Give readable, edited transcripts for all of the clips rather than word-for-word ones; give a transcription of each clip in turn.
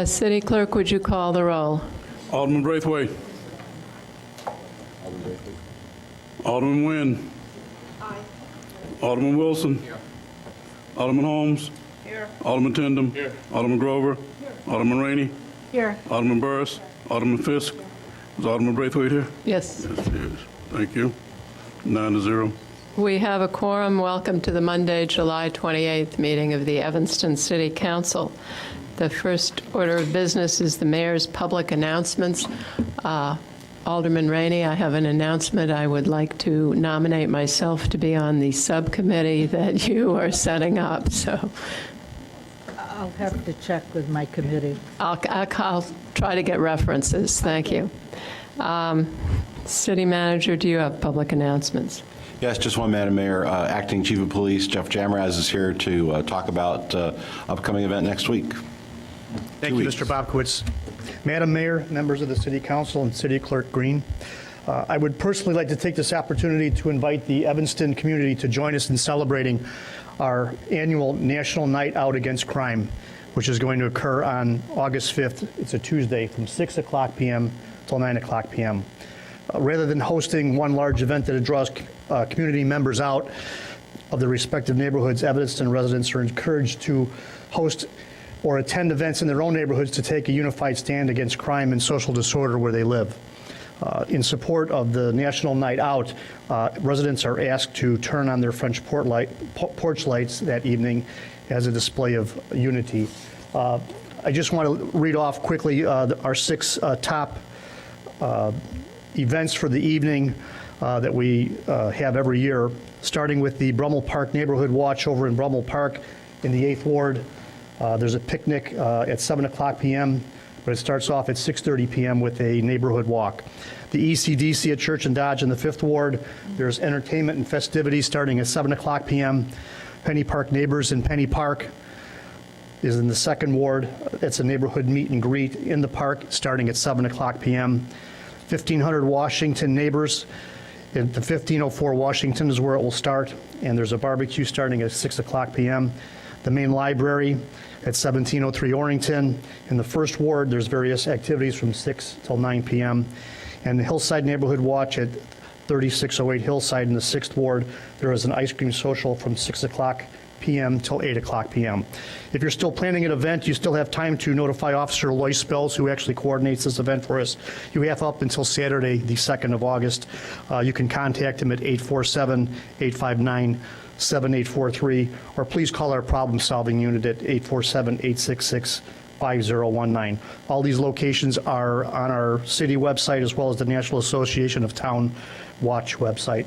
City Clerk, would you call the roll? Alderman Braithwaite. Alderman Nguyen. Alderman Wilson. Alderman Holmes. Alderman Tindem. Alderman Grover. Alderman Rainey. Here. Alderman Burris. Alderman Fisk. Is Alderman Braithwaite here? Yes. Yes, he is. Thank you. 9-0. We have a quorum. Welcome to the Monday, July 28th meeting of the Evanston City Council. The first order of business is the mayor's public announcements. Alderman Rainey, I have an announcement. I would like to nominate myself to be on the subcommittee that you are setting up. So I'll have to check with my committee. I'll try to get references. Thank you. City Manager, do you have public announcements? Yes, just one, Madam Mayor. Acting Chief of Police Jeff Jamraz is here to talk about upcoming event next week. Thank you, Mr. Bobkowitz. Madam Mayor, members of the City Council, and City Clerk Green, I would personally like to take this opportunity to invite the Evanston community to join us in celebrating our annual National Night Out Against Crime, which is going to occur on August 5th. It's a Tuesday from 6 o'clock p.m. till 9 o'clock p.m. Rather than hosting one large event that draws community members out of the respective neighborhoods, Evanston residents are encouraged to host or attend events in their own neighborhoods to take a unified stand against crime and social disorder where they live. In support of the National Night Out, residents are asked to turn on their French porch lights that evening as a display of unity. I just want to read off quickly our 6 top events for the evening that we have every year, starting with the Brummel Park Neighborhood Watch over in Brummel Park in the 8th Ward. There's a picnic at 7 o'clock p.m., but it starts off at 6:30 p.m. with a neighborhood walk. The ECDC at Church and Dodge in the 5th Ward, there's entertainment and festivities starting at 7 o'clock p.m. Penny Park Neighbors in Penny Park is in the 2nd Ward. It's a neighborhood meet and greet in the park starting at 7 o'clock p.m. 1500 Washington Neighbors at the 1504 Washington is where it will start, and there's a barbecue starting at 6 o'clock p.m. The main library at 1703 Orrington. In the 1st Ward, there's various activities from 6 till 9 p.m. And the Hillside Neighborhood Watch at 3608 Hillside in the 6th Ward, there is an ice cream social from 6 o'clock p.m. till 8 o'clock p.m. If you're still planning an event, you still have time to notify Officer Lois Spells, who actually coordinates this event for us. You have up until Saturday, the 2nd of August. You can contact him at 847-859-7843, or please call our problem-solving unit at 847-866-5019. All these locations are on our city website as well as the National Association of Town Watch website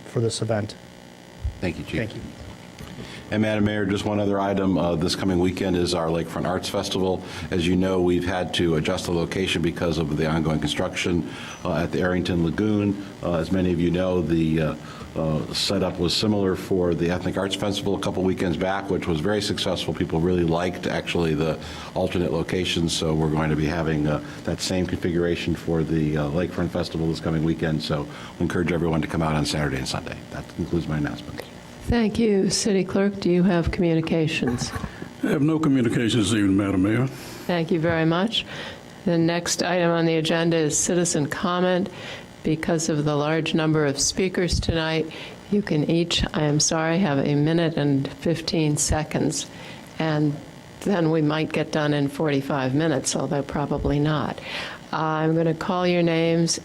for this event. Thank you, Chief. Thank you. And Madam Mayor, just one other item. This coming weekend is our Lakefront Arts Festival. As you know, we've had to adjust the location because of the ongoing construction at the Arrington Lagoon. As many of you know, the setup was similar for the Ethnic Arts Festival a couple weekends back, which was very successful. People really liked actually the alternate locations, so we're going to be having that same configuration for the Lakefront Festival this coming weekend. So we encourage everyone to come out on Saturday and Sunday. That concludes my announcement. Thank you. City Clerk, do you have communications? I have no communications this evening, Madam Mayor. Thank you very much. The next item on the agenda is citizen comment. Because of the large number of speakers tonight, you can each, I am sorry, have a minute and 15 seconds. And then we might get done in 45 minutes, although probably not. I'm going to call your names.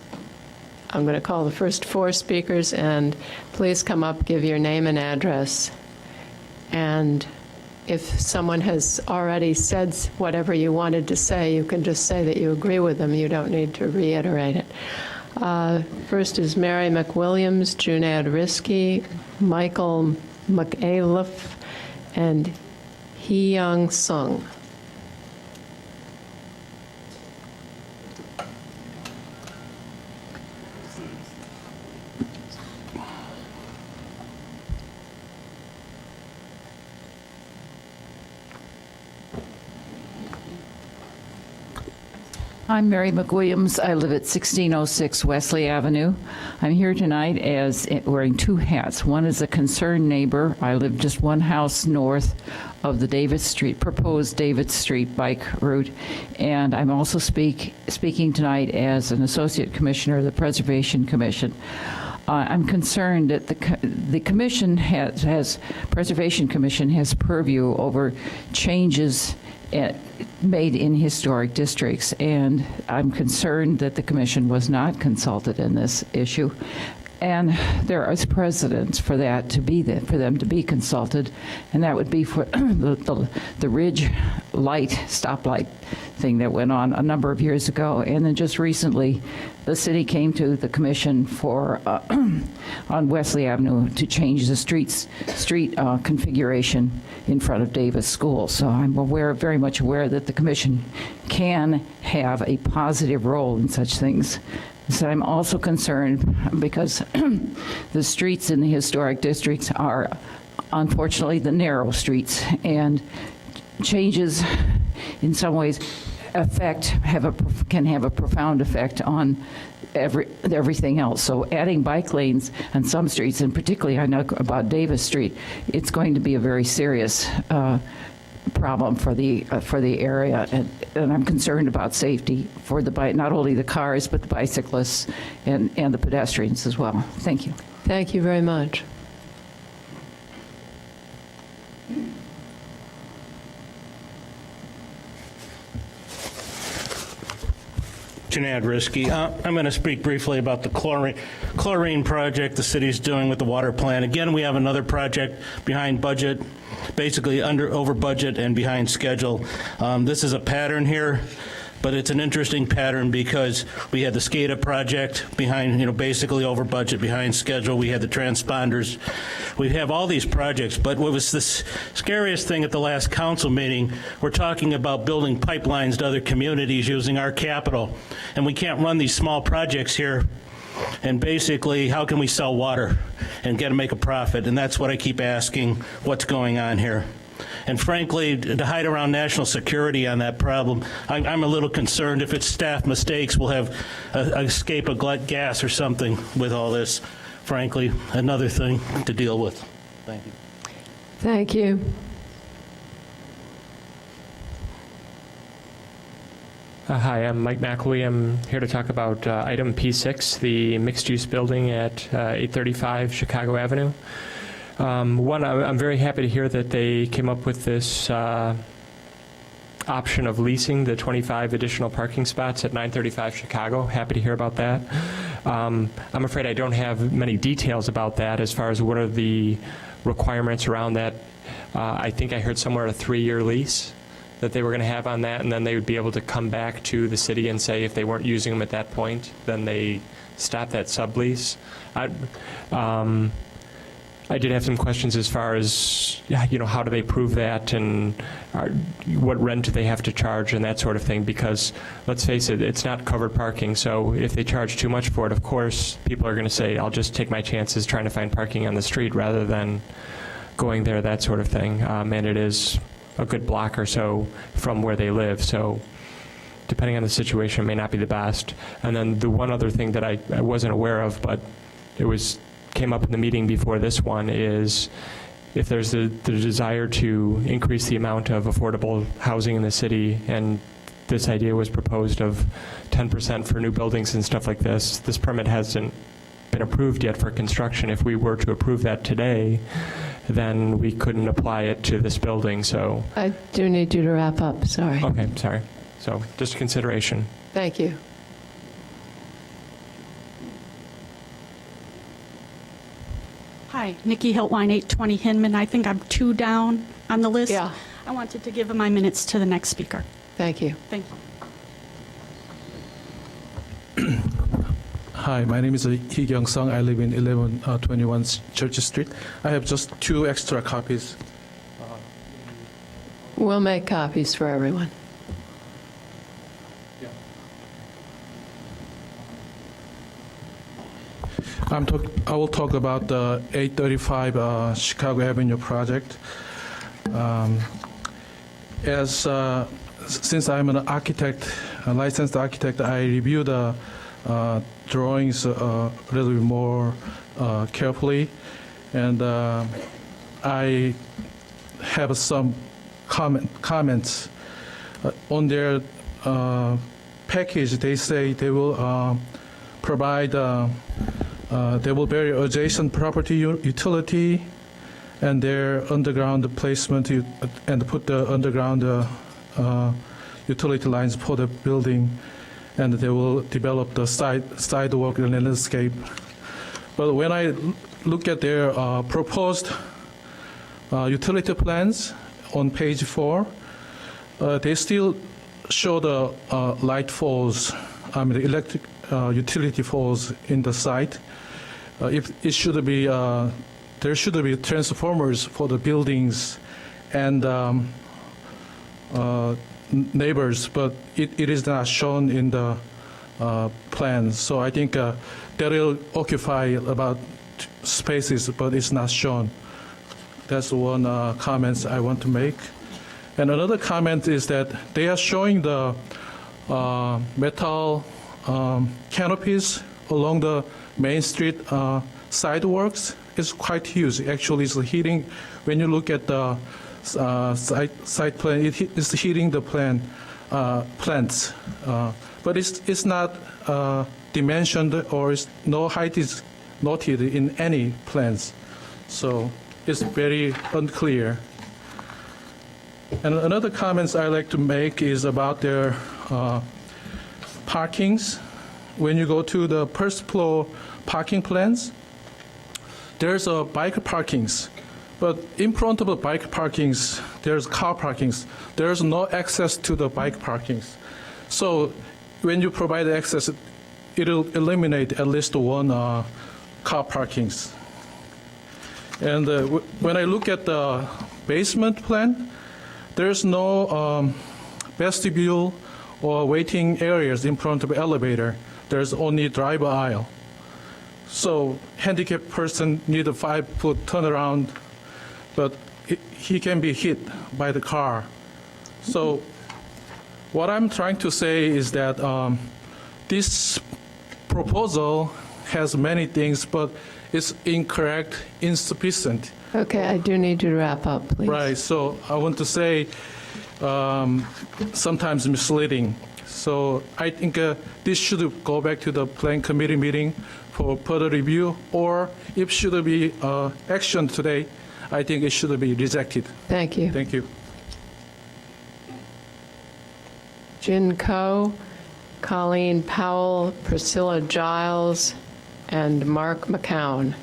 I'm going to call the first 4 speakers, and please come up, give your name and address. And if someone has already said whatever you wanted to say, you can just say that you agree with them. You don't need to reiterate it. First is Mary McWilliams, Junad Risky, Michael McAuliffe, and Hee-Young Sung. I'm Mary McWilliams. I live at 1606 Wesley Avenue. I'm here tonight as wearing two hats. One is a concerned neighbor. I live just one house north of the proposed Davis Street bike route. And I'm also speaking tonight as an associate commissioner of the Preservation Commission. I'm concerned that the commission Preservation Commission has purview over changes made in historic districts, and I'm concerned that the commission was not consulted in this issue. And there is precedence for that for them to be consulted, and that would be for the Ridge stoplight thing that went on a number of years ago, and then just recently, the city came to the commission for on Wesley Avenue to change the street configuration in front of Davis School. So I'm very much aware that the commission can have a positive role in such things. So I'm also concerned because the streets in the historic districts are unfortunately the narrow streets, and changes in some ways can have a profound effect on everything else. So adding bike lanes on some streets, and particularly I know about Davis Street, it's going to be a very serious problem for the area, and I'm concerned about safety for not only the cars but the bicyclists and the pedestrians as well. Thank you. Thank you very much. Janad Risky. I'm going to speak briefly about the chlorine project the city's doing with the water plant. Again, we have another project behind budget, basically over budget and behind schedule. This is a pattern here, but it's an interesting pattern because we had the SCADA project behind, basically over budget, behind schedule. We had the transponders. We have all these projects, but what was the scariest thing at the last council meeting, we're talking about building pipelines to other communities using our capital, and we can't run these small projects here. And basically, how can we sell water and make a profit? And that's what I keep asking, what's going on here? And frankly, to hide around national security on that problem, I'm a little concerned if it's staff mistakes, we'll have an escape of gas or something with all this. Frankly, another thing to deal with. Thank you. Thank you. Hi, I'm Mike McElwee. I'm here to talk about item P6, the mixed-use building at 835 Chicago Avenue. One, I'm very happy to hear that they came up with this option of leasing the 25 additional parking spots at 935 Chicago. Happy to hear about that. I'm afraid I don't have many details about that as far as what are the requirements around that. I think I heard somewhere a 3-year lease that they were going to have on that, and then they would be able to come back to the city and say if they weren't using them at that point, then they stop that sublease. I did have some questions as far as, how do they prove that, and what rent do they have to charge and that sort of thing, because let's face it, it's not covered parking, so if they charge too much for it, of course, people are going to say, I'll just take my chances trying to find parking on the street rather than going there, that sort of thing. And it is a good block or so from where they live, so depending on the situation, it may not be the best. And then the one other thing that I wasn't aware of, but came up in the meeting before this one, is if there's the desire to increase the amount of affordable housing in the city, and this idea was proposed of 10% for new buildings and stuff like this. This permit hasn't been approved yet for construction. If we were to approve that today, then we couldn't apply it to this building, so. I do need you to wrap up, sorry. Okay, sorry. So just a consideration. Thank you. Hi, Nikki Hiltline, 820 Hinman. I think I'm 2 down on the list. Yeah. I wanted to give my minutes to the next speaker. Thank you. Thank you. Hi, my name is Hee Kyung Sung. I live in 1121 Church Street. I have just 2 extra copies. We'll make copies for everyone. I will talk about the 835 Chicago Avenue project. Since I'm an architect a licensed architect, I reviewed the drawings a little bit more carefully, and I have some comments on their package. They say they will provide, they will bury adjacent property utility and their underground placement and put the underground utility lines for the building, and they will develop the sidewalk and landscape. But when I look at their proposed utility plans on page 4, they still show the light poles, the electric utility poles in the site. If it should be, there should be transformers for the buildings and neighbors, but it is not shown in the plans. So I think that will occupy about spaces, but it's not shown. That's one comment I want to make. And another comment is that they are showing the metal canopies along the Main Street sidewalks. It's quite huge. Actually, it's hitting, when you look at the site plan, it's hitting the plants. But it's not dimensioned, or no height is noted in any plans. So it's very unclear. And another comments I like to make is about their parkings. When you go to the first floor parking plans, there's a bike parkings, but in front of the bike parkings, there's car parkings. There's no access to the bike parkings. So when you provide access, it'll eliminate at least one car parkings. And when I look at the basement plan, there's no vestibule or waiting areas in front of the elevator. There's only driver aisle. So handicapped person need a 5-foot turnaround, but he can be hit by the car. So what I'm trying to say is that this proposal has many things, but it's incorrect, insufficient. Okay, I do need you to wrap up, please. Right, so I want to say sometimes misleading. So I think this should go back to the plan committee meeting for further review, or if should be action today, I think it should be rejected. Thank you. Thank you. Jin Ko, Colleen Powell, Priscilla Giles, and Mark McCown.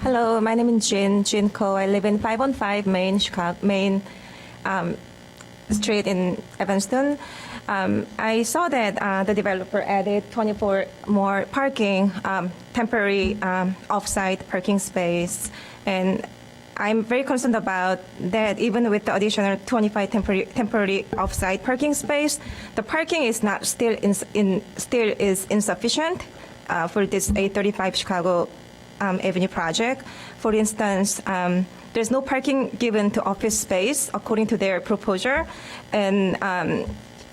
Hello, my name is Jin Ko. I live in 515 Main Street in Evanston. I saw that the developer added 24 more parking, temporary off-site parking space, and I'm very concerned about that. Even with the additional 25 temporary off-site parking space, the parking is not still is insufficient for this 835 Chicago Avenue project. For instance, there's no parking given to office space according to their proposal, and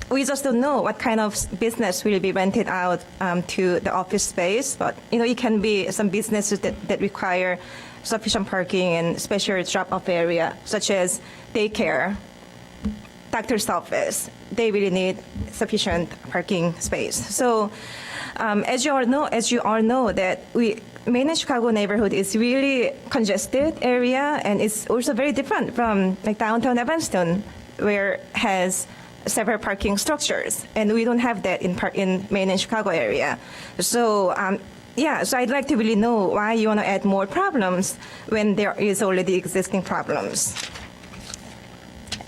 we just don't know what kind of business will be rented out to the office space. But it can be some businesses that require sufficient parking and special drop-off area, such as daycare, doctor's office. They really need sufficient parking space. So, as you all know, that Main and Chicago neighborhood is really congested area, and it's also very different from like downtown Evanston, where has several parking structures, and we don't have that in Main and Chicago area. So so I'd like to really know why you want to add more problems when there is already existing problems.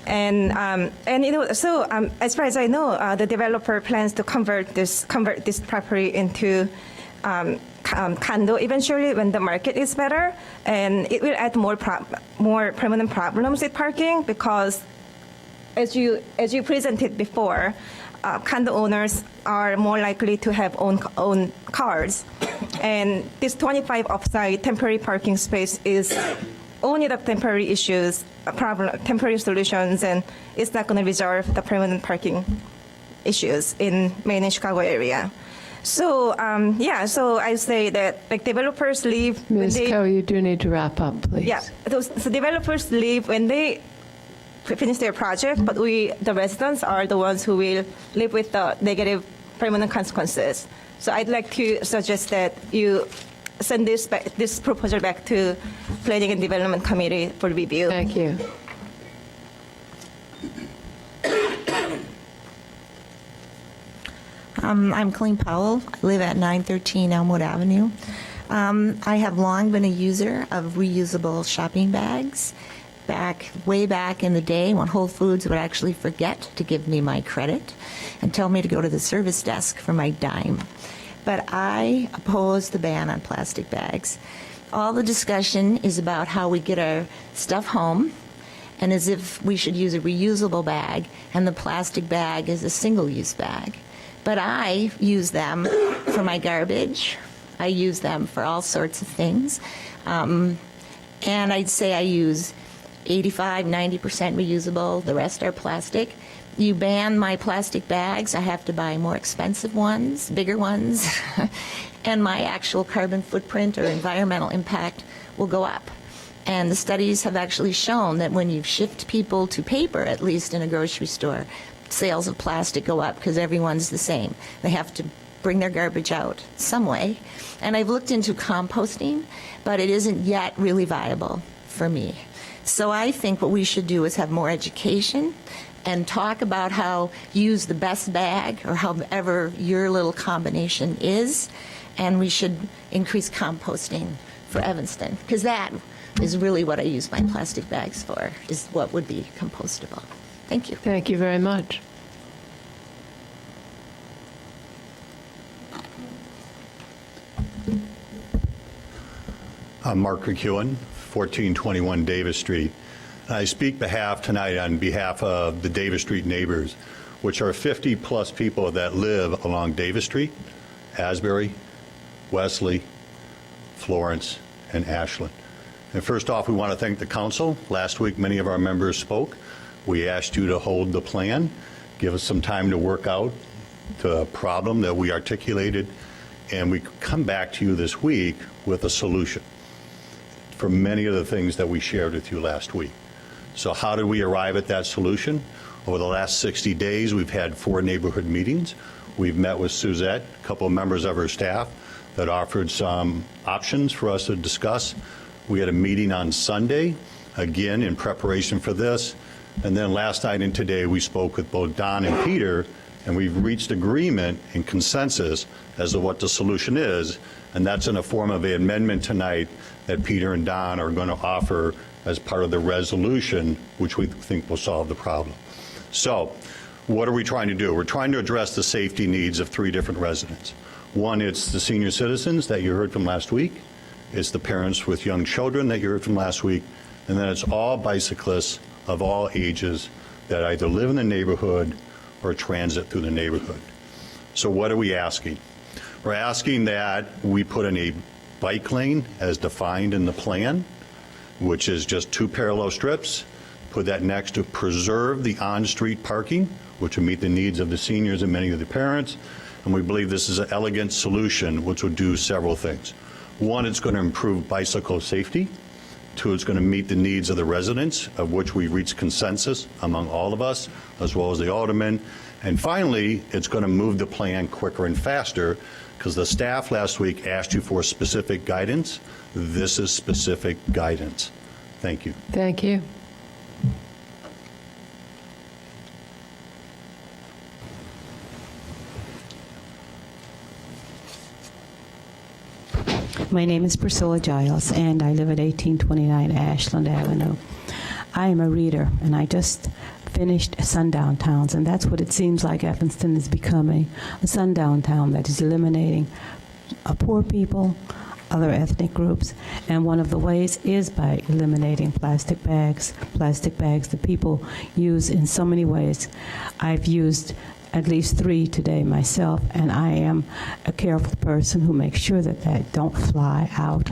And as far as I know, the developer plans to convert this property into condo eventually when the market is better, and it will add more permanent problems with parking because, as you presented before, condo owners are more likely to have own cars, and this 25 off-site temporary parking space is only the temporary issues, temporary solutions, and it's not going to resolve the permanent parking issues in main Chicago area. So so I say that like developers leave when Ms. they Coe, you do need to wrap up, please. so developers leave when they finish their project, but the residents are the ones who will live with the negative permanent consequences. So I'd like to suggest that you send this proposal back to Planning and Development Committee for review. Thank you. I'm Colleen Powell. I live at 913 Elmwood Avenue. I have long been a user of reusable shopping bags. Way back in the day when Whole Foods would actually forget to give me my credit and tell me to go to the service desk for my dime. But I oppose the ban on plastic bags. All the discussion is about how we get our stuff home and as if we should use a reusable bag and the plastic bag is a single-use bag. But I use them for my garbage. I use them for all sorts of things. And I'd say I use 85-90% reusable. The rest are plastic. You ban my plastic bags, I have to buy more expensive ones, bigger ones, and my actual carbon footprint or environmental impact will go up. And the studies have actually shown that when you shift people to paper, at least in a grocery store, sales of plastic go up because everyone's the same. They have to bring their garbage out some way. And I've looked into composting, but it isn't yet really viable for me. So I think what we should do is have more education and talk about how use the best bag or however your little combination is, and we should increase composting for Evanston, because that is really what I use my plastic bags for, is what would be compostable. Thank you. Thank you very much. I'm Mark McEwen, 1421 Davis Street. I speak tonight on behalf of the Davis Street neighbors, which are 50-plus people that live along Davis Street, Asbury, Wesley, Florence, and Ashland. And first off, we want to thank the council. Last week, many of our members spoke. We asked you to hold the plan, give us some time to work out the problem that we articulated, and we come back to you this week with a solution for many of the things that we shared with you last week. So how did we arrive at that solution? Over the last 60 days, we've had 4 neighborhood meetings. We've met with Suzette, a couple of members of her staff that offered some options for us to discuss. We had a meeting on Sunday, again, in preparation for this. And then last night and today, we spoke with both Don and Peter, and we've reached agreement and consensus as to what the solution is. And that's in the form of an amendment tonight that Peter and Don are going to offer as part of the resolution, which we think will solve the problem. So what are we trying to do? We're trying to address the safety needs of 3 different residents. One, it's the senior citizens that you heard from last week. It's the parents with young children that you heard from last week. And then it's all bicyclists of all ages that either live in the neighborhood or transit through the neighborhood. So what are we asking? We're asking that we put in a bike lane as defined in the plan, which is just 2 parallel strips. Put that next to preserve the on-street parking, which will meet the needs of the seniors and many of the parents. And we believe this is an elegant solution which will do several things. 1, it's going to improve bicycle safety. 2, it's going to meet the needs of the residents, of which we reached consensus among all of us, as well as the aldermen. And finally, it's going to move the plan quicker and faster, because the staff last week asked you for specific guidance. This is specific guidance. Thank you. Thank you. My name is Priscilla Giles, and I live at 1829 Ashland Avenue. I am a reader, and I just finished Sundown Towns, and that's what it seems like Evanston is becoming, a sundown town that is eliminating poor people, other ethnic groups, and one of the ways is by eliminating plastic bags that people use in so many ways. I've used at least 3 today myself, and I am a careful person who makes sure that they don't fly out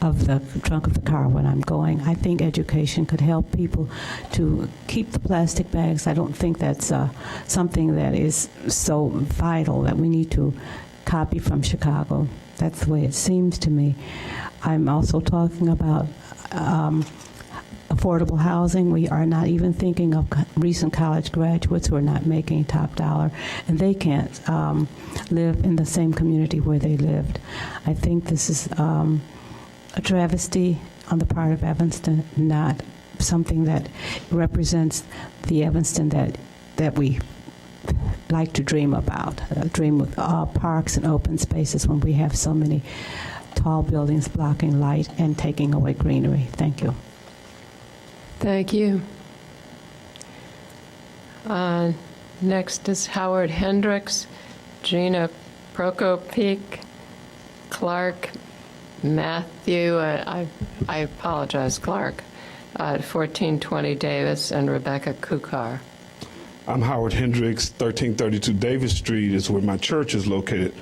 of the trunk of the car when I'm going. I think education could help people to keep the plastic bags. I don't think that's something that is so vital that we need to copy from Chicago. That's the way it seems to me. I'm also talking about affordable housing. We are not even thinking of recent college graduates who are not making top dollar, and they can't live in the same community where they lived. I think this is a travesty on the part of Evanston, not something that represents the Evanston that we like to dream about, dream of parks and open spaces when we have so many tall buildings blocking light and taking away greenery. Thank you. Thank you. Next is Howard Hendricks, Gina Prokopik, Clark Matthew, I apologize, Clark, 1420 Davis, and Rebecca Kukar. I'm Howard Hendricks, 1332 Davis Street is where my church is located.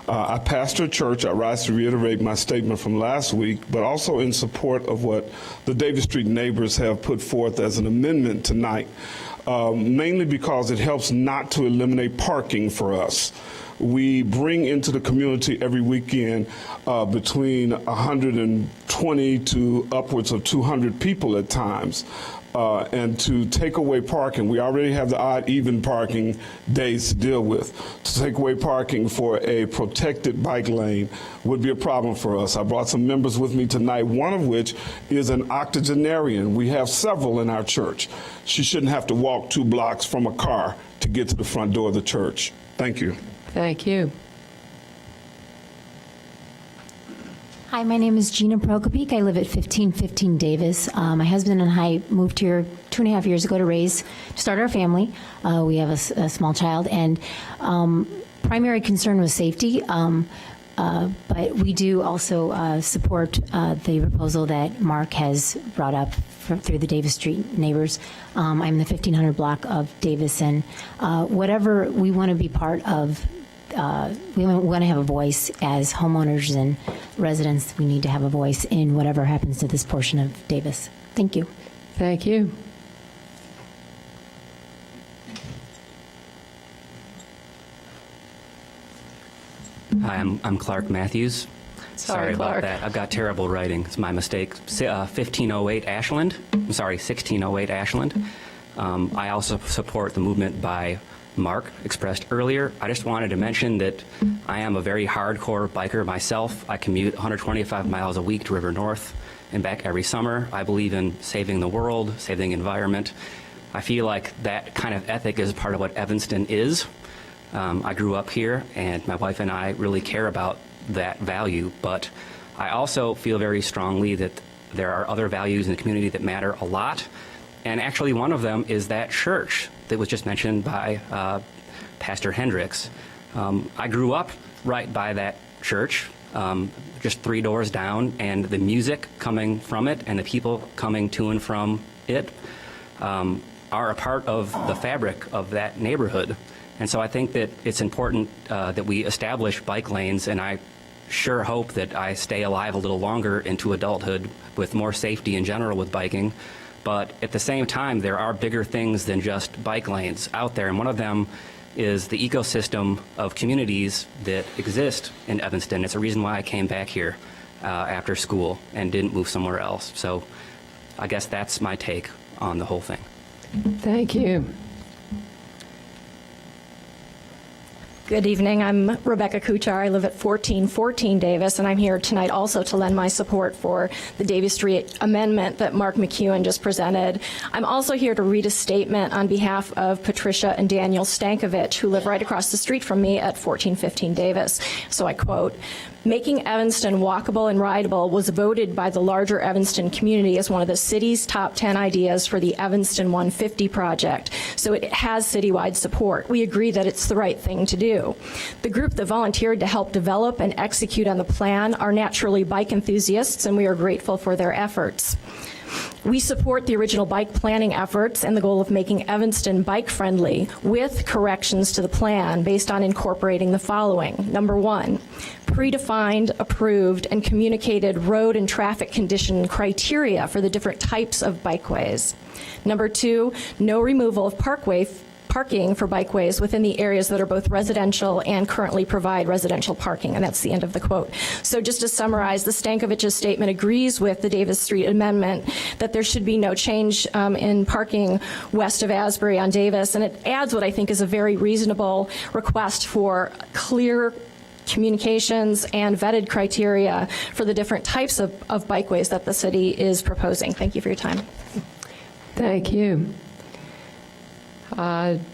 I pastor a church. I rise to reiterate my statement from last week, but also in support of what the Davis Street neighbors have put forth as an amendment tonight, mainly because it helps not to eliminate parking for us. We bring into the community every weekend between 120 to upwards of 200 people at times. And to take away parking, we already have the odd even parking days to deal with. To take away parking for a protected bike lane would be a problem for us. I brought some members with me tonight, one of which is an octogenarian. We have several in our church. She shouldn't have to walk 2 blocks from a car to get to the front door of the church. Thank you. Thank you. Hi, my name is Gina Prokopik. I live at 1515 Davis. My husband and I moved here 2.5 years ago to start our family. We have a small child, and primary concern was safety. But we do also support the proposal that Mark has brought up through the Davis Street neighbors. I'm in the 1500 block of Davis, and whatever we want to be part of, we want to have a voice as homeowners and residents. We need to have a voice in whatever happens to this portion of Davis. Thank you. Thank you. Hi, I'm Clark Matthews. Sorry, about Clark. that. I've got terrible writing. It's my mistake. 1508 Ashland. I'm sorry, 1608 Ashland. I also support the movement by Mark expressed earlier. I just wanted to mention that I am a very hardcore biker myself. I commute 125 miles a week to River North and back every summer. I believe in saving the world, saving the environment. I feel like that kind of ethic is part of what Evanston is. I grew up here, and my wife and I really care about that value, but I also feel very strongly that there are other values in the community that matter a lot. And actually, one of them is that church that was just mentioned by Pastor Hendricks. I grew up right by that church, just 3 doors down, and the music coming from it and the people coming to and from it are a part of the fabric of that neighborhood. And so I think that it's important that we establish bike lanes, and I sure hope that I stay alive a little longer into adulthood with more safety in general with biking. But at the same time, there are bigger things than just bike lanes out there, and one of them is the ecosystem of communities that exist in Evanston. It's a reason why I came back here after school and didn't move somewhere else. So I guess that's my take on the whole thing. Thank you. Good evening. I'm Rebecca Kuchar. I live at 1414 Davis, and I'm here tonight also to lend my support for the Davis Street amendment that Mark McEwen just presented. I'm also here to read a statement on behalf of Patricia and Daniel Stankovich, who live right across the street from me at 1415 Davis. So I quote, "Making Evanston walkable and rideable was voted by the larger Evanston community as one of the city's top 10 ideas for the Evanston 150 project, so it has citywide support. We agree that it's the right thing to do. The group that volunteered to help develop and execute on the plan are naturally bike enthusiasts, and we are grateful for their efforts. We support the original bike planning efforts and the goal of making Evanston bike-friendly with corrections to the plan based on incorporating the following. Number one, predefined, approved, and communicated road and traffic condition criteria for the different types of bikeways. Number two, no removal of parking for bikeways within the areas that are both residential and currently provide residential parking, and that's the end of the quote. So just to summarize, the Stankovic's statement agrees with the Davis Street Amendment that there should be no change in parking west of Asbury on Davis, and it adds what I think is a very reasonable request for clear communications and vetted criteria for the different types of bikeways that the city is proposing. Thank you for your time. Thank you.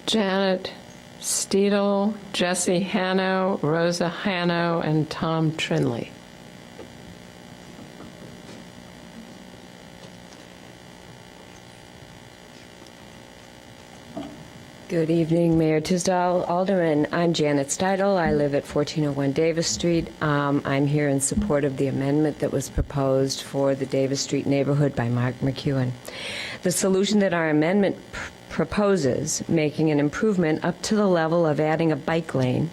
Janet Steedle, Jesse Hanno, Rosa Hanno, and Tom Trinley. Good evening, Mayor Tisdall, Alderman. I'm Janet Steidel. I live at 1401 Davis Street. I'm here in support of the amendment that was proposed for the Davis Street neighborhood by Mark McEwen. The solution that our amendment proposes, making an improvement up to the level of adding a bike lane,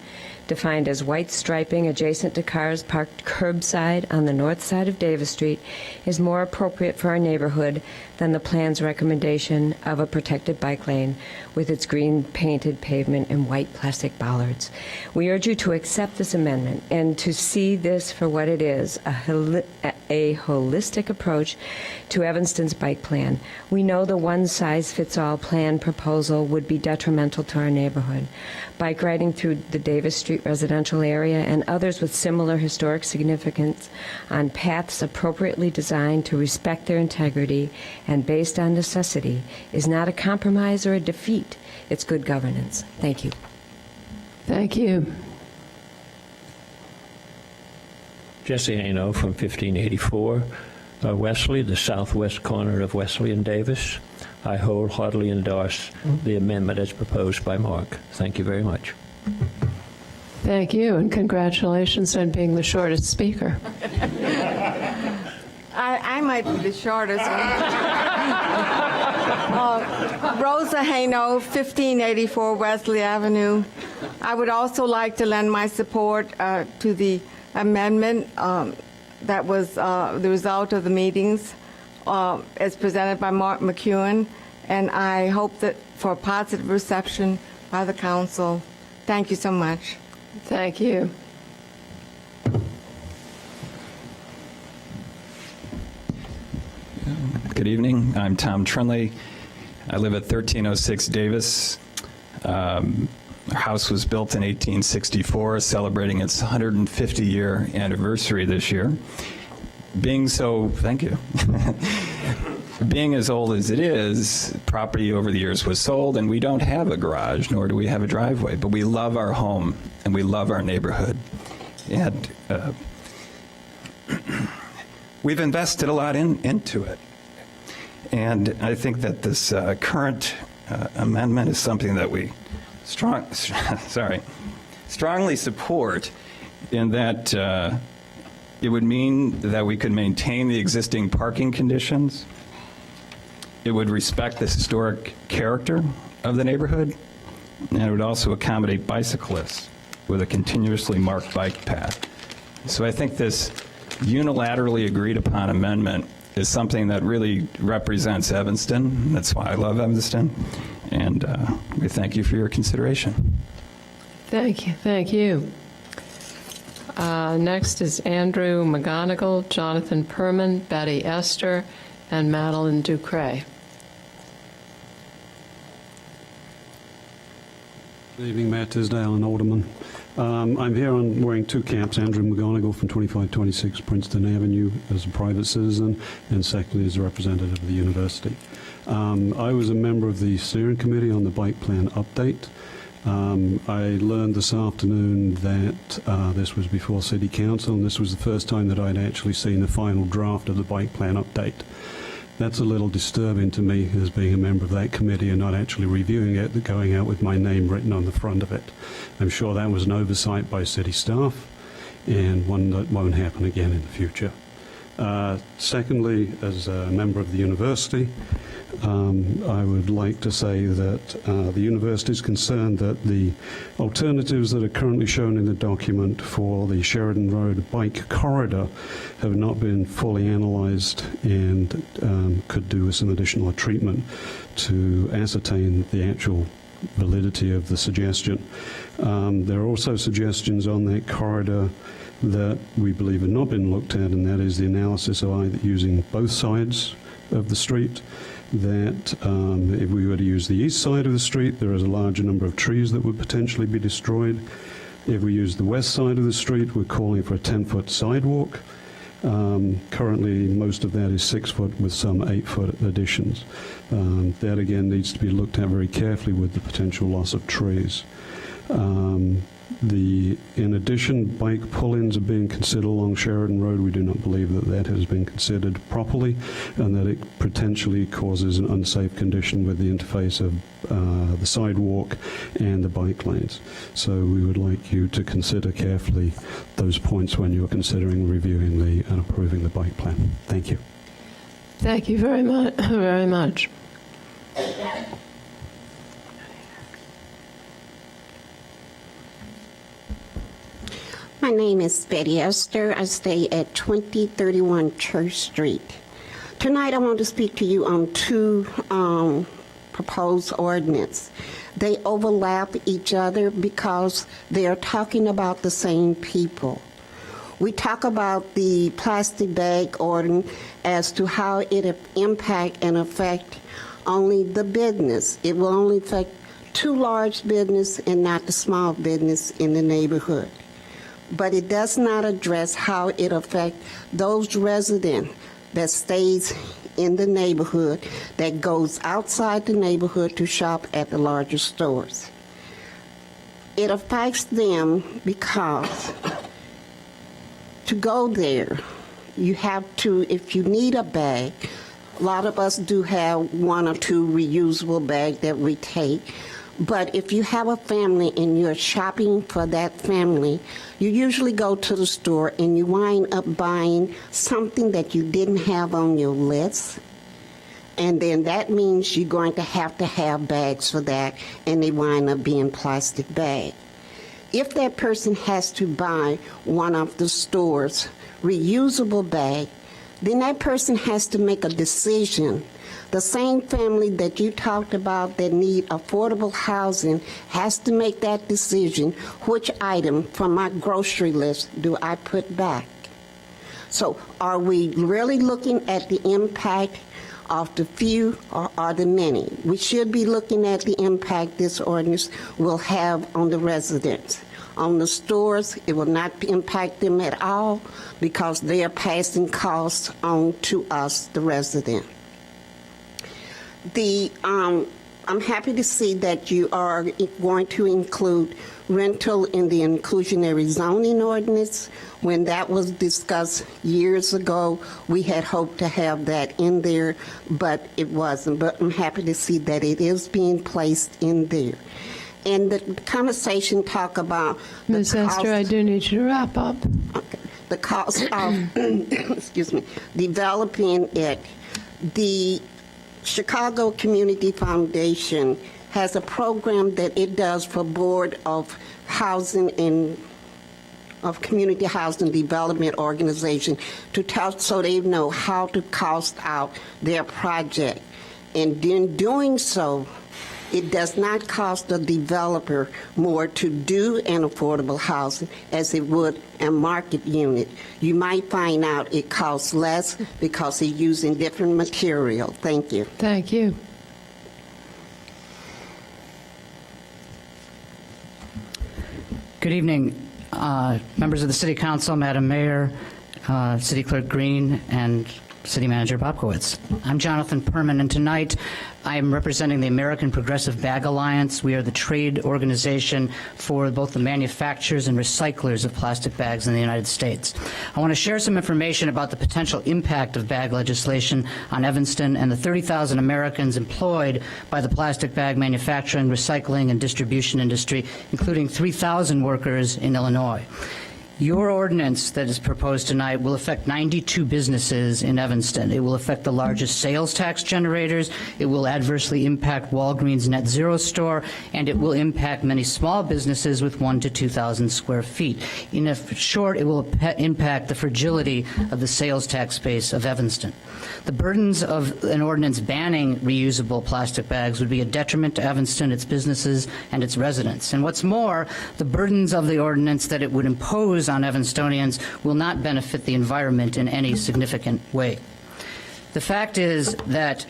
defined as white striping adjacent to cars parked curbside on the north side of Davis Street, is more appropriate for our neighborhood than the plan's recommendation of a protected bike lane with its green painted pavement and white plastic bollards. We urge you to accept this amendment and to see this for what it is, a holistic approach to Evanston's bike plan. We know the one-size-fits-all plan proposal would be detrimental to our neighborhood. Bike riding through the Davis Street residential area and others with similar historic significance on paths appropriately designed to respect their integrity and based on necessity is not a compromise or a defeat. It's good governance. Thank you. Thank you. Jesse Hano from 1584 Wesley, the southwest corner of Wesley and Davis. I wholeheartedly endorse the amendment as proposed by Mark. Thank you very much. Thank you, and congratulations on being the shortest speaker. I might be the shortest one. Rosa Hano, 1584 Wesley Avenue. I would also like to lend my support to the amendment that was the result of the meetings as presented by Mark McEwen, and I hope that for a positive reception by the council. Thank you so much. Thank you. Good evening. I'm Tom Trinley. I live at 1306 Davis. Our house was built in 1864, celebrating its 150-year anniversary this year. Thank you. Being as old as it is, property over the years was sold, and we don't have a garage, nor do we have a driveway, but we love our home, and we love our neighborhood. And we've invested a lot into it. And I think that this current amendment is something that we strongly support, in that it would mean that we could maintain the existing parking conditions. It would respect the historic character of the neighborhood, and it would also accommodate bicyclists with a continuously marked bike path. So I think this unilaterally agreed upon amendment is something that really represents Evanston. That's why I love Evanston. And we thank you for your consideration. Thank you. Thank you. Next is Andrew McGonigal, Jonathan Perman, Betty Esther, and Madeline Ducray. Good evening, Mayor Tisdale and Alderman. I'm here wearing two caps, Andrew McGonigal from 2526 Princeton Avenue as a private citizen, and secondly as a representative of the university. I was a member of the steering committee on the bike plan update. I learned this afternoon that this was before City Council, and this was the first time that I'd actually seen the final draft of the bike plan update. That's a little disturbing to me as being a member of that committee and not actually reviewing it, going out with my name written on the front of it. I'm sure that was an oversight by city staff and one that won't happen again in the future. Secondly, as a member of the university, I would like to say that the university is concerned that the alternatives that are currently shown in the document for the Sheridan Road bike corridor have not been fully analysed and could do with some additional treatment to ascertain the actual validity of the suggestion. There are also suggestions on that corridor that we believe have not been looked at, and that is the analysis of either using both sides of the street, that if we were to use the east side of the street, there is a larger number of trees that would potentially be destroyed. If we use the west side of the street, we're calling for a 10-foot sidewalk. Currently, most of that is 6 foot with some 8-foot additions. That, again, needs to be looked at very carefully with the potential loss of trees. In addition, bike pull-ins are being considered along Sheridan Road. We do not believe that that has been considered properly and that it potentially causes an unsafe condition with the interface of the sidewalk and the bike lanes. So we would like you to consider carefully those points when you're considering reviewing and approving the bike plan. Thank you. Thank you very much. Very much. My name is Betty Esther. I stay at 2031 Church Street. Tonight I want to speak to you on two proposed ordinance. They overlap each other because they are talking about the same people. We talk about the plastic bag ordinance as to how it impact and affect only the business. It will only affect two large business and not the small business in the neighborhood. But it does not address how it affects those residents that stays in the neighborhood that goes outside the neighborhood to shop at the larger stores. It affects them because to go there, you have to, if you need a bag, a lot of us do have one or two reusable bags that we take. But if you have a family and you're shopping for that family, you usually go to the store and you wind up buying something that you didn't have on your list. And then that means you're going to have bags for that, and they wind up being plastic bags. If that person has to buy one of the store's reusable bag, then that person has to make a decision. The same family that you talked about that need affordable housing has to make that decision. Which item from my grocery list do I put back? So are we really looking at the impact of the few or the many? We should be looking at the impact this ordinance will have on the residents. On the stores, it will not impact them at all because they are passing costs on to us, the resident. I'm happy to see that you are going to include rental in the inclusionary zoning ordinance. When that was discussed years ago, we had hoped to have that in there, but it wasn't. But I'm happy to see that it is being placed in there. And the conversation talk about Ms. Esther, I do need you to wrap up. Okay. The cost of excuse me, developing it. The Chicago Community Foundation has a program that it does for Board of Housing and of Community Housing Development Organization to tell so they know how to cost out their project. And in doing so, it does not cost the developer more to do an affordable housing as it would a market unit. You might find out it costs less because they're using different material. Thank you. Thank you. Good evening, members of the City Council, Madam Mayor, City Clerk Green, and City Manager Popkowitz. I'm Jonathan Perman, and tonight I am representing the American Progressive Bag Alliance. We are the trade organization for both the manufacturers and recyclers of plastic bags in the United States. I want to share some information about the potential impact of bag legislation on Evanston and the 30,000 Americans employed by the plastic bag manufacturing, recycling, and distribution industry, including 3,000 workers in Illinois. Your ordinance that is proposed tonight will affect 92 businesses in Evanston. It will affect the largest sales tax generators. It will adversely impact Walgreens Net Zero store, and it will impact many small businesses with 1,000 to 2,000 square feet. In short, it will impact the fragility of the sales tax base of Evanston. The burdens of an ordinance banning reusable plastic bags would be a detriment to Evanston, its businesses, and its residents. And what's more, the burdens of the ordinance that it would impose on Evanstonians will not benefit the environment in any significant way. The fact is that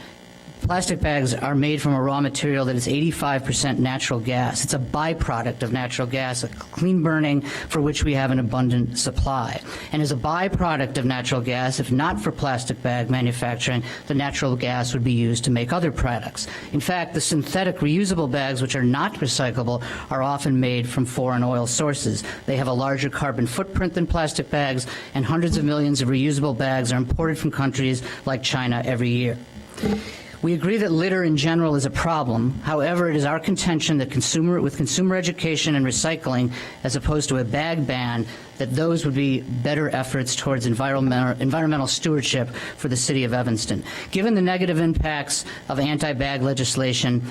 plastic bags are made from a raw material that is 85% natural gas. It's a byproduct of natural gas, a clean burning for which we have an abundant supply. And as a byproduct of natural gas, if not for plastic bag manufacturing, the natural gas would be used to make other products. In fact, the synthetic reusable bags, which are not recyclable, are often made from foreign oil sources. They have a larger carbon footprint than plastic bags, and hundreds of millions of reusable bags are imported from countries like China every year. We agree that litter in general is a problem. However, it is our contention that with consumer education and recycling, as opposed to a bag ban, that those would be better efforts towards environmental stewardship for the city of Evanston. Given the negative impacts of anti-bag legislation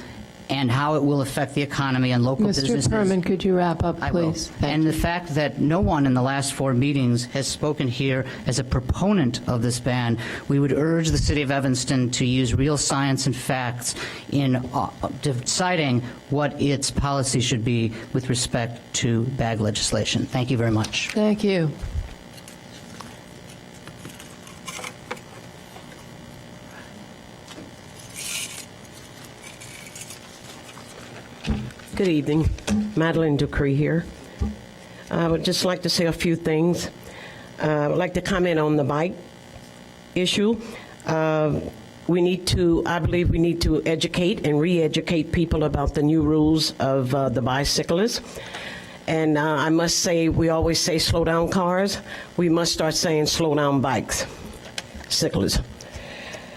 and how it will affect the economy and local businesses. Mr. Perman, could you wrap up, please? And the fact that no one in the last 4 meetings has spoken here as a proponent of this ban, we would urge the city of Evanston to use real science and facts in deciding what its policy should be with respect to bag legislation. Thank you very much. Thank you. Good evening. Madeline Ducree here. I would just like to say a few things. I would like to comment on the bike issue. I believe we need to educate and re-educate people about the new rules of the bicyclists. And I must say, we always say slow down cars. We must start saying slow down bikes, cyclists.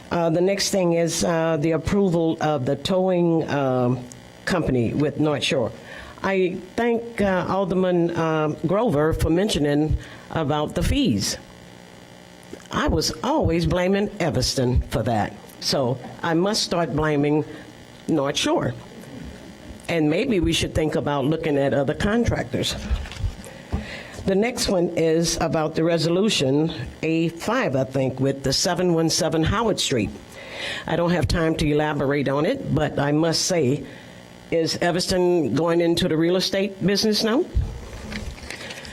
The next thing is the approval of the towing company with North Shore. I thank Alderman Grover for mentioning about the fees. I was always blaming Evanston for that. So I must start blaming North Shore. And maybe we should think about looking at other contractors. The next one is about the resolution A5, I think, with the 717 Howard Street. I don't have time to elaborate on it, but I must say, is Evanston going into the real estate business now?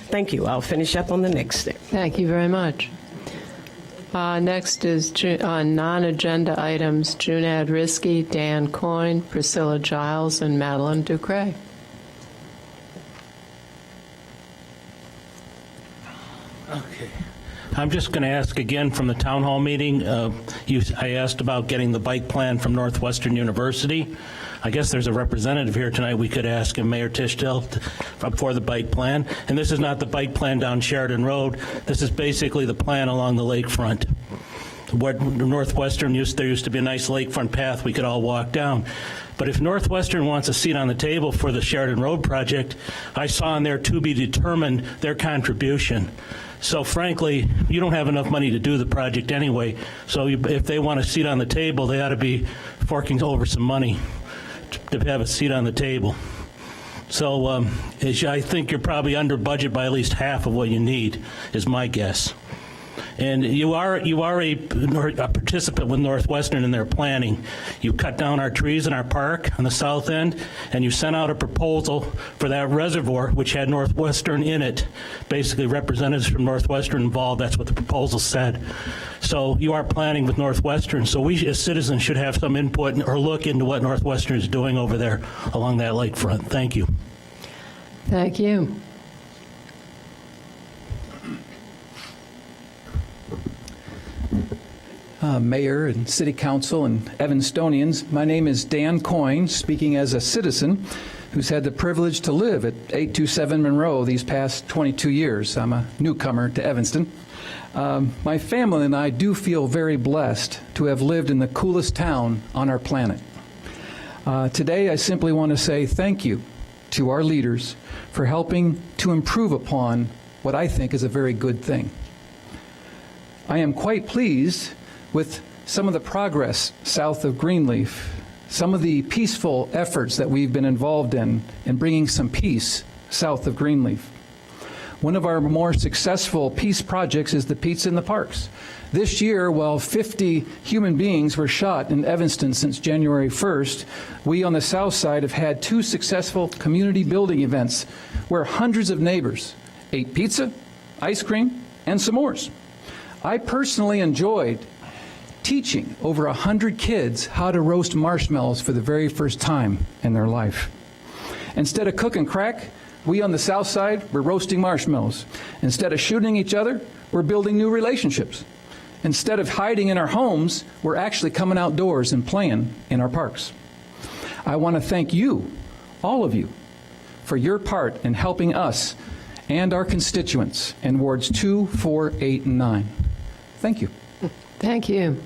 Thank you. I'll finish up on the next thing. Thank you very much. Next is on non-agenda items, Junad Risky, Dan Coyne, Priscilla Giles, and Madeline Ducree. Okay. I'm just going to ask again from the town hall meeting. I asked about getting the bike plan from Northwestern University. I guess there's a representative here tonight. We could ask him, Mayor Tisdale, for the bike plan. And this is not the bike plan down Sheridan Road. This is basically the plan along the lakefront. Where Northwestern there used to be a nice lakefront path we could all walk down. But if Northwestern wants a seat on the table for the Sheridan Road project, I saw in there to be determined their contribution. So frankly, you don't have enough money to do the project anyway. So if they want a seat on the table, they ought to be forking over some money to have a seat on the table. So I think you're probably under budget by at least half of what you need, is my guess. And you are a participant with Northwestern in their planning. You cut down our trees in our park on the south end, and you sent out a proposal for that reservoir, which had Northwestern in it. Basically, representatives from Northwestern involved. That's what the proposal said. So you are planning with Northwestern. So we as citizens should have some input or look into what Northwestern is doing over there along that lakefront. Thank you. Thank you. Mayor and City Council and Evanstonians, my name is Dan Coyne, speaking as a citizen who's had the privilege to live at 827 Monroe these past 22 years. I'm a newcomer to Evanston. My family and I do feel very blessed to have lived in the coolest town on our planet. Today, I simply want to say thank you to our leaders for helping to improve upon what I think is a very good thing. I am quite pleased with some of the progress south of Greenleaf, some of the peaceful efforts that we've been involved in bringing some peace south of Greenleaf. One of our more successful peace projects is the Pizza in the Parks. This year, while 50 human beings were shot in Evanston since January 1st, we on the south side have had 2 successful community building events where hundreds of neighbors ate pizza, ice cream, and s'mores. I personally enjoyed teaching over 100 kids how to roast marshmallows for the very first time in their life. Instead of cooking crack, we on the south side, we're roasting marshmallows. Instead of shooting each other, we're building new relationships. Instead of hiding in our homes, we're actually coming outdoors and playing in our parks. I want to thank you, all of you, for your part in helping us and our constituents in Wards 2, 4, 8, and 9. Thank you. Thank you.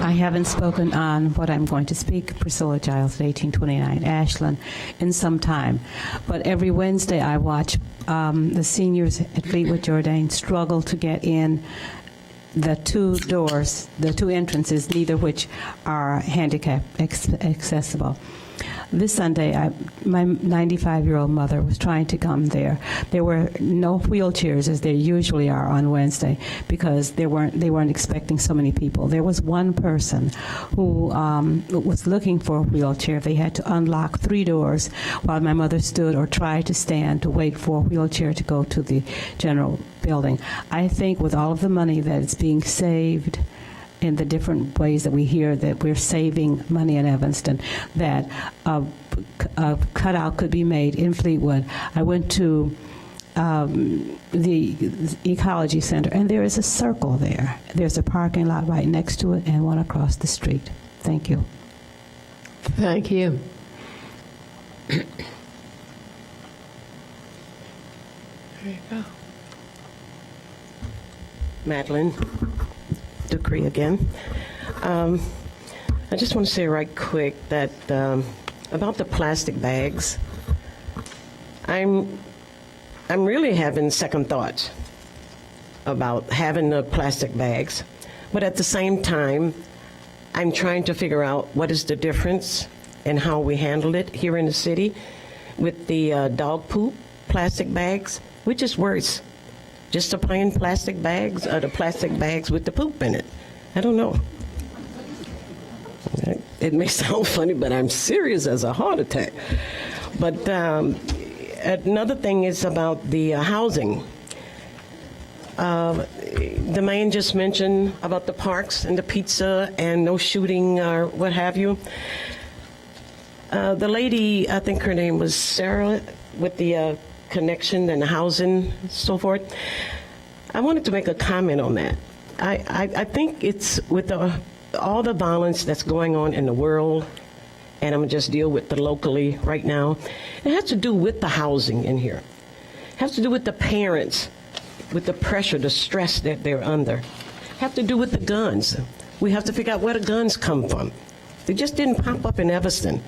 I haven't spoken on what I'm going to speak, Priscilla Giles, 1829 Ashland, in some time. But every Wednesday I watch the seniors at Fleetwood Jourdain struggle to get in the 2 doors, the 2 entrances, neither which are handicap accessible. This Sunday, my 95-year-old mother was trying to come there. There were no wheelchairs as there usually are on Wednesday because they weren't expecting so many people. There was one person who was looking for a wheelchair. They had to unlock 3 doors while my mother stood or tried to stand to wait for a wheelchair to go to the general building. I think with all of the money that is being saved in the different ways that we hear that we're saving money in Evanston, that a cutout could be made in Fleetwood. I went to the Ecology Center, and there is a circle there. There's a parking lot right next to it and one across the street. Thank you. Thank you. There you go. Madeline Ducree again. I just want to say right quick that about the plastic bags, I'm really having second thoughts about having the plastic bags, but at the same time, I'm trying to figure out what is the difference in how we handle it here in the city with the dog poop plastic bags, which is worse. Just the plain plastic bags or the plastic bags with the poop in it? I don't know. It may sound funny, but I'm serious as a heart attack. But another thing is about the housing. The man just mentioned about the parks and the pizza and no shooting or what have you. The lady, I think her name was Sarah, with the connection and housing and so forth. I wanted to make a comment on that. I think it's with all the violence that's going on in the world, and I'm going to just deal with the locally right now, it has to do with the housing in here. It has to do with the parents, with the pressure, the stress that they're under. It has to do with the guns. We have to figure out where the guns come from. They just didn't pop up in Evanston.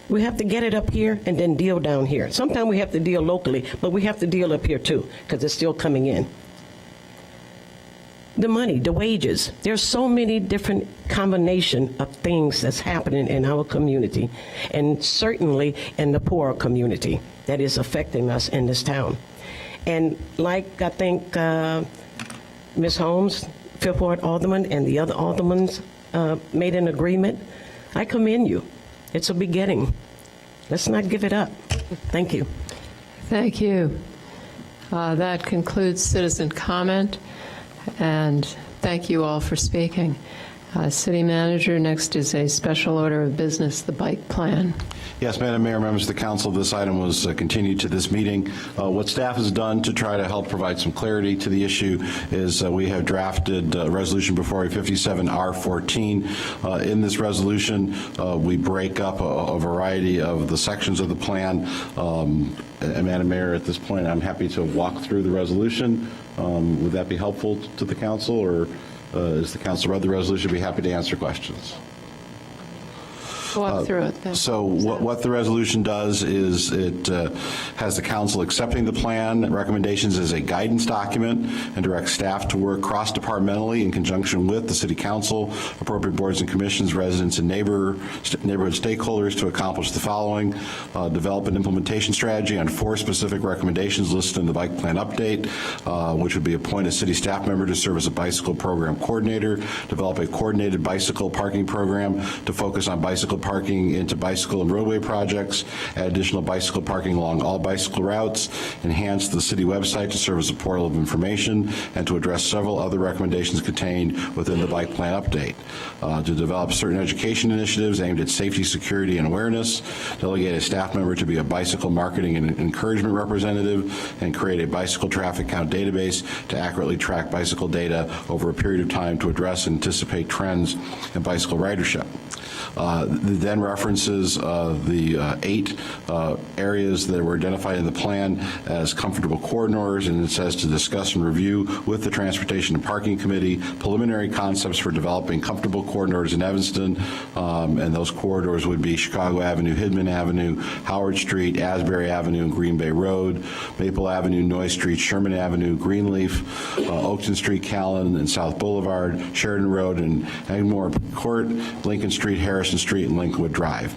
We have to get it up here and then deal down here. Sometimes we have to deal locally, but we have to deal up here too, because it's still coming in. The money, the wages, there's so many different combination of things that's happening in our community, and certainly in the poorer community that is affecting us in this town. And like I think Ms. Holmes, Fifth Ward Alderman, and the other aldermans made an agreement, I commend you. It's a beginning. Let's not give it up. Thank you. Thank you. That concludes citizen comment, and thank you all for speaking. City Manager, next is a special order of business, the bike plan. Yes, Madam Mayor, members of the council, this item was continued to this meeting. What staff has done to try to help provide some clarity to the issue is we have drafted resolution before 57R14. In this resolution, we break up a variety of the sections of the plan. And Madam Mayor, at this point, I'm happy to walk through the resolution. Would that be helpful to the council, or as the council read the resolution, I'd be happy to answer questions? Walk through it then. So what the resolution does is it has the council accepting the plan recommendations as a guidance document and directs staff to work cross-departmentally in conjunction with the city council, appropriate boards and commissions, residents, and neighborhood stakeholders to accomplish the following: develop an implementation strategy on 4 specific recommendations listed in the bike plan update, which would be appoint a city staff member to serve as a bicycle program coordinator, develop a coordinated bicycle parking program to focus on bicycle parking into bicycle and roadway projects, add additional bicycle parking along all bicycle routes, enhance the city website to serve as a portal of information, and to address several other recommendations contained within the bike plan update. To develop certain education initiatives aimed at safety, security, and awareness, delegate a staff member to be a bicycle marketing and encouragement representative, and create a bicycle traffic count database to accurately track bicycle data over a period of time to address and anticipate trends in bicycle ridership. Then references the 8 areas that were identified in the plan as comfortable corridors, and it says to discuss and review with the Transportation and Parking Committee preliminary concepts for developing comfortable corridors in Evanston, and those corridors would be Chicago Avenue, Hidman Avenue, Howard Street, Asbury Avenue, and Green Bay Road, Maple Avenue, Noy Street, Sherman Avenue, Greenleaf, Oakton Street, Callan, and South Boulevard, Sheridan Road, and Agmore Court, Lincoln Street, Harrison Street, and Lincolnwood Drive.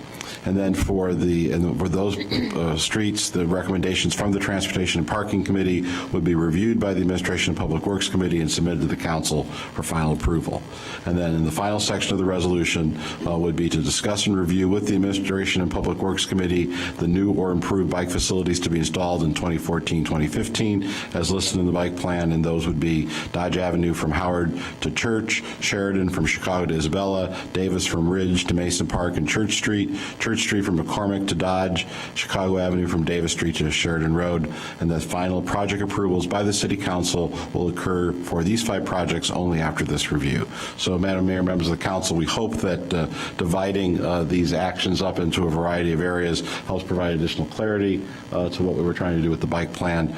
And then for those streets, the recommendations from the Transportation and Parking Committee would be reviewed by the Administration and Public Works Committee and submitted to the Council for final approval. And then in the final section of the resolution would be to discuss and review with the Administration and Public Works Committee the new or improved bike facilities to be installed in 2014-2015 as listed in the bike plan, and those would be Dodge Avenue from Howard to Church, Sheridan from Chicago to Isabella, Davis from Ridge to Mason Park and Church Street Street from McCormick to Dodge, Chicago Avenue from Davis Street to Sheridan Road, and the final project approvals by the City Council will occur for these 5 projects only after this review. So, Madam Mayor, members of the Council, we hope that dividing these actions up into a variety of areas helps provide additional clarity to what we were trying to do with the bike plan.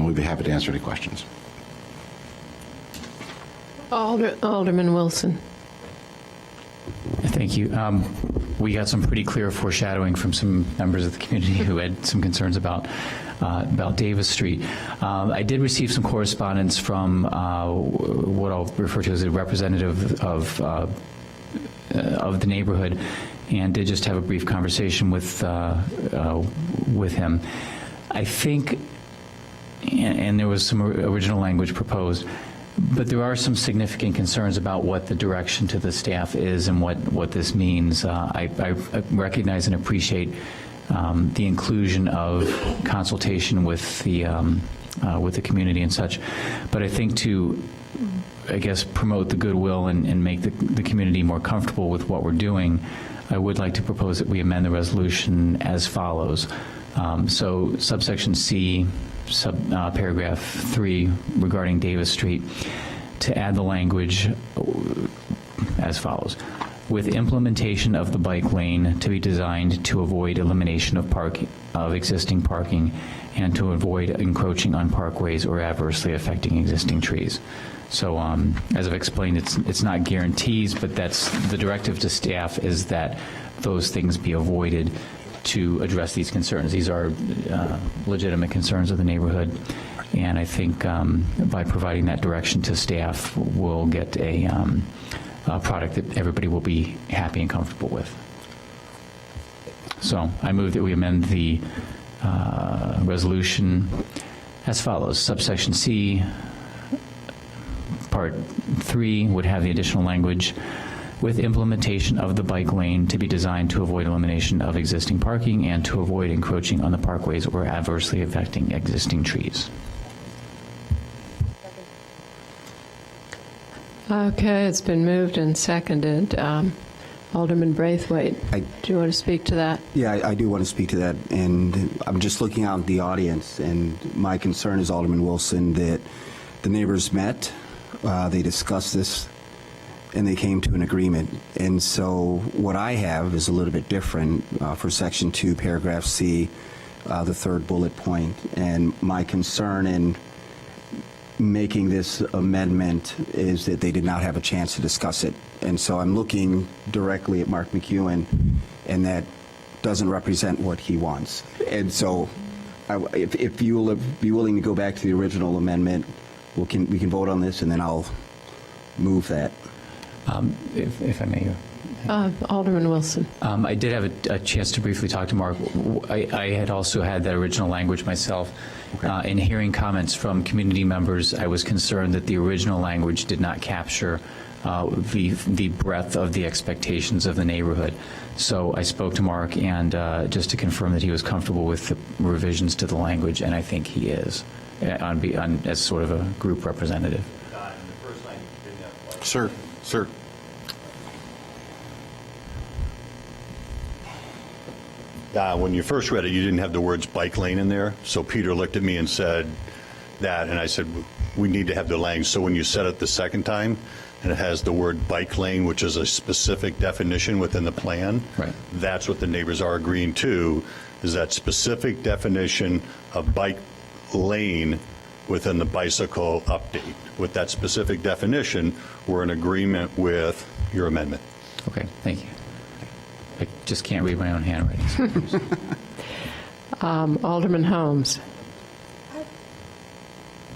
We'd be happy to answer any questions. Alderman Wilson. Thank you. We got some pretty clear foreshadowing from some members of the community who had some concerns about Davis Street. I did receive some correspondence from what I'll refer to as a representative of the neighborhood, and did just have a brief conversation with him. I think, and there was some original language proposed, but there are some significant concerns about what the direction to the staff is and what this means. I recognize and appreciate the inclusion of consultation with the community and such, but I think to, I guess, promote the goodwill and make the community more comfortable with what we're doing, I would like to propose that we amend the resolution as follows. So subsection C, paragraph 3 regarding Davis Street, to add the language as follows: with implementation of the bike lane to be designed to avoid elimination of existing parking and to avoid encroaching on parkways or adversely affecting existing trees. So as I've explained, it's not guarantees, but that's the directive to staff, is that those things be avoided to address these concerns. These are legitimate concerns of the neighborhood, and I think by providing that direction to staff, we'll get a product that everybody will be happy and comfortable with. So I move that we amend the resolution as follows. Subsection C, Part 3 would have the additional language: with implementation of the bike lane to be designed to avoid elimination of existing parking and to avoid encroaching on the parkways or adversely affecting existing trees. Okay, it's been moved and seconded. Alderman Braithwaite, do you want to speak to that? Yeah, I do want to speak to that, and I'm just looking out at the audience, and my concern is, Alderman Wilson, that the neighbors met, they discussed this, and they came to an agreement. And so what I have is a little bit different for Section 2, Paragraph C, the 3rd bullet point. And my concern making this amendment is that they did not have a chance to discuss it. And so I'm looking directly at Mark McEwen, and that doesn't represent what he wants. And so if you will be willing to go back to the original amendment, we can vote on this, and then I'll move that. If I may. Alderman Wilson. I did have a chance to briefly talk to Mark. I had also had that original language myself. In hearing comments from community members, I was concerned that the original language did not capture the breadth of the expectations of the neighborhood. So I spoke to Mark, and just to confirm that he was comfortable with the revisions to the language, and I think he is, as sort of a group representative. Sir. When you first read it, you didn't have the words bike lane in there. So Peter looked at me and said that, and I said, we need to have the language. So when you said it the second time, and it has the word bike lane, which is a specific definition within the plan, right. That's what the neighbors are agreeing to, is that specific definition of bike lane within the bicycle update. With that specific definition, we're in agreement with your amendment. Okay, thank you. I just can't read my own handwriting. Alderman Holmes.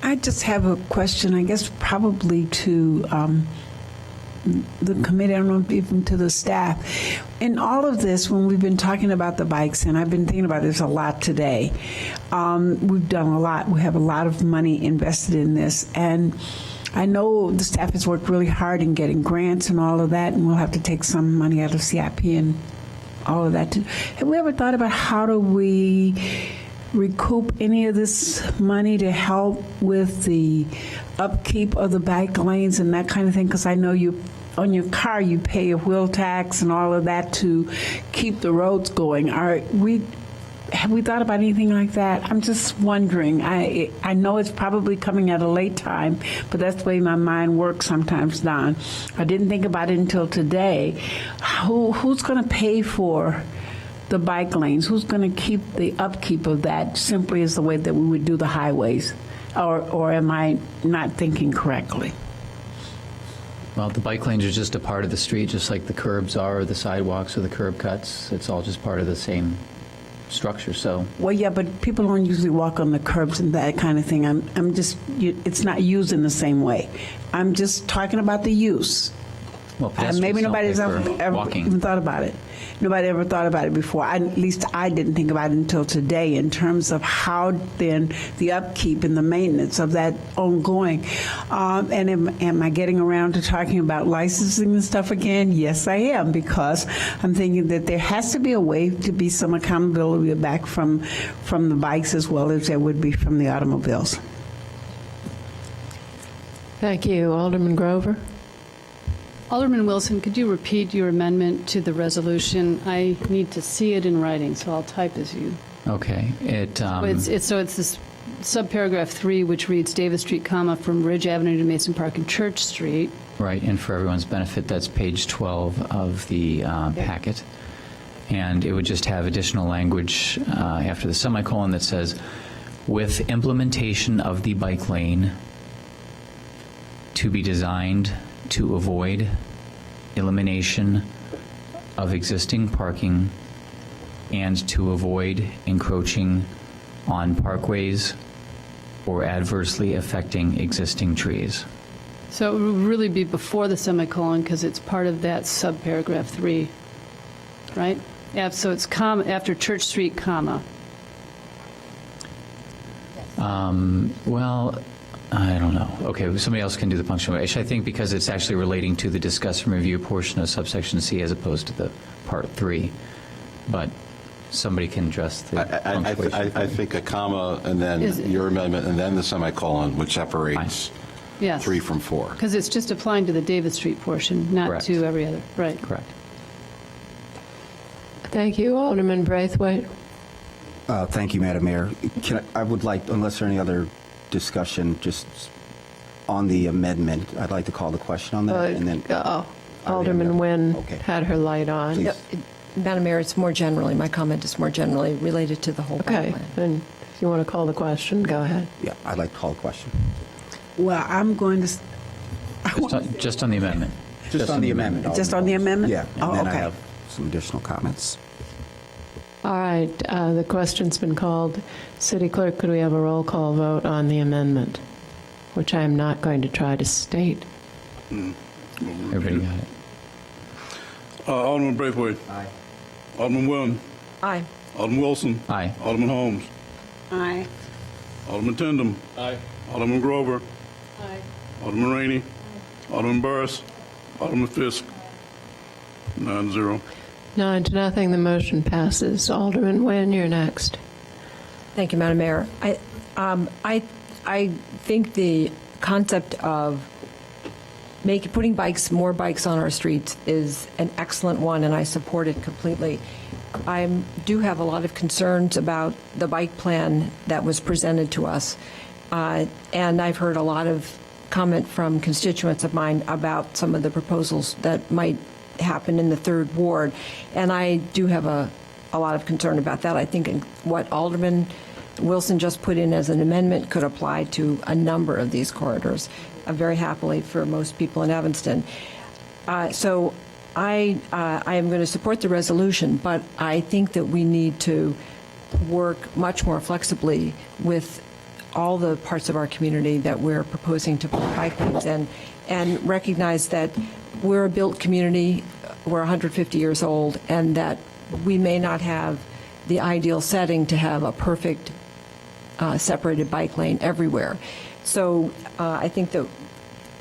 I just have a question, I guess probably to the committee, I don't know, even to the staff. In all of this, when we've been talking about the bikes, and I've been thinking about this a lot today, we've done a lot. We have a lot of money invested in this, and I know the staff has worked really hard in getting grants and all of that, and we'll have to take some money out of CIP and all of that. Have we ever thought about how do we recoup any of this money to help with the upkeep of the bike lanes and that kind of thing? Because I know on your car you pay a wheel tax and all of that to keep the roads going. Have we thought about anything like that? I'm just wondering. I know it's probably coming at a late time, but that's the way my mind works sometimes, Don. I didn't think about it until today. Who's going to pay for the bike lanes? Who's going to keep the upkeep of that simply as the way that we would do the highways? Or am I not thinking correctly? Well, the bike lanes are just a part of the street, just like the curbs are, or the sidewalks, or the curb cuts. It's all just part of the same structure. So well, yeah, but people don't usually walk on the curbs and that kind of thing. I'm just, it's not used in the same way. I'm just talking about the use. Well, maybe nobody's ever even thought about it. Nobody ever thought about it before. At least I didn't think about it until today in terms of how then the upkeep and the maintenance of that ongoing. And am I getting around to talking about licensing and stuff again? Yes, I am, because I'm thinking that there has to be a way to be some accountability back from the bikes as well as there would be from the automobiles. Thank you. Alderman Grover. Alderman Wilson, could you repeat your amendment to the resolution? I need to see it in writing, so I'll type as you. Okay. It's this subparagraph 3, which reads Davis Street, from Ridge Avenue to Mason Park and Church Street. Right, and for everyone's benefit, that's page 12 of the packet. And it would just have additional language after the semicolon that says, with implementation of the bike lane to be designed to avoid elimination of existing parking and to avoid encroaching on parkways or adversely affecting existing trees. So it would really be before the semicolon because it's part of that subparagraph 3, right? Yeah, so it's after Church Street, comma. Well, I don't know. Okay, somebody else can do the punctuation. I think because it's actually relating to the discuss and review portion of subsection C as opposed to the part 3. But somebody can address the punctuation. I think a comma and then your amendment and then the semicolon, which separates Yes. 3 from 4. Because it's just applying to the Davis Street portion, not Correct. to every other. Right. Correct. Thank you. Alderman Braithwaite. Thank you, Madam Mayor. I would like, unless there are any other discussion, just on the amendment, I'd like to call the question on that. And then Alderman Nguyen had her light on. Yep. Madam Mayor, it's more generally, my comment is more generally related to the whole Okay, plan. then if you want to call the question, go ahead. Yeah, I'd like to call the question. Well, I'm going to. Just on the amendment. Just on the amendment. Just on the amendment? Yeah, and Oh, then I okay. have some additional comments. All right, the question's been called. City Clerk, could we have a roll call vote on the amendment, which I am not going to try to state? Everybody got it. Alderman Braithwaite. Aye. Alderman Williams. Aye. Alderman Wilson. Aye. Alderman Holmes. Aye. Alderman Tindem. Aye. Alderman Grover. Aye. Alderman Rainey. Alderman Burris. Alderman Fisk. 9-0. 9-0, the motion passes. Alderman Nguyen, you're next. Thank you, Madam Mayor. I think the concept of putting more bikes on our streets is an excellent one, and I support it completely. I do have a lot of concerns about the bike plan that was presented to us, and I've heard a lot of comment from constituents of mine about some of the proposals that might happen in the 3rd Ward, and I do have a lot of concern about that. I think what Alderman Wilson just put in as an amendment could apply to a number of these corridors, very happily for most people in Evanston. So I am going to support the resolution, but I think that we need to work much more flexibly with all the parts of our community that we're proposing to put bike lanes in, and recognize that we're a built community, we're 150 years old, and that we may not have the ideal setting to have a perfect separated bike lane everywhere. So I think that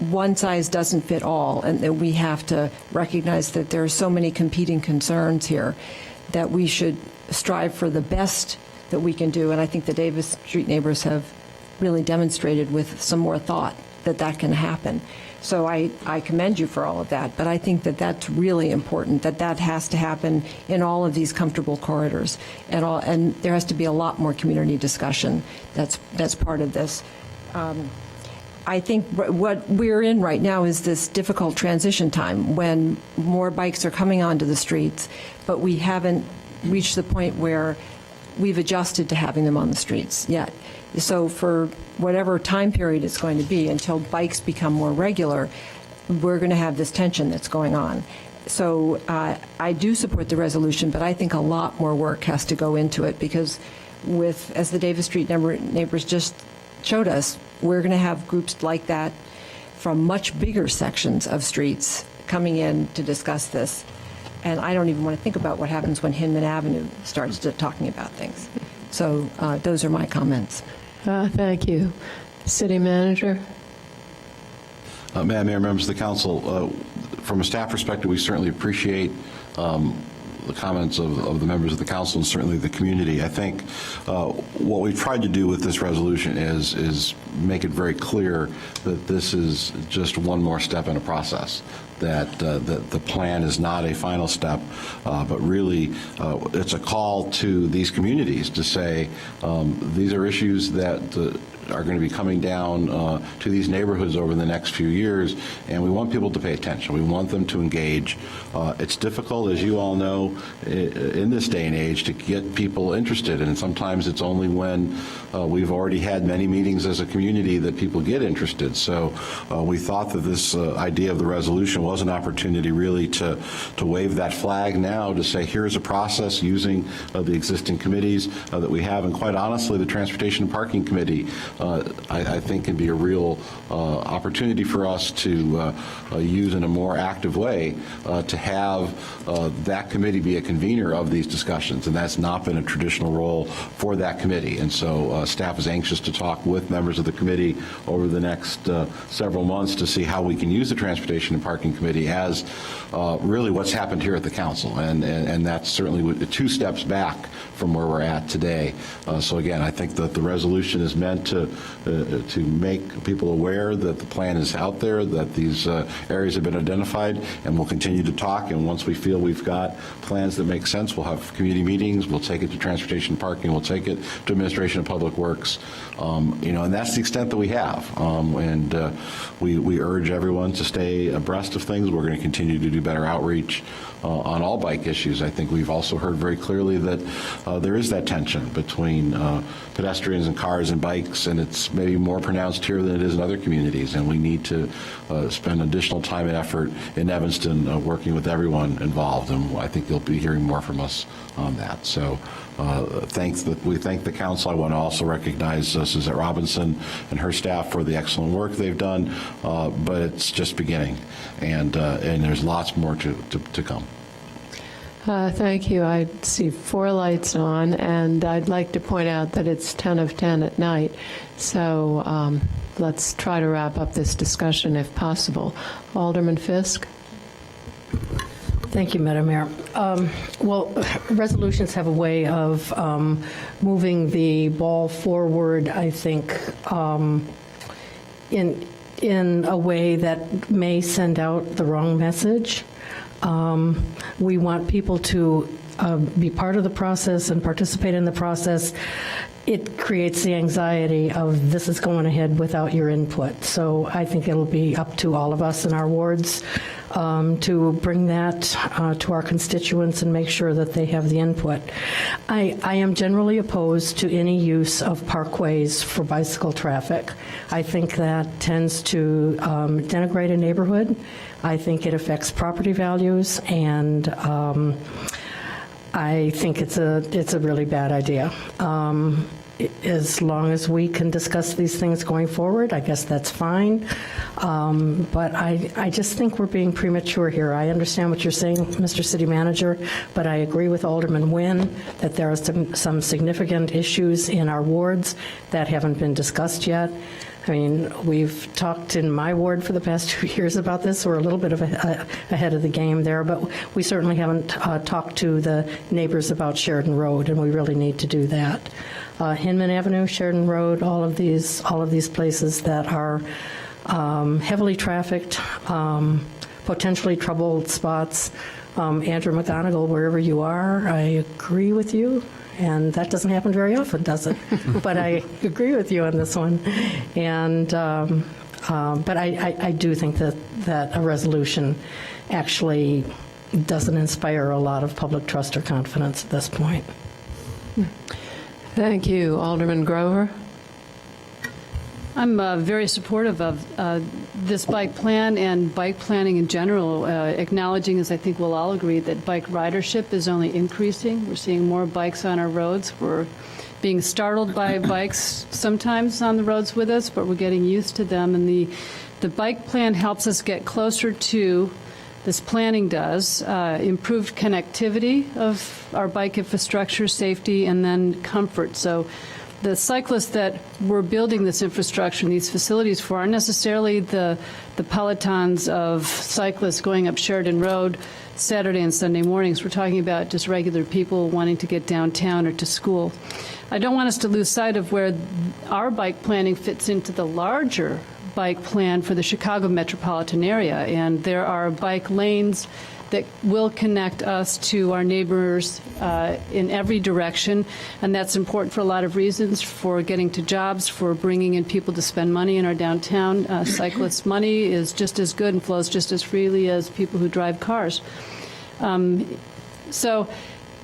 one size doesn't fit all, and that we have to recognize that there are so many competing concerns here that we should strive for the best that we can do. And I think the Davis Street neighbors have really demonstrated with some more thought that that can happen. So I commend you for all of that, but I think that that's really important, that has to happen in all of these comfortable corridors, and there has to be a lot more community discussion that's part of this. I think what we're in right now is this difficult transition time when more bikes are coming onto the streets, but we haven't reached the point where we've adjusted to having them on the streets yet. So for whatever time period it's going to be until bikes become more regular, we're going to have this tension that's going on. So I do support the resolution, but I think a lot more work has to go into it, because as the Davis Street neighbors just showed us, we're going to have groups like that from much bigger sections of streets coming in to discuss this. And I don't even want to think about what happens when Hinman Avenue starts talking about things. So those are my comments. Thank you. City Manager? Madam Mayor, members of the council, from a staff perspective, we certainly appreciate the comments of the members of the council and certainly the community. I think what we've tried to do with this resolution is make it very clear that this is just one more step in a process, that the plan is not a final step, but really it's a call to these communities to say these are issues that are going to be coming down to these neighborhoods over the next few years, and we want people to pay attention. We want them to engage. It's difficult, as you all know, in this day and age to get people interested, and sometimes it's only when we've already had many meetings as a community that people get interested. So we thought that this idea of the resolution was an opportunity really to wave that flag now, to say here's a process using the existing committees that we have, and quite honestly, the Transportation and Parking Committee I think can be a real opportunity for us to use in a more active way to have that committee be a convener of these discussions, and that's not been a traditional role for that committee. And so staff is anxious to talk with members of the committee over the next several months to see how we can use the Transportation and Parking Committee as really what's happened here at the council, and that's certainly 2 steps back from where we're at today. So again, I think that the resolution is meant to make people aware that the plan is out there, that these areas have been identified, and we'll continue to talk. And once we feel we've got plans that make sense, we'll have community meetings. We'll take it to Transportation and Parking. We'll take it to Administration of Public Works. And that's the extent that we have. We urge everyone to stay abreast of things. We're going to continue to do better outreach on all bike issues. I think we've also heard very clearly that there is that tension between pedestrians and cars and bikes, and and it's maybe more pronounced here than it is in other communities, and we need to spend additional time and effort in Evanston working with everyone involved, and I think you'll be hearing more from us on that. So we thank the council. I want to also recognize Suzette Robinson and her staff for the excellent work they've done, but it's just beginning, and there's lots more to come. Thank you. I see 4 lights on, and I'd like to point out that it's 10 of 10 at night. So let's try to wrap up this discussion if possible. Alderman Fisk? Thank you, Madam Mayor. Well, resolutions have a way of moving the ball forward, I think, in a way that may send out the wrong message. We want people to be part of the process and participate in the process. It creates the anxiety of this is going ahead without your input. So I think it'll be up to all of us in our wards to bring that to our constituents and make sure that they have the input. I am generally opposed to any use of parkways for bicycle traffic. I think that tends to denigrate a neighborhood. I think it affects property values, and I think it's a really bad idea. As long as we can discuss these things going forward, I guess that's fine. But I just think we're being premature here. I understand what you're saying, Mr. City Manager, but I agree with Alderman Nguyen that there are some significant issues in our wards that haven't been discussed yet. I mean, we've talked in my ward for the past 2 years about this. We're a little bit of ahead of the game there, but we certainly haven't talked to the neighbors about Sheridan Road, and we really need to do that. Hinman Avenue, Sheridan Road, all of these places that are heavily trafficked, potentially troubled spots. Andrew McGonigal, wherever you are, I agree with you. And that doesn't happen very often, does it? But I agree with you on this one. And but I do think that a resolution actually doesn't inspire a lot of public trust or confidence at this point. Thank you. Alderman Grover? I'm very supportive of this bike plan and bike planning in general, acknowledging, as I think we'll all agree, that bike ridership is only increasing. We're seeing more bikes on our roads. We're being startled by bikes sometimes on the roads with us, but we're getting used to them. And the bike plan helps us get closer to, this planning does, improved connectivity of our bike infrastructure, safety, and then comfort. So the cyclists that we're building this infrastructure and these facilities for aren't necessarily the pelotons of cyclists going up Sheridan Road Saturday and Sunday mornings. We're talking about just regular people wanting to get downtown or to school. I don't want us to lose sight of where our bike planning fits into the larger bike plan for the Chicago metropolitan area. And there are bike lanes that will connect us to our neighbors in every direction, and that's important for a lot of reasons, for getting to jobs, for bringing in people to spend money in our downtown. Cyclists' money is just as good and flows just as freely as people who drive cars. So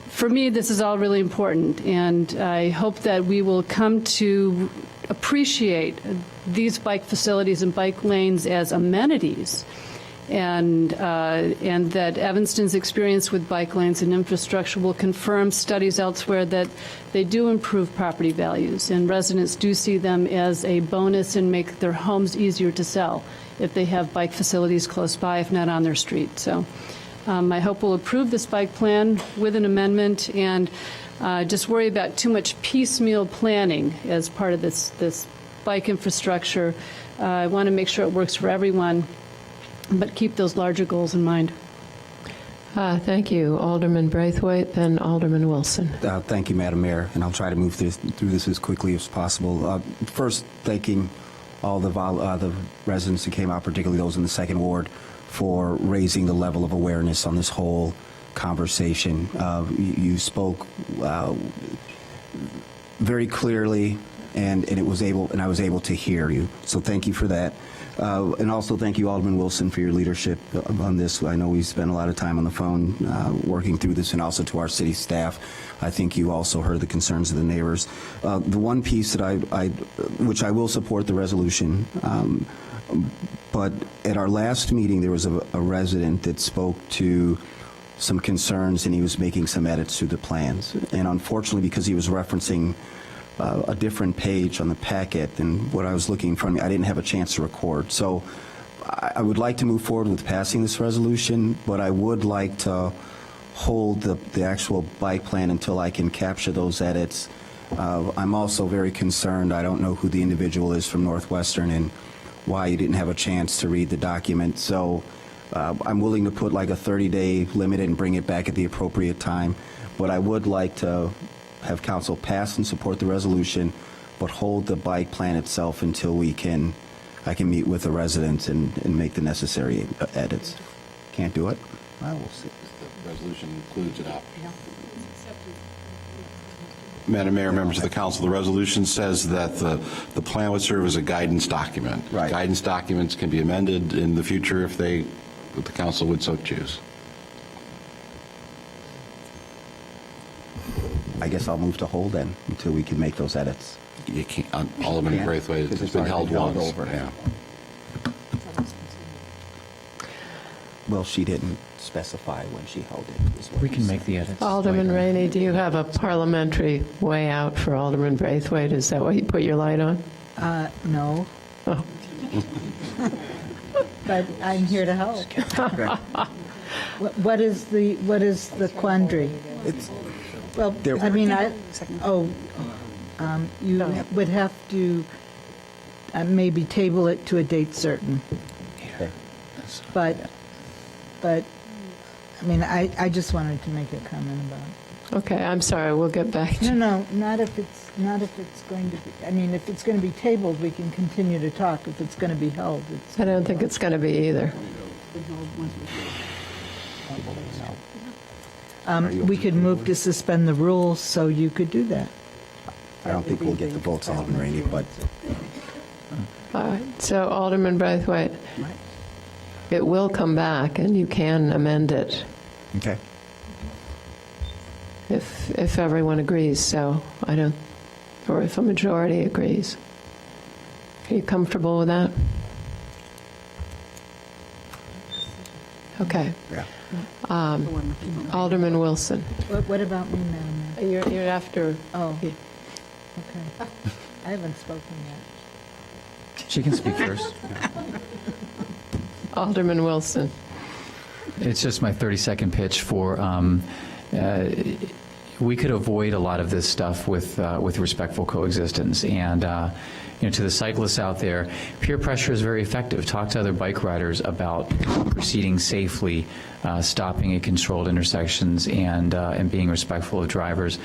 for me, this is all really important, and I hope that we will come to appreciate these bike facilities and bike lanes as amenities, and that Evanston's experience with bike lanes and infrastructure will confirm studies elsewhere that they do improve property values, and residents do see them as a bonus and make their homes easier to sell if they have bike facilities close by, if not on their street. So I hope we'll approve this bike plan with an amendment, and just worry about too much piecemeal planning as part of this bike infrastructure. I want to make sure it works for everyone, but keep those larger goals in mind. Thank you. Alderman Braithwaite, then Alderman Wilson. Thank you, Madam Mayor, and I'll try to move through this as quickly as possible. First, thanking all the residents who came out, particularly those in the Second Ward, for raising the level of awareness on this whole conversation. You spoke very clearly and I was able to hear you. So thank you for that. And also thank you, Alderman Wilson, for your leadership on this. I know we spent a lot of time on the phone working through this, and also to our city staff. I think you also heard the concerns of the neighbors. The one piece that which I will support the resolution, but at our last meeting there was a resident that spoke to some concerns, and he was making some edits to the plans. And unfortunately, because he was referencing a different page on the packet than what I was looking in front of me, I didn't have a chance to record. So I would like to move forward with passing this resolution, but I would like to hold the actual bike plan until I can capture those edits. I'm also very concerned. I don't know who the individual is from Northwestern and why you didn't have a chance to read the document. So I'm willing to put like a 30-day limit and bring it back at the appropriate time. But I would like to have council pass and support the resolution, but hold the bike plan itself until I can meet with the residents and make the necessary edits. Can't do it? I will see. The resolution includes it up. Madam Mayor, members of the council, the resolution says that the plan would serve as a guidance document. Right. Guidance documents can be amended in the future if the council would so choose. I guess I'll move to hold then until we can make those edits. You can't, Alderman Braithwaite, it's been held once. Over. Yeah. Well, she didn't specify when she held it. is what We you can said. make the edits. Alderman Rainey, do you have a parliamentary way out for Alderman Braithwaite? Is that what you put your light on? No. Oh. But I'm here to help. What is the quandary? Well, I mean, you would have to maybe table it to a date certain. Okay. But I mean, I just wanted to make a comment about it. Okay, I'm sorry, we'll get back to No, not if it's going to be, I mean, if it's going to be tabled, we can continue to talk. If it's going to be held, it's. I don't think it's going to be either. We could move to suspend the rules, so you could do that. I don't think we'll get the votes, Alderman Rainey, but All right, so Alderman Braithwaite, it will come back and you can amend it okay. if everyone agrees, so I don't, or if a majority agrees. Are you comfortable with that? Okay. Yeah. Alderman Wilson. What about me, Madam Mayor? You're after. Oh, okay. I haven't spoken yet. She can speak first. Alderman Wilson. It's just my 30-second pitch for, we could avoid a lot of this stuff with respectful coexistence. And to the cyclists out there, peer pressure is very effective. Talk to other bike riders about proceeding safely, stopping at controlled intersections, and being respectful of drivers.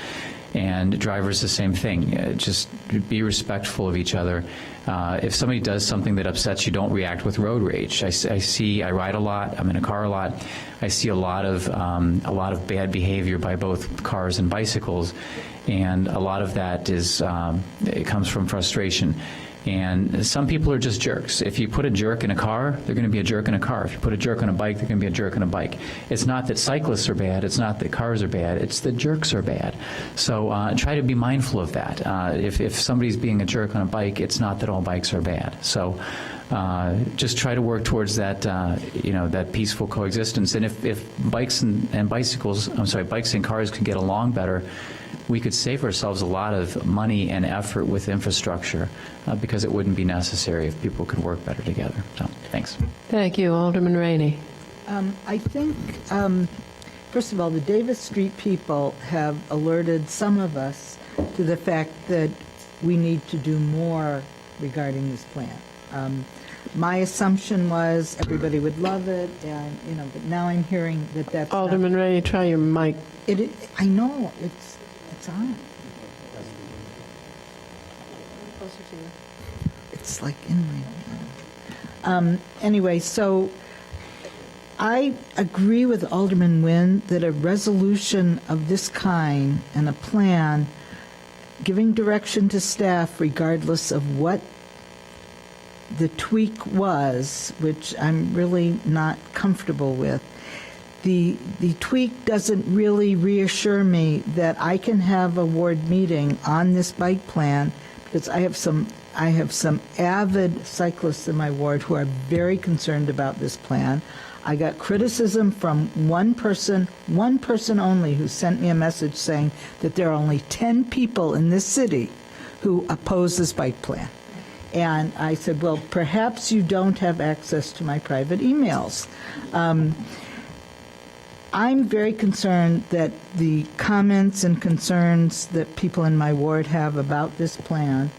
And drivers, the same thing. Just be respectful of each other. If somebody does something that upsets you, don't react with road rage. I ride a lot. I'm in a car a lot. I see a lot of bad behavior by both cars and bicycles, and a lot of that it comes from frustration. And some people are just jerks. If you put a jerk in a car, they're going to be a jerk in a car. If you put a jerk on a bike, they're going to be a jerk on a bike. It's not that cyclists are bad. It's not that cars are bad. It's that jerks are bad. So try to be mindful of that. If somebody's being a jerk on a bike, it's not that all bikes are bad. So just try to work towards that, that peaceful coexistence. And if bikes bikes and cars could get along better, we could save ourselves a lot of money and effort with infrastructure because it wouldn't be necessary if people could work better together. So, thanks. Thank you, Alderman Rainey. I think, first of all, the Davis Street people have alerted some of us to the fact that we need to do more regarding this plan. My assumption was everybody would love it, and but now I'm hearing that that's Alderman Rainey, try your mic. I know it's on. It's like in my. Anyway, so I agree with Alderman Nguyen that a resolution of this kind and a plan giving direction to staff regardless of what the tweak was, which I'm really not comfortable with. The tweak doesn't really reassure me that I can have a ward meeting on this bike plan, because I have some avid cyclists in my ward who are very concerned about this plan. I got criticism from one person only, who sent me a message saying that there are only 10 people in this city who oppose this bike plan. And I said, well, perhaps you don't have access to my private emails. I'm very concerned that the comments and concerns that people in my ward have about this plan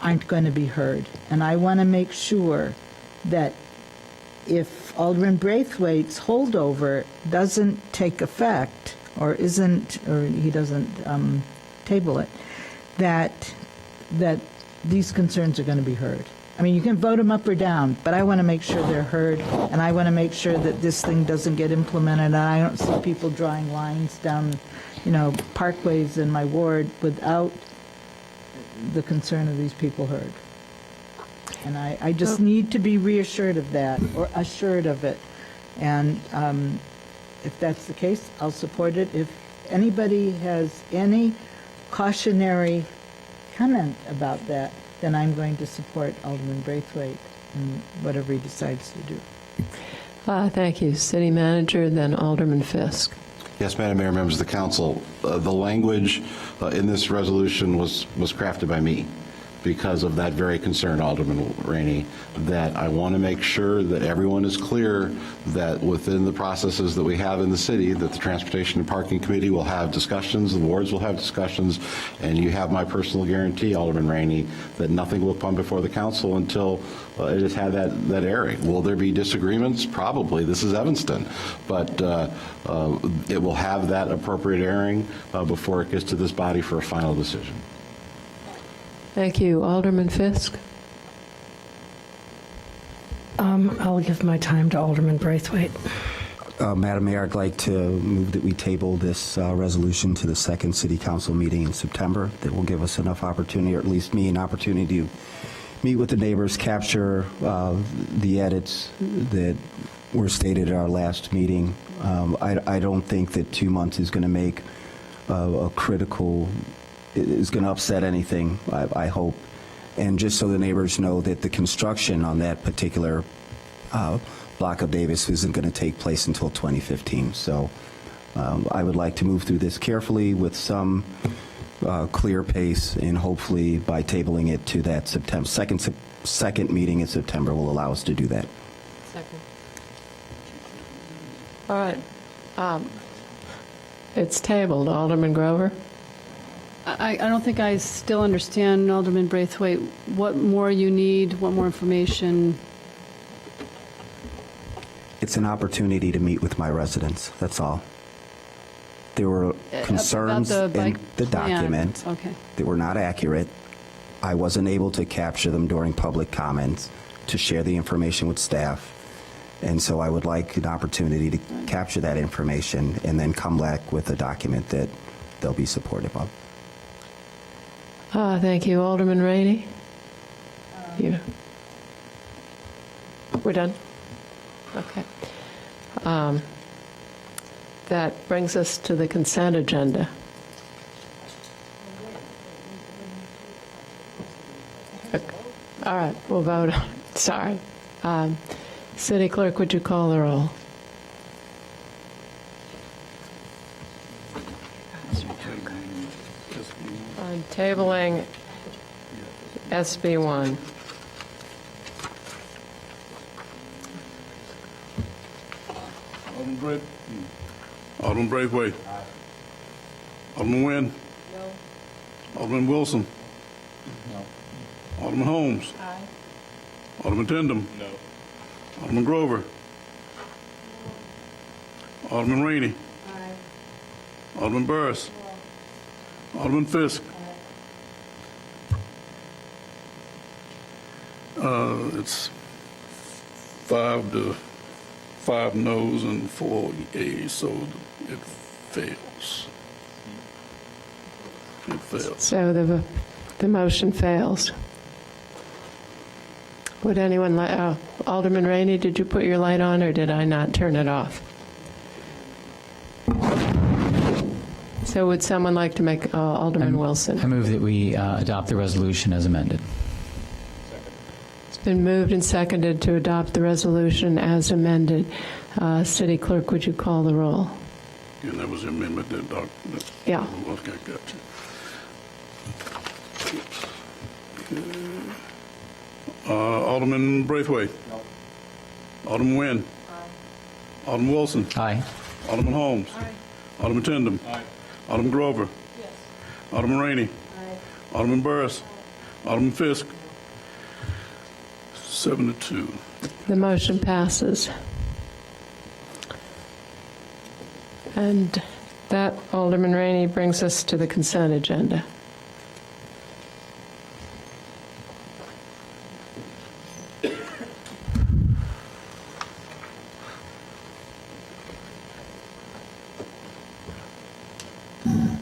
aren't going to be heard. And I want to make sure that if Alderman Braithwaite's holdover doesn't take effect, or he doesn't table it, that these concerns are going to be heard. I mean, you can vote them up or down, but I want to make sure they're heard, and I want to make sure that this thing doesn't get implemented, and I don't see people drawing lines down, parkways in my ward without the concern of these people heard. And I just need to be reassured of that, or assured of it. And if that's the case, I'll support it. If anybody has any cautionary comment about that, then I'm going to support Alderman Braithwaite in whatever he decides to do. Thank you. City Manager, then Alderman Fisk. Yes, Madam Mayor, members of the council, the language in this resolution was crafted by me because of that very concern, Alderman Rainey, that I want to make sure that everyone is clear that within the processes that we have in the city, that the Transportation and Parking Committee will have discussions, the wards will have discussions, and you have my personal guarantee, Alderman Rainey, that nothing will come before the council until it has had that airing. Will there be disagreements? Probably. This is Evanston. But it will have that appropriate airing before it gets to this body for a final decision. Thank you. Alderman Fisk. I'll give my time to Alderman Braithwaite. Madam Mayor, I'd like to move that we table this resolution to the second City Council meeting in September. That will give us enough opportunity, or at least me, an opportunity to meet with the neighbors, capture the edits that were stated at our last meeting. I don't think that 2 months is going to make a critical, is going to upset anything, I hope. And just so the neighbors know that the construction on that particular block of Davis isn't going to take place until 2015. So I would like to move through this carefully with some clear pace, and hopefully by tabling it to that second meeting in September will allow us to do that. Second. All right. It's tabled. Alderman Grover? I don't think I still understand, Alderman Braithwaite, what more you need, what more information. It's an opportunity to meet with my residents, that's all. There were concerns about the in bike the plan. document Okay. that were not accurate. I wasn't able to capture them during public comments to share the information with staff. And so I would like an opportunity to capture that information and then come back with a document that they'll be supportive of. Thank you. Alderman Rainey? We're done? Okay. That brings us to the consent agenda. All right, we'll vote on it. Sorry. City Clerk, would you call the roll? On tabling SB1. Alderman Braithwaite. Alderman Nguyen. Alderman Wilson. Alderman Holmes. Alderman Tindem. Alderman Grover. Alderman Rainey. Alderman Burris. Alderman Fisk. It's 5 noes and 4 yeas, so it fails. It fails. So the motion fails. Would anyone like, Alderman Rainey, did you put your light on or did I not turn it off? So would someone like to make, Alderman Wilson? I move that we adopt the resolution as amended. It's been moved and seconded to adopt the resolution as amended. City Clerk, would you call the roll? Again, that was the amendment that Dr. Yeah. Okay, got you. Alderman Braithwaite. No. Alderman Nguyen. Aye. Alderman Wilson. Aye. Alderman Holmes. Aye. Alderman Tindem. Aye. Alderman Grover. Yes. Alderman Rainey. Aye. Alderman Burris. Alderman Fisk. 7-2. The motion passes. And that, Alderman Rainey, brings us to the consent agenda.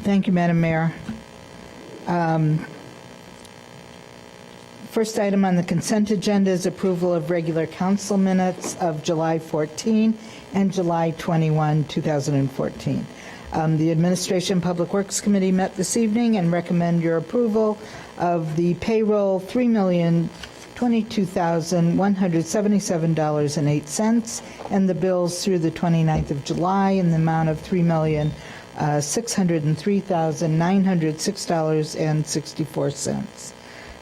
Thank you, Madam Mayor. First item on the consent agenda is approval of regular council minutes of July 14 and July 21, 2014. The Administration Public Works Committee met this evening and recommend your approval of the payroll $3,022,177.08 and the bills through the 29th of July in the amount of $3,603,906.64.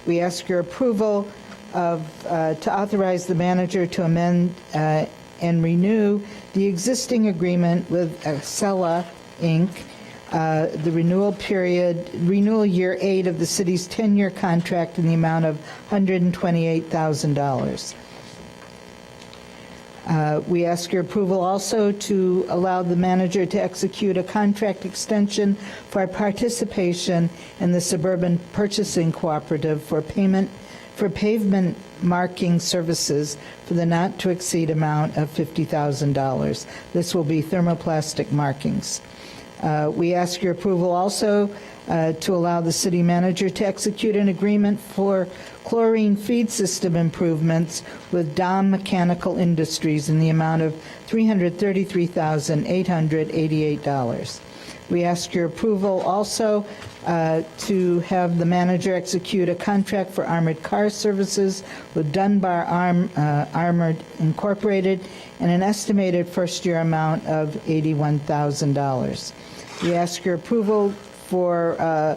We ask your approval to authorize the manager to amend and renew the existing agreement with Accela, Inc., the renewal year 8 of the city's 10-year contract in the amount of $128,000. We ask your approval also to allow the manager to execute a contract extension for our participation in the Suburban Purchasing Cooperative for pavement marking services for the not-to-exceed amount of $50,000. This will be thermoplastic markings. We ask your approval also to allow the city manager to execute an agreement for chlorine feed system improvements with Dom Mechanical Industries in the amount of $333,888. We ask your approval also to have the manager execute a contract for armored car services with Dunbar Armored Incorporated in an estimated first-year amount of $81,000. We ask your approval for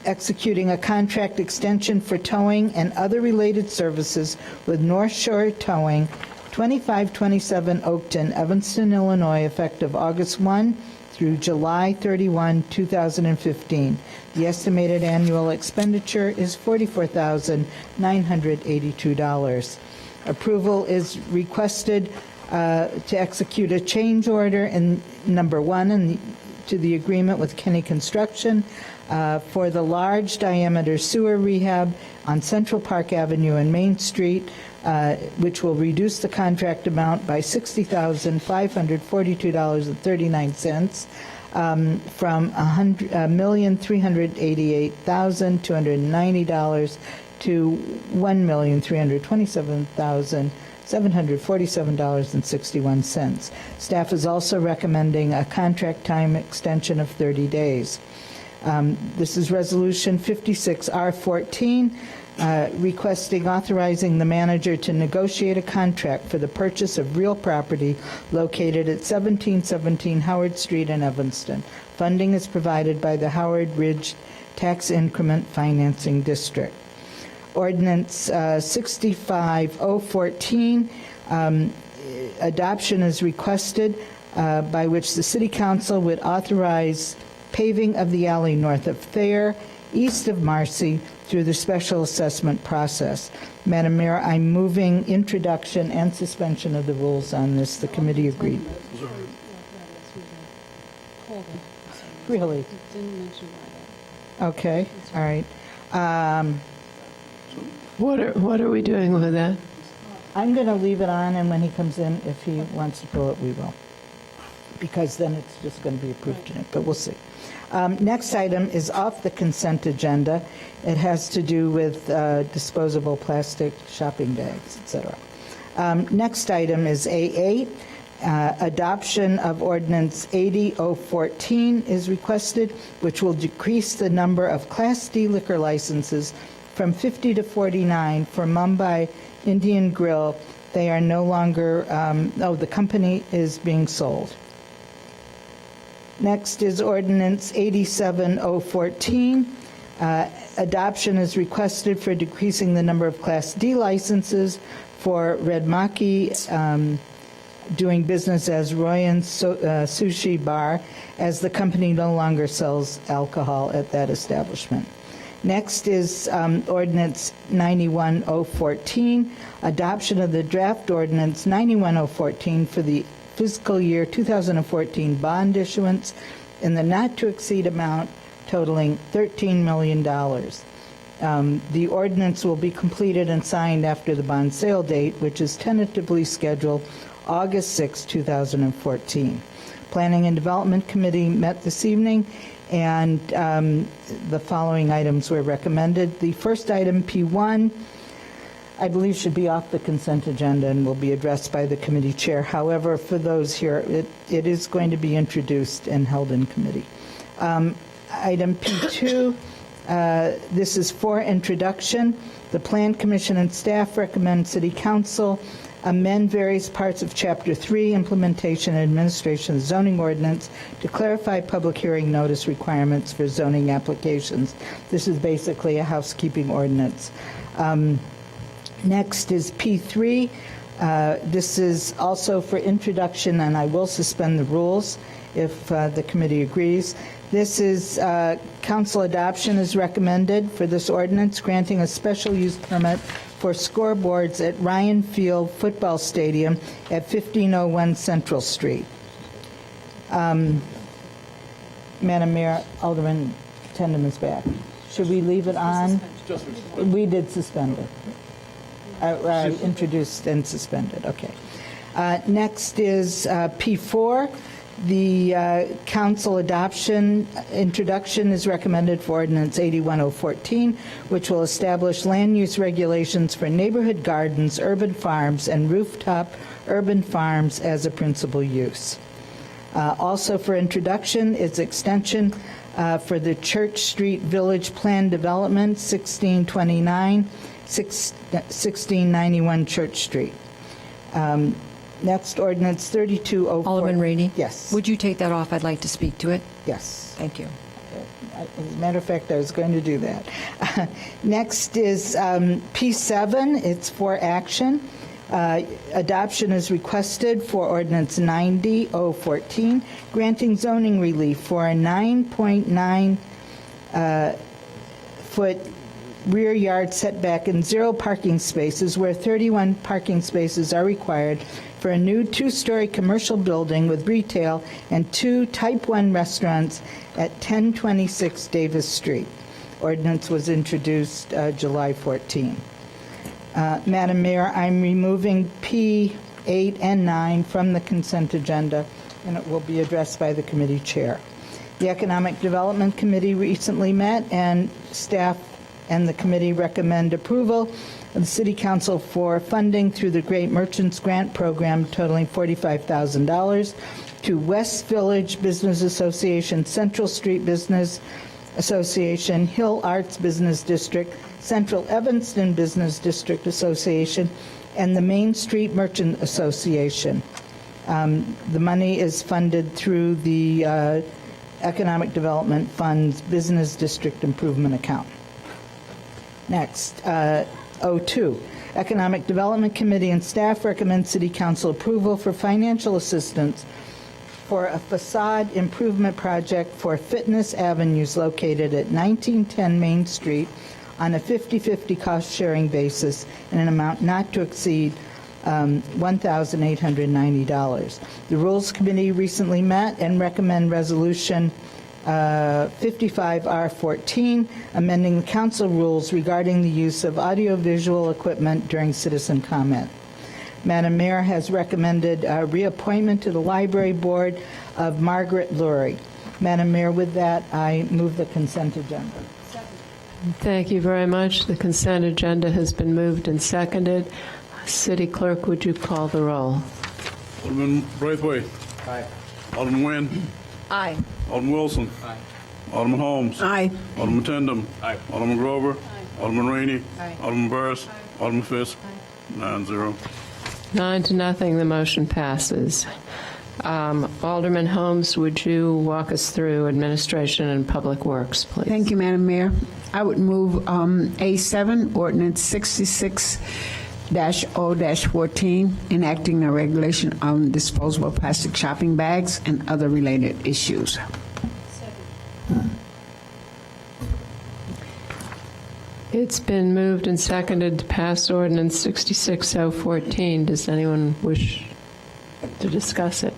executing a contract extension for towing and other related services with North Shore Towing, 2527 Oakton, Evanston, Illinois, effective August 1 through July 31, 2015. The estimated annual expenditure is $44,982. Approval is requested to execute a change order in number 1 to the agreement with Kenny Construction for the large diameter sewer rehab on Central Park Avenue and Main Street, which will reduce the contract amount by $60,542.39 from $1,388,290 to $1,327,747.61. Staff is also recommending a contract time extension of 30 days. This is Resolution 56R14, requesting authorizing the manager to negotiate a contract for the purchase of real property located at 1717 Howard Street in Evanston. Funding is provided by the Howard Ridge Tax Increment Financing District. Ordinance 65014, adoption is requested by which the City Council would authorize paving of the alley north of Thayer, east of Marcy, through the special assessment process. Madam Mayor, I'm moving introduction and suspension of the rules on this. The committee agreed. Really? Okay, all right. What are we doing with that? I'm going to leave it on, and when he comes in, if he wants to pull it, we will. Because then it's just going to be approved tonight, but we'll see. Next item is off the consent agenda. It has to do with disposable plastic shopping bags, etc. Next item is A8. Adoption of Ordinance 80-014 is requested, which will decrease the number of Class D liquor licenses from 50 to 49 for Mumbai Indian Grill. They are no longer, the company is being sold. Next is Ordinance 87-014. Adoption is requested for decreasing the number of Class D licenses for Red Maki, doing business as Royan Sushi Bar, as the company no longer sells alcohol at that establishment. Next is Ordinance 91-014, adoption of the draft Ordinance 91-014 for the fiscal year 2014 bond issuance in the not-to-exceed amount totaling $13 million. The ordinance will be completed and signed after the bond sale date, which is tentatively scheduled August 6, 2014. Planning and Development Committee met this evening, and the following items were recommended. The first item, P1, I believe should be off the consent agenda and will be addressed by the committee chair. However, for those here, it is going to be introduced and held in committee. Item P2, this is for introduction. The Plan Commission and staff recommend City Council amend various parts of Chapter 3, Implementation and Administration of the Zoning Ordinance, to clarify public hearing notice requirements for zoning applications. This is basically a housekeeping ordinance. Next is P3. This is also for introduction, and I will suspend the rules if the committee agrees. This is council adoption is recommended for this ordinance, granting a special use permit for scoreboards at Ryan Field Football Stadium at 1501 Central Street. Madam Mayor, Alderman Tendem is back. Should we leave it on? We did suspend it. Introduced and suspended, okay. Next is P4. The council adoption introduction is recommended for Ordinance 81-014, which will establish land use regulations for neighborhood gardens, urban farms, and rooftop urban farms as a principal use. Also for introduction is extension for the Church Street Village Plan Development, 1691 Church Street. Next, Ordinance 3204. Alderman Rainey? Yes. Would you take that off? I'd like to speak to it. Yes. Thank you. As a matter of fact, I was going to do that. Next is P7. It's for action. Adoption is requested for Ordinance 90-014, granting zoning relief for a 9.9 foot rear yard setback and 0 parking spaces where 31 parking spaces are required for a new 2-story commercial building with retail and 2 Type 1 restaurants at 1026 Davis Street. Ordinance was introduced July 14. Madam Mayor, I'm removing P8 and 9 from the consent agenda, and it will be addressed by the committee chair. The Economic Development Committee recently met, and staff and the committee recommend approval of the City Council for funding through the Great Merchants Grant Program totaling $45,000 to West Village Business Association, Central Street Business Association, Hill Arts Business District, Central Evanston Business District Association, and the Main Street Merchant Association. The money is funded through the Economic Development Fund's Business District Improvement Account. Next, O2. Economic Development Committee and staff recommend City Council approval for financial assistance for a facade improvement project for Fitness Avenues located at 1910 Main Street on a 50-50 cost-sharing basis in an amount not to exceed $1,890. The Rules Committee recently met and recommend Resolution 55R14, amending the council rules regarding the use of audiovisual equipment during citizen comment. Madam Mayor has recommended reappointment to the Library Board of Margaret Lurie. Madam Mayor, with that, I move the consent agenda. Thank you very much. The consent agenda has been moved and seconded. City Clerk, would you call the roll? Alderman Braithwaite. Aye. Alderman Nguyen. Aye. Alderman Wilson. Aye. Alderman Holmes. Aye. Alderman Tindem. Aye. Alderman Grover. Alderman Rainey. Aye. Alderman Burris. Alderman Fisk. 9-0. 9-0, the motion passes. Alderman Holmes, would you walk us through Administration and Public Works, please? Thank you, Madam Mayor. I would move A7, Ordinance 66-0-14, enacting a regulation on disposable plastic shopping bags and other related issues. It's been moved and seconded to pass Ordinance 66-014. Does anyone wish to discuss it?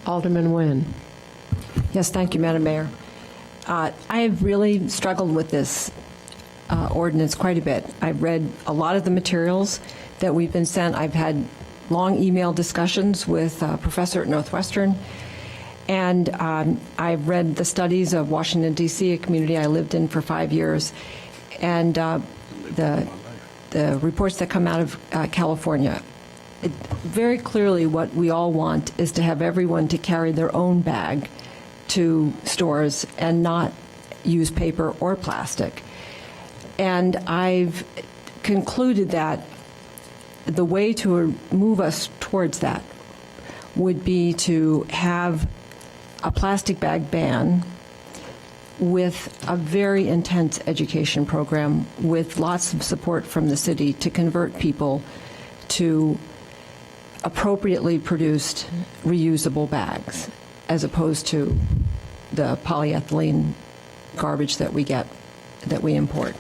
Alderman Nguyen. Yes, thank you, Madam Mayor. I have really struggled with this ordinance quite a bit. I've read a lot of the materials that we've been sent. I've had long email discussions with a professor at Northwestern, and I've read the studies of Washington, D.C., a community I lived in for 5 years, and the reports that come out of California. Very clearly what we all want is to have everyone to carry their own bag to stores and not use paper or plastic. And I've concluded that the way to move us towards that would be to have a plastic bag ban with a very intense education program with lots of support from the city to convert people to appropriately produced reusable bags as opposed to the polyethylene garbage that we get, that we import.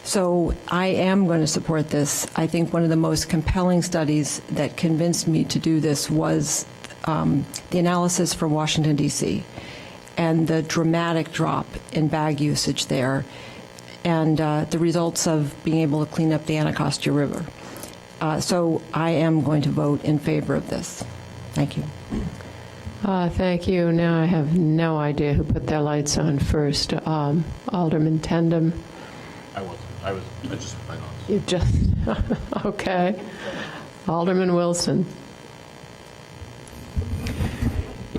So I am going to support this. I think one of the most compelling studies that convinced me to do this was the analysis from Washington, D.C., and the dramatic drop in bag usage there, and the results of being able to clean up the Anacostia River. So I am going to vote in favor of this. Thank you. Thank you. Now I have no idea who put their lights on first. Alderman Tindem. I just put mine on. You just, okay. Alderman Wilson.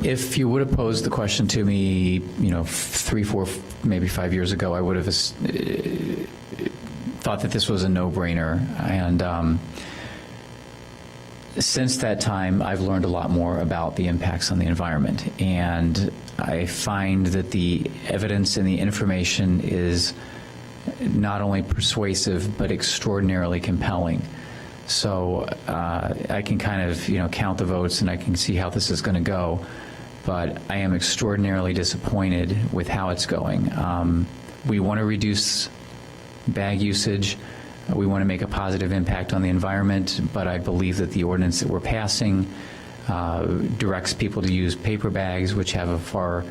If you would have posed the question to me, 3, 4, maybe 5 years ago, I would have thought that this was a no-brainer. And since that time, I've learned a lot more about the impacts on the environment. And I find that the evidence and the information is not only persuasive, but extraordinarily compelling. So I can kind of, count the votes and I can see how this is going to go. But I am extraordinarily disappointed with how it's going. We want to reduce bag usage. We want to make a positive impact on the environment, but I believe that the ordinance that we're passing directs people to use paper bags, which have a far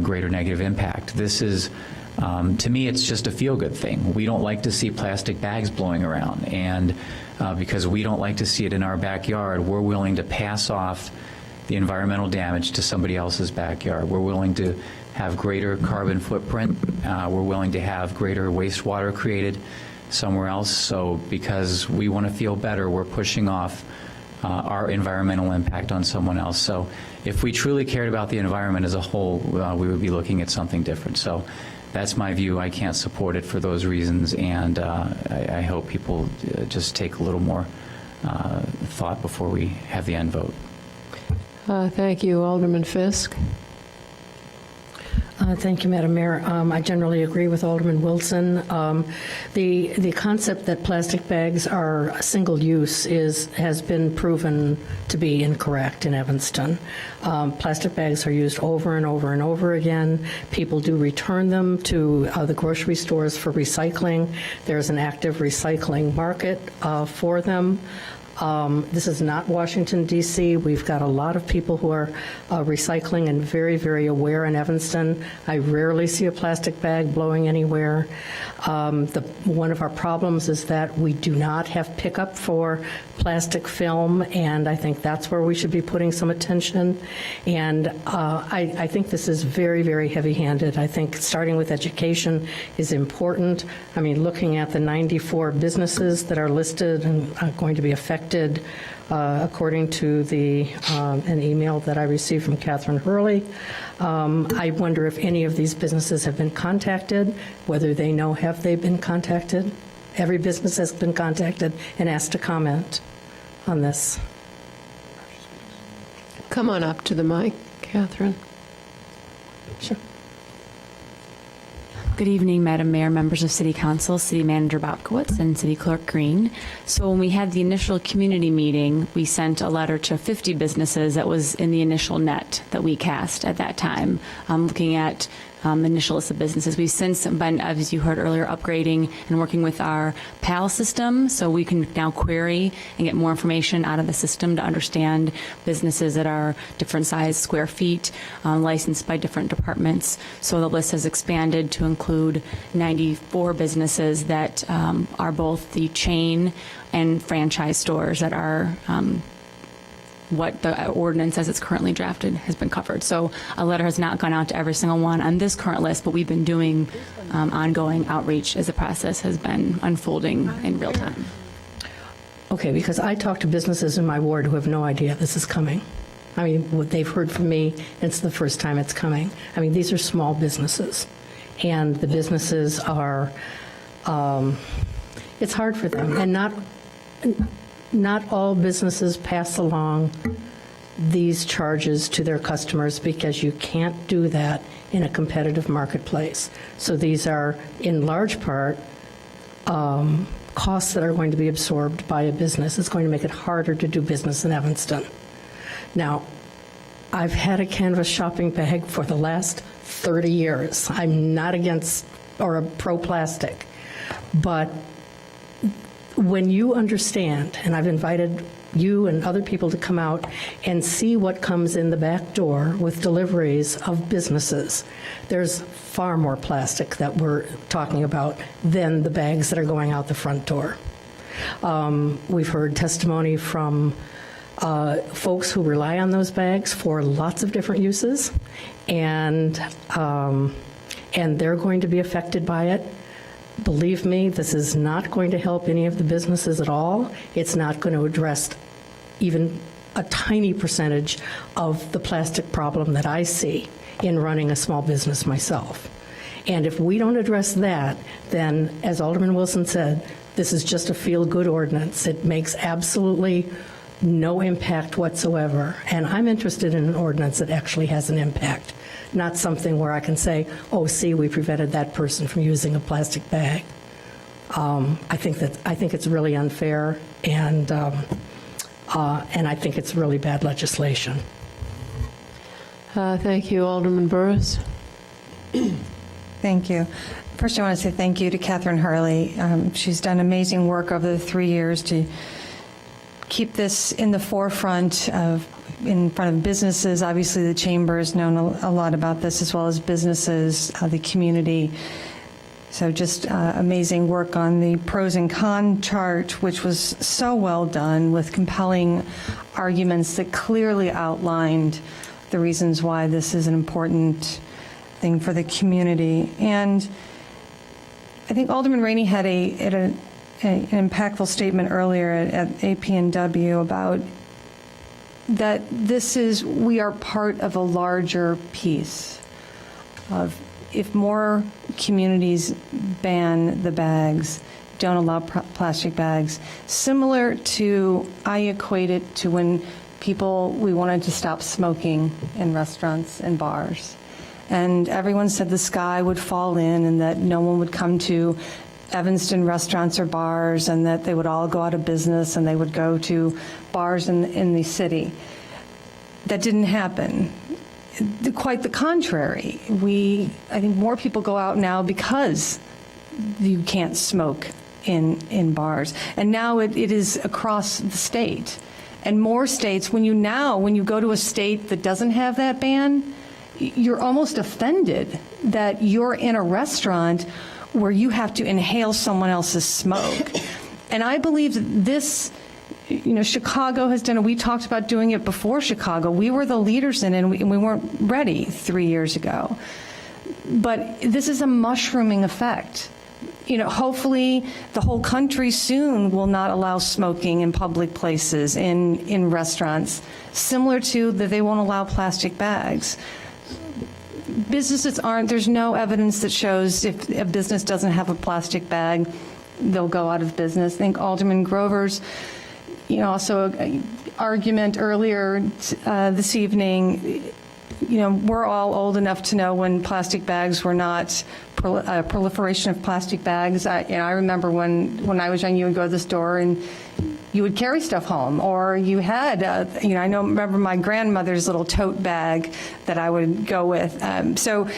greater negative impact. This is, to me, it's just a feel-good thing. We don't like to see plastic bags blowing around, and because we don't like to see it in our backyard, we're willing to pass off the environmental damage to somebody else's backyard. We're willing to have greater carbon footprint. We're willing to have greater wastewater created somewhere else. So because we want to feel better, we're pushing off our environmental impact on someone else. So if we truly cared about the environment as a whole, we would be looking at something different. So that's my view. I can't support it for those reasons, and I hope people just take a little more thought before we have the end vote. Thank you. Alderman Fisk. Thank you, Madam Mayor. I generally agree with Alderman Wilson. The concept that plastic bags are single use has been proven to be incorrect in Evanston. Plastic bags are used over and over and over again. People do return them to the grocery stores for recycling. There's an active recycling market for them. This is not Washington, D.C. We've got a lot of people who are recycling and very, very aware in Evanston. I rarely see a plastic bag blowing anywhere. One of our problems is that we do not have pickup for plastic film, and I think that's where we should be putting some attention. And I think this is very, very heavy-handed. I think starting with education is important. I mean, looking at the 94 businesses that are listed and are going to be affected, according to an email that I received from Catherine Hurley. I wonder if any of these businesses have been contacted, whether they know have they been contacted. Every business has been contacted and asked to comment on this. Come on up to the mic, Catherine. Sure. Good evening, Madam Mayor, members of City Council, City Manager Bobkowitz, and City Clerk Green. So when we had the initial community meeting, we sent a letter to 50 businesses that was in the initial net that we cast at that time, looking at initial list of businesses. We've since been, as you heard earlier, upgrading and working with our PAL system, so we can now query and get more information out of the system to understand businesses that are different size square feet, licensed by different departments. So the list has expanded to include 94 businesses that are both the chain and franchise stores that are what the ordinance as it's currently drafted has been covered. So a letter has not gone out to every single one on this current list, but we've been doing ongoing outreach as the process has been unfolding in real time. Okay, because I talk to businesses in my ward who have no idea this is coming. I mean, what they've heard from me, it's the first time it's coming. I mean, these are small businesses, and the businesses are, it's hard for them, and not all businesses pass along these charges to their customers because you can't do that in a competitive marketplace. So these are, in large part, costs that are going to be absorbed by a business. It's going to make it harder to do business in Evanston. Now, I've had a canvas shopping bag for the last 30 years. I'm not against or pro-plastic, but when you understand, and I've invited you and other people to come out and see what comes in the back door with deliveries of businesses, there's far more plastic that we're talking about than the bags that are going out the front door. We've heard testimony from folks who rely on those bags for lots of different uses, and they're going to be affected by it. Believe me, this is not going to help any of the businesses at all. It's not going to address even a tiny percentage of the plastic problem that I see in running a small business myself. And if we don't address that, then, as Alderman Wilson said, this is just a feel-good ordinance. It makes absolutely no impact whatsoever. And I'm interested in an ordinance that actually has an impact, not something where I can say, oh, see, we prevented that person from using a plastic bag. I think it's really unfair, and I think it's really bad legislation. Thank you, Alderman Burris. Thank you. First, I want to say thank you to Catherine Hurley. She's done amazing work over the 3 years to keep this in the forefront in front of businesses. Obviously, the chamber has known a lot about this, as well as businesses, the community. So just amazing work on the pros and cons chart, which was so well done with compelling arguments that clearly outlined the reasons why this is an important thing for the community. And I think Alderman Rainey had an impactful statement earlier at APNW about that we are part of a larger piece of, if more communities ban the bags, don't allow plastic bags, similar to, I equate it to when we wanted to stop smoking in restaurants and bars. And everyone said the sky would fall in and that no one would come to Evanston restaurants or bars, and that they would all go out of business and they would go to bars in the city. That didn't happen. Quite the contrary. I think more people go out now because you can't smoke in bars. And now it is across the state. And more states, when you go to a state that doesn't have that ban, you're almost offended that you're in a restaurant where you have to inhale someone else's smoke. And I believe that this, Chicago has done it. We talked about doing it before Chicago. We were the leaders in it, and we weren't ready 3 years ago. But this is a mushrooming effect. Hopefully the whole country soon will not allow smoking in public places, in restaurants, similar to that they won't allow plastic bags. Businesses there's no evidence that shows if a business doesn't have a plastic bag, they'll go out of business. I think Alderman Grover's, also argument earlier this evening, we're all old enough to know when plastic bags were not proliferation of plastic bags. I remember when I was young, you would go to the store and you would carry stuff home, or you had, remember my grandmother's little tote bag that I would go with. So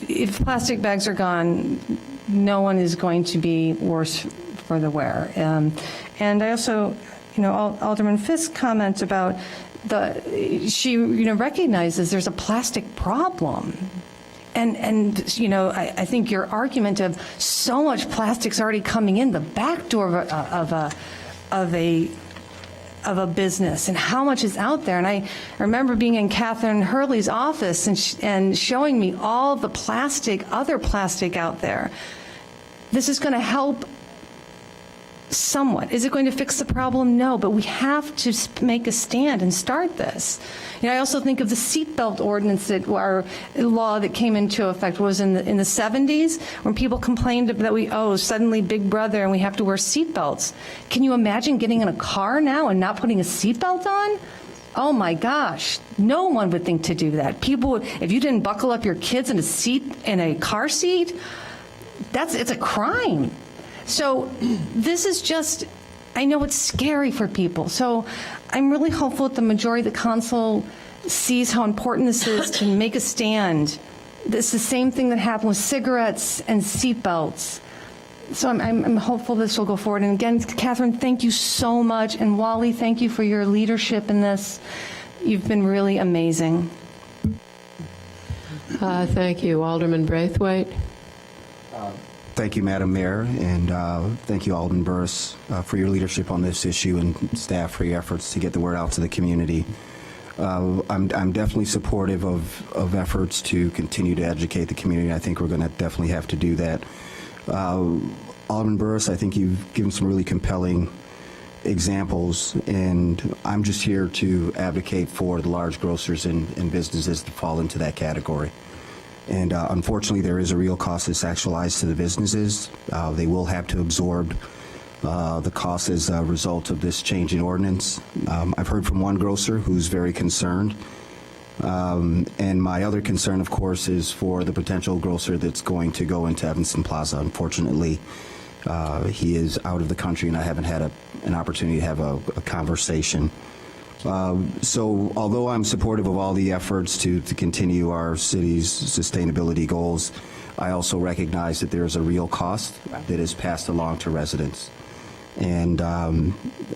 if plastic bags are gone, no one is going to be worse for the wear. And I also, Alderman Fisk's comment about she recognizes there's a plastic problem. And I think your argument of so much plastic's already coming in the back door of a business, and how much is out there. And I remember being in Catherine Hurley's office and showing me all the other plastic out there. This is going to help somewhat. Is it going to fix the problem? No, but we have to make a stand and start this. I also think of the seatbelt ordinance our law that came into effect was in the 70s, when people complained that suddenly Big Brother and we have to wear seatbelts. Can you imagine getting in a car now and not putting a seatbelt on? Oh my gosh, no one would think to do that. If you didn't buckle up your kids in a car seat, it's a crime. So this is just, I know it's scary for people. So I'm really hopeful that the majority of the council sees how important this is to make a stand. It's the same thing that happened with cigarettes and seatbelts. So I'm hopeful this will go forward. And again, Catherine, thank you so much. And Wally, thank you for your leadership in this. You've been really amazing. Thank you. Alderman Braithwaite. Thank you, Madam Mayor, and thank you, Alderman Burris, for your leadership on this issue, and staff for your efforts to get the word out to the community. I'm definitely supportive of efforts to continue to educate the community. I think we're going to definitely have to do that. Alderman Burris, I think you've given some really compelling examples, and I'm just here to advocate for the large grocers and businesses that fall into that category. And unfortunately, there is a real cost that's actualized to the businesses. They will have to absorb the cost as a result of this change in ordinance. I've heard from one grocer who's very concerned. And my other concern, of course, is for the potential grocer that's going to go into Evanston Plaza. Unfortunately, he is out of the country, and I haven't had an opportunity to have a conversation. So although I'm supportive of all the efforts to continue our city's sustainability goals, I also recognize that there is a real cost that is passed along to residents. And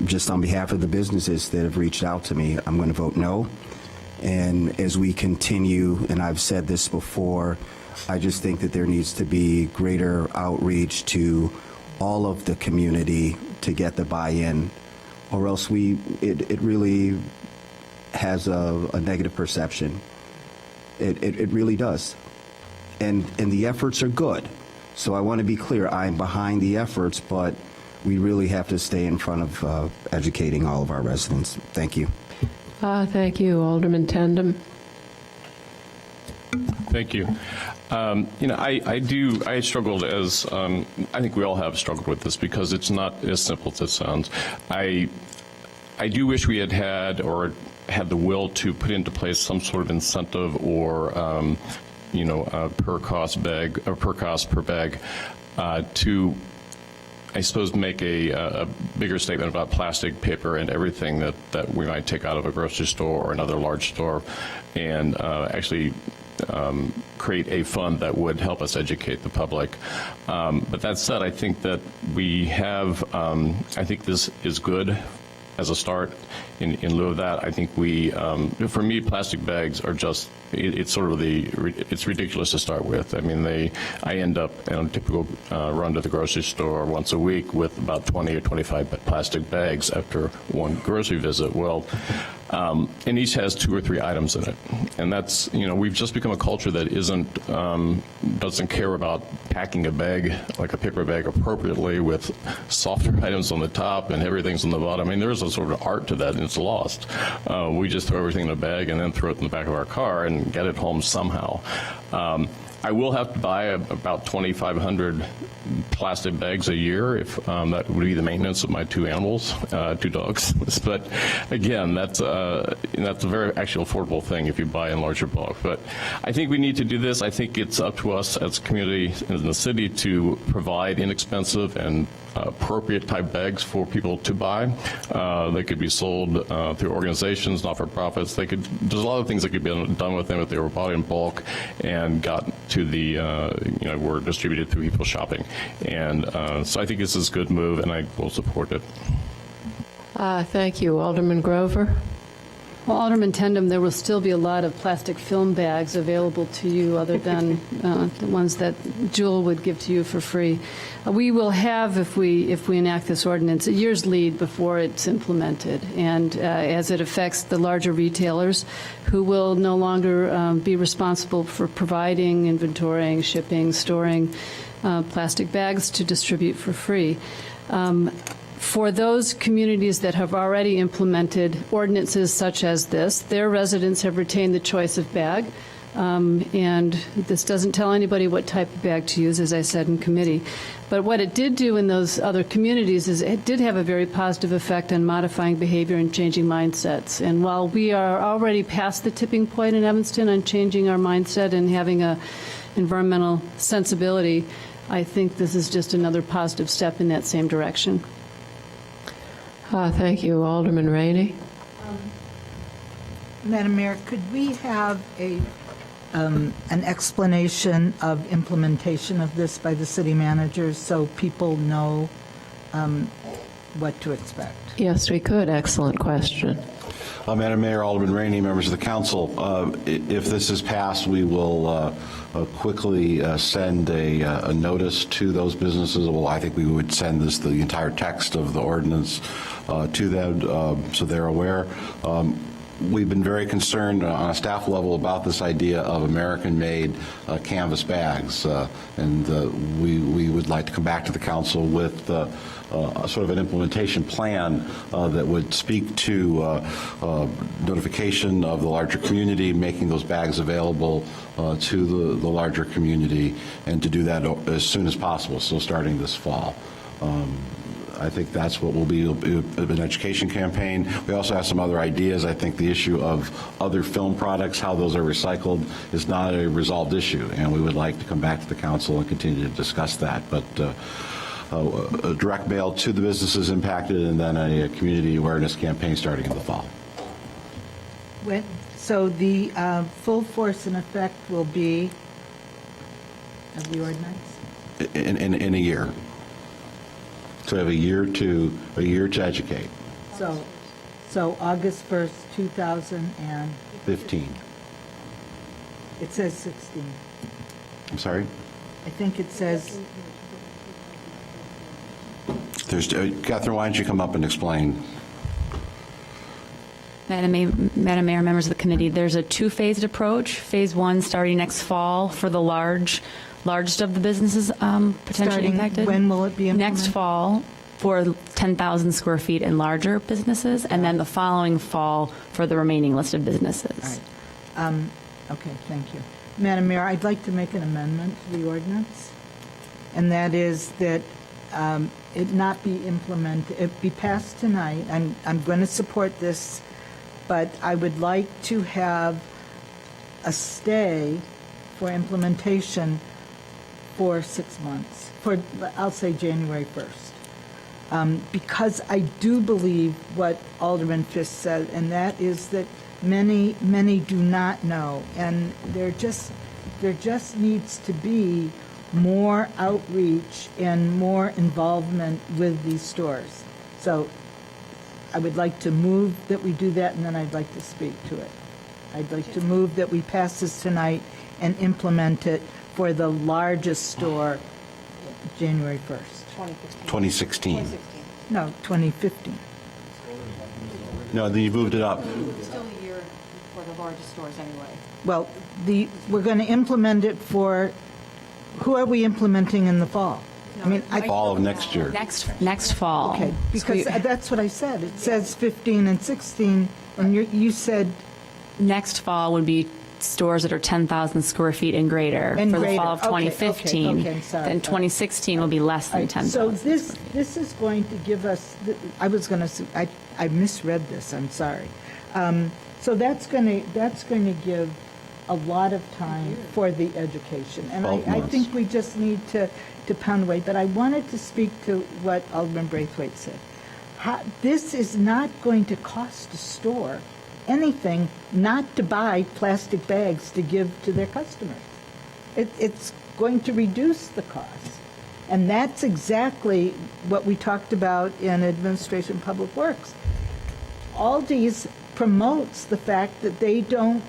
just on behalf of the businesses that have reached out to me, I'm going to vote no. And as we continue, and I've said this before, I just think that there needs to be greater outreach to all of the community to get the buy-in, or else it really has a negative perception. It really does. And the efforts are good. So I want to be clear, I'm behind the efforts, but we really have to stay in front of educating all of our residents. Thank you. Thank you, Alderman Tandem. Thank you. I struggled as, I think we all have struggled with this because it's not as simple as it sounds. I do wish we had the will to put into place some sort of incentive or, per cost per bag to, I suppose, make a bigger statement about plastic, paper, and everything that we might take out of a grocery store or another large store, and actually create a fund that would help us educate the public. But that said, I think that we have, I think this is good as a start. In lieu of that, I think for me, plastic bags are just, it's sort of it's ridiculous to start with. I mean, I end up on a typical run to the grocery store once a week with about 20 or 25 plastic bags after one grocery visit. Well, and each has 2 or 3 items in it. And that's, we've just become a culture that doesn't care about packing a bag, like a paper bag, appropriately with softer items on the top and heavier things on the bottom. I mean, there is a sort of art to that, and it's lost. We just throw everything in a bag and then throw it in the back of our car and get it home somehow. I will have to buy about 2,500 plastic bags a year if that would be the maintenance of my 2 animals, 2 dogs. But again, that's a very actually affordable thing if you buy in larger bulk. But I think we need to do this. I think it's up to us as a community in the city to provide inexpensive and appropriate type bags for people to buy. They could be sold through organizations, not-for-profits. There's a lot of things that could be done with them if they were bought in bulk and got to were distributed through people shopping. And so I think this is a good move, and I will support it. Thank you. Alderman Grover? Well, Alderman Tendem, there will still be a lot of plastic film bags available to you other than the ones that Jewel would give to you for free. We will have, if we enact this ordinance, a year's lead before it's implemented, and as it affects the larger retailers who will no longer be responsible for providing, inventorying, shipping, storing plastic bags to distribute for free. For those communities that have already implemented ordinances such as this, their residents have retained the choice of bag. And this doesn't tell anybody what type of bag to use, as I said in committee. But what it did do in those other communities is it did have a very positive effect on modifying behavior and changing mindsets. And while we are already past the tipping point in Evanston on changing our mindset and having a environmental sensibility, I think this is just another positive step in that same direction. Thank you. Alderman Rainey? Madam Mayor, could we have an explanation of implementation of this by the city managers so people know what to expect? Yes, we could. Excellent question. Madam Mayor, Alderman Rainey, members of the council, if this is passed, we will quickly send a notice to those businesses. Well, I think we would send the entire text of the ordinance to them so they're aware. We've been very concerned on a staff level about this idea of American-made canvas bags, and we would like to come back to the council with sort of an implementation plan that would speak to notification of the larger community, making those bags available to the larger community, and to do that as soon as possible, so starting this fall. I think that's what will be an education campaign. We also have some other ideas. I think the issue of other film products, how those are recycled, is not a resolved issue, and we would like to come back to the council and continue to discuss that. But a direct mail to the businesses impacted, and then a community awareness campaign starting in the fall. So the full force and effect will be of the ordinance? In a year. So we have a year to educate. So August 1st, 2015. It says 16. I'm sorry? I think it says. Catherine, why don't you come up and explain? Madam Mayor, members of the committee, there's a 2-phased approach. Phase 1 starting next fall for the largest of the businesses potentially impacted. When will it be implemented? Next fall for 10,000 square feet and larger businesses, and then the following fall for the remaining list of businesses. All right. Okay, thank you. Madam Mayor, I'd like to make an amendment to the ordinance, and that is that it not be implemented, it be passed tonight. I'm going to support this, but I would like to have a stay for implementation for 6 months, I'll say January 1st. Because I do believe what Alderman Fisk said, and that is that many do not know, and there just needs to be more outreach and more involvement with these stores. So I would like to move that we do that, and then I'd like to speak to it. I'd like to move that we pass this tonight and implement it for the largest store January 1st. 2016. No, 2015. No, then you moved it up. Still a year for the largest stores anyway. Well, we're going to implement it for, who are we implementing in the fall? I mean, Fall of next year. Next fall. Okay, because that's what I said. It says 15 and 16, and you said Next fall would be stores that are 10,000 square feet and greater And for the greater. fall of Okay, 2015. okay, sorry. Then 2016 will be less than 10,000. So this is going to give us, I was going to, I misread this, I'm sorry. So that's going to give a lot of time for the education. And 12 I months. think we just need to pound away. But I wanted to speak to what Alderman Braithwaite said. This is not going to cost a store anything not to buy plastic bags to give to their customers. It's going to reduce the cost. And that's exactly what we talked about in Administration Public Works. Aldi's promotes the fact that they don't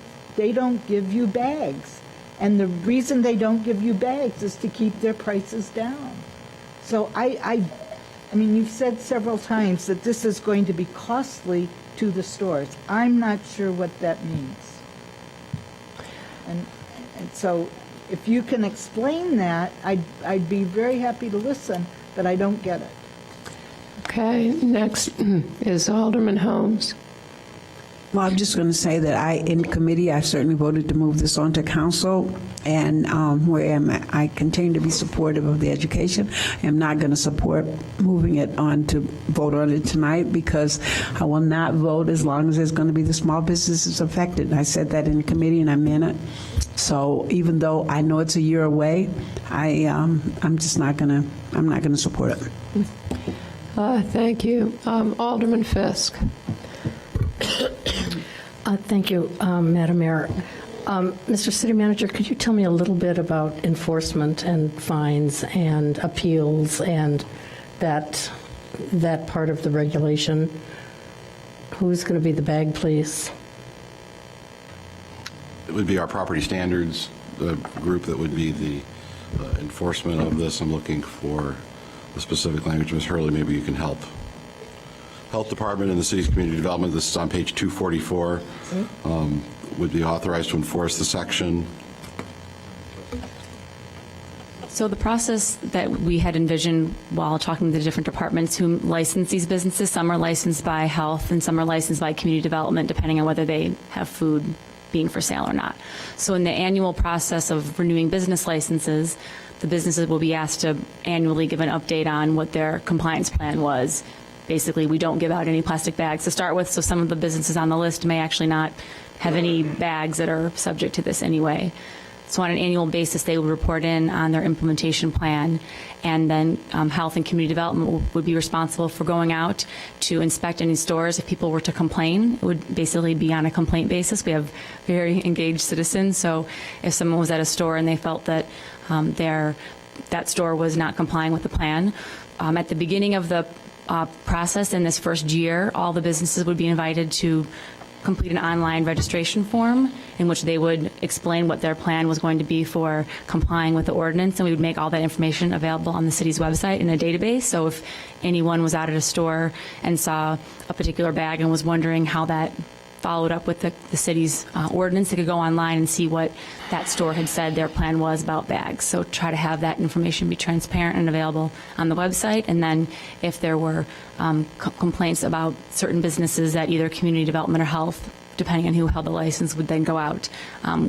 give you bags. And the reason they don't give you bags is to keep their prices down. So I mean, you've said several times that this is going to be costly to the stores. I'm not sure what that means. And so if you can explain that, I'd be very happy to listen, but I don't get it. Okay, next is Alderman Holmes. Well, I'm just going to say that in committee, I certainly voted to move this on to council, and where I continue to be supportive of the education. I am not going to support moving it on to vote on it tonight, because I will not vote as long as there's going to be the small businesses affected. I said that in committee, and I meant it. So even though I know it's a year away, I'm just not going to. I'm not going to support it. Thank you. Alderman Fisk. Thank you, Madam Mayor. Mr. City Manager, could you tell me a little bit about enforcement and fines and appeals and that part of the regulation? Who's going to be the bag police? It would be our property standards group that would be the enforcement of this. I'm looking for the specific language. Ms. Hurley, maybe you can help. Health Department and the city's community development, this is on page 244, would be authorized to enforce the section. So the process that we had envisioned while talking to the different departments who license these businesses, some are licensed by health and some are licensed by community development, depending on whether they have food being for sale or not. So in the annual process of renewing business licenses, the businesses will be asked to annually give an update on what their compliance plan was. Basically, we don't give out any plastic bags to start with, so some of the businesses on the list may actually not have any bags that are subject to this anyway. So on an annual basis, they would report in on their implementation plan, and then Health and Community Development would be responsible for going out to inspect any stores. If people were to complain, it would basically be on a complaint basis. We have very engaged citizens, so if someone was at a store and they felt that that store was not complying with the plan, at the beginning of the process in this first year, all the businesses would be invited to complete an online registration form in which they would explain what their plan was going to be for complying with the ordinance, and we would make all that information available on the city's website in a database. So if anyone was out at a store and saw a particular bag and was wondering how that followed up with the city's ordinance, they could go online and see what that store had said their plan was about bags. So try to have that information be transparent and available on the website. And then if there were complaints about certain businesses at either community development or health, depending on who held the license, would then go out.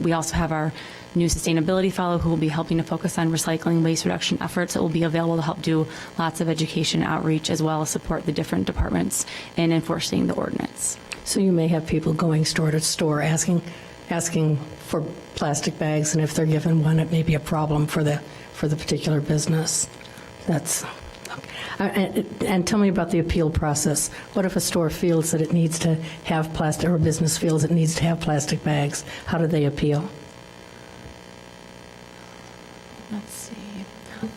We also have our new sustainability fellow who will be helping to focus on recycling waste reduction efforts. It will be available to help do lots of education outreach as well as support the different departments in enforcing the ordinance. So you may have people going store to store asking for plastic bags, and if they're given one, it may be a problem for the particular business. That's okay. And tell me about the appeal process. What if a store feels that it needs to have plastic, or a business feels it needs to have plastic bags? How do they appeal? Let's see.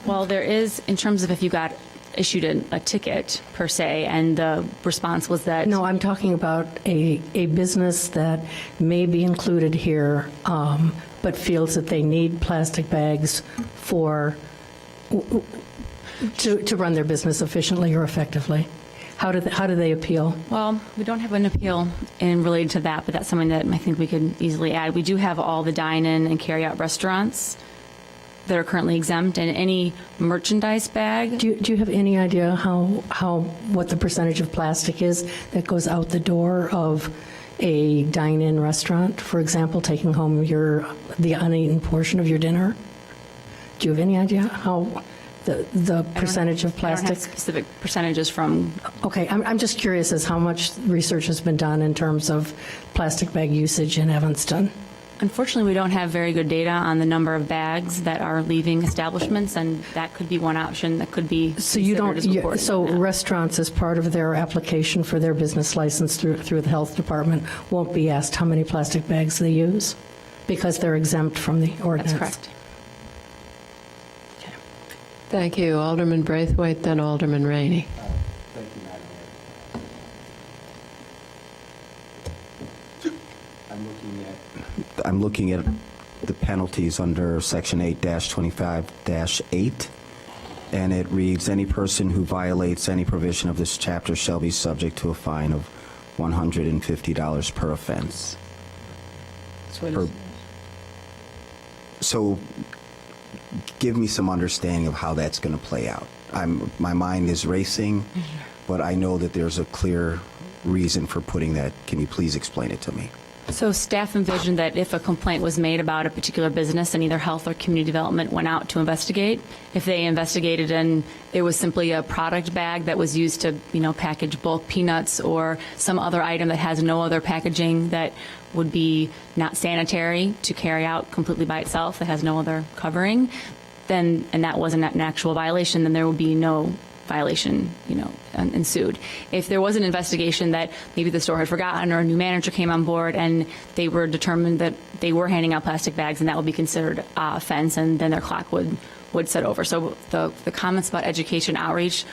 Well, there is, in terms of if you got issued a ticket, per se, and the response was that... No, I'm talking about a business that may be included here, but feels that they need plastic bags to run their business efficiently or effectively. How do they appeal? Well, we don't have an appeal related to that, but that's something that I think we could easily add. We do have all the dine-in and carry-out restaurants that are currently exempt, and any merchandise bag. Do you have any idea what the percentage of plastic is that goes out the door of a dine-in restaurant, for example, taking home the uneaten portion of your dinner? Do you have any idea how the percentage of plastic? I don't have specific percentages from... Okay, I'm just curious as how much research has been done in terms of plastic bag usage in Evanston. Unfortunately, we don't have very good data on the number of bags that are leaving establishments, and that could be one option that could be So restaurants, as part of their application for their business license through the health department, won't be asked how many plastic bags they use because they're exempt from the ordinance. That's correct. Thank you. Alderman Braithwaite, then Alderman Rainey. I'm looking at the penalties under Section 8-25-8, and it reads, any person who violates any provision of this chapter shall be subject to a fine of $150 per offense. So give me some understanding of how that's going to play out. My mind is racing, but I know that there's a clear reason for putting that. Can you please explain it to me? So staff envisioned that if a complaint was made about a particular business, and either health or community development went out to investigate, if they investigated and it was simply a product bag that was used to, package bulk peanuts or some other item that has no other packaging that would be not sanitary to carry out completely by itself, that has no other covering, then, and that wasn't an actual violation, then there would be no violation, ensued. If there was an investigation that maybe the store had forgotten or a new manager came on board and they were determined that they were handing out plastic bags, and that would be considered offense, and then their clock would set over. So the comments about education outreach,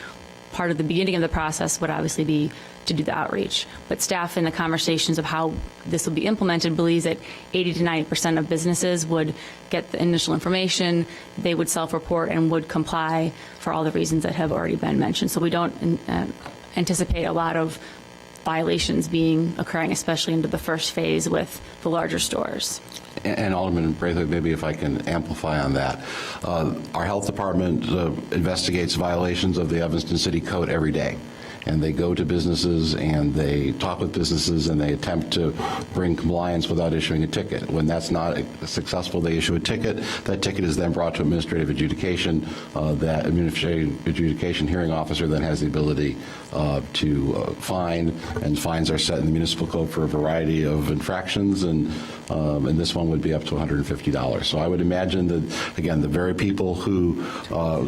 part of the beginning of the process would obviously be to do the outreach. But staff in the conversations of how this will be implemented believes that 80 to 90% of businesses would get the initial information, they would self-report and would comply for all the reasons that have already been mentioned. So we don't anticipate a lot of violations occurring, especially into the first phase with the larger stores. And Alderman Braithwaite, maybe if I can amplify on that. Our health department investigates violations of the Evanston City Code every day. And they go to businesses and they talk with businesses and they attempt to bring compliance without issuing a ticket. When that's not successful, they issue a ticket. That ticket is then brought to administrative adjudication. That administrative adjudication hearing officer then has the ability to fine, and fines are set in the municipal code for a variety of infractions, and this one would be up to $150. So I would imagine that, again, the very people who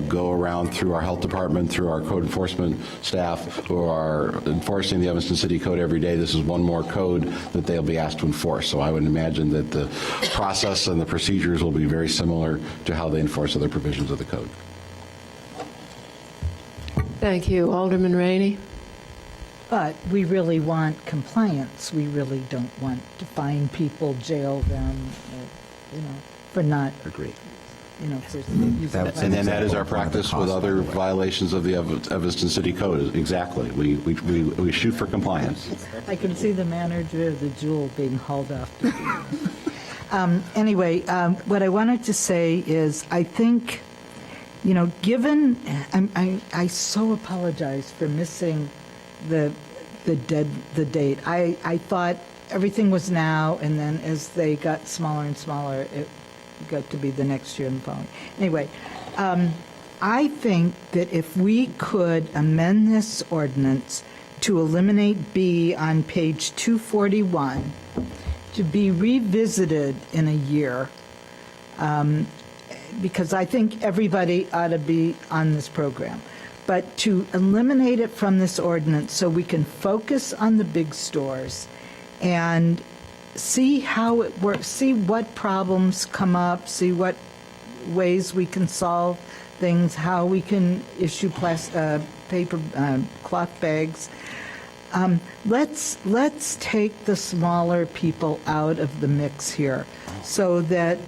go around through our health department, through our code enforcement staff, who are enforcing the Evanston City Code every day, this is one more code that they'll be asked to enforce. So I would imagine that the process and the procedures will be very similar to how they enforce other provisions of the code. Thank you. Alderman Rainey. But we really want compliance. We really don't want to fine people, jail them, for not. Agree. And then that is our practice with other violations of the Evanston City Code. Exactly. We shoot for compliance. I can see the manager of the Jewel being hauled off. Anyway, what I wanted to say is I think, given, I so apologize for missing the date. I thought everything was now, and then as they got smaller and smaller, it got to be the next year and the following. Anyway, I think that if we could amend this ordinance to eliminate B on page 241, to be revisited in a year, because I think everybody ought to be on this program. but to eliminate it from this ordinance so we can focus on the big stores and see how it works, see what problems come up, see what ways we can solve things, how we can issue paper cloth bags. Let's take the smaller people out of the mix here so that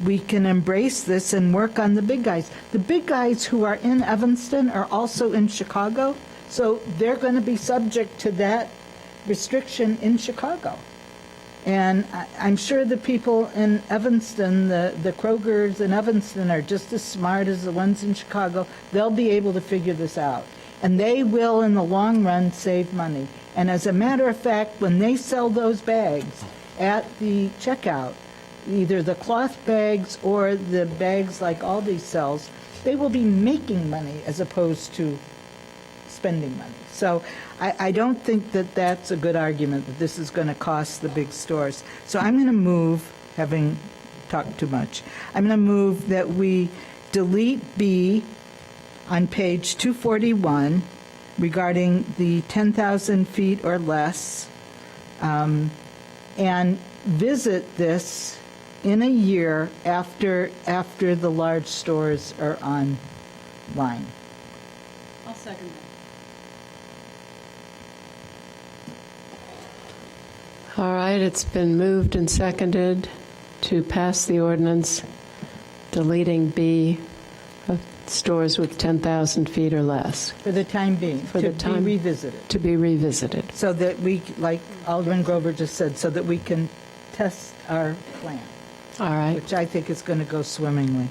we can embrace this and work on the big guys. The big guys who are in Evanston are also in Chicago, so they're going to be subject to that restriction in Chicago. And I'm sure the people in Evanston, the Krogers in Evanston, are just as smart as the ones in Chicago. They'll be able to figure this out. And they will, in the long run, save money. And as a matter of fact, when they sell those bags at the checkout, either the cloth bags or the bags like Aldi sells, they will be making money as opposed to spending money. So I don't think that that's a good argument, that this is going to cost the big stores. So I'm going to move, having talked too much, I'm going to move that we delete B on page 241 regarding the 10,000 feet or less, and visit this in a year after the large stores are online. I'll second that. All right, it's been moved and seconded to pass the ordinance deleting B of stores with 10,000 feet or less. For the time being, to be revisited. To be revisited. So that we, like Alderman Grover just said, so that we can test our plan. All right. Which I think is going to go swimmingly.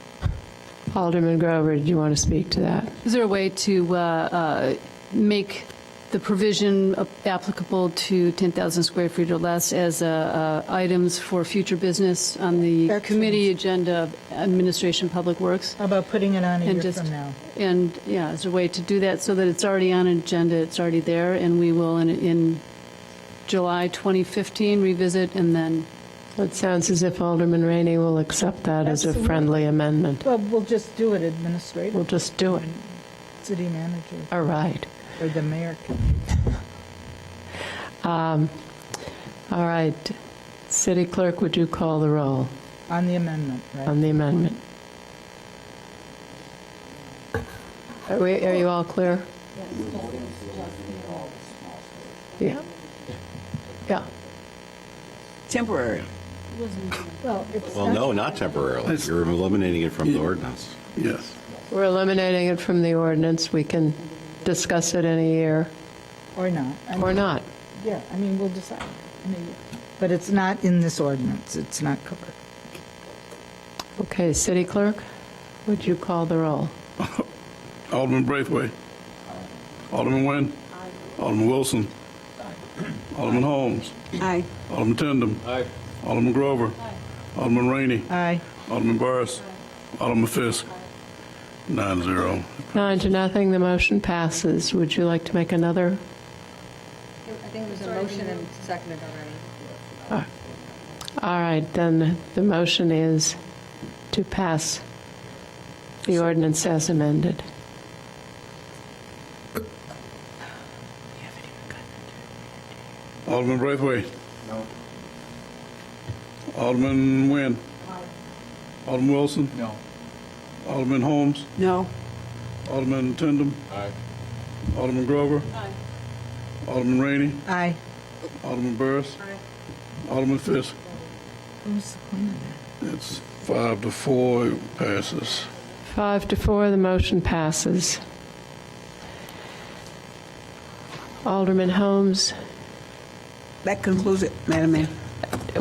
Alderman Grover, do you want to speak to that? Is there a way to make the provision applicable to 10,000 square feet or less as items for future business on the committee agenda of Administration Public Works? How about putting it on a year from now? And, yeah, is there a way to do that so that it's already on an agenda, it's already there, and we will, in July 2015, revisit and then... It sounds as if Alderman Rainey will accept that as a friendly amendment. Well, we'll just do it administratively. We'll just do it. City manager. All right. Or the mayor can. All right. City Clerk, would you call the roll? On the amendment, right? On the amendment. Are you all clear? Yeah. Yeah. Temporary. Well, no, not temporarily. You're eliminating it from the ordinance. Yes. We're eliminating it from the ordinance. We can discuss it in a year. Or not. Or not. Yeah, I mean, we'll decide in a year. But it's not in this ordinance. It's not covered. Okay, City Clerk, would you call the roll? Alderman Braithwaite. Alderman Nguyen. Alderman Wilson. Alderman Holmes. Aye. Alderman Tindem. Aye. Alderman Grover. Alderman Rainey. Aye. Alderman Burris. Alderman Fisk. 9-0. 9-0, the motion passes. Would you like to make another? I think it was a motion and seconded already. All right, then the motion is to pass the ordinance as amended. Alderman Braithwaite. No. Alderman Nguyen. Alderman Wilson. No. Alderman Holmes. No. Alderman Tindem. Aye. Alderman Grover. Aye. Alderman Rainey. Aye. Alderman Burris. Alderman Fisk. Who's the point of that? It's 5-4. It passes. 5-4, the motion passes. Alderman Holmes. That concludes it, Madam Mayor.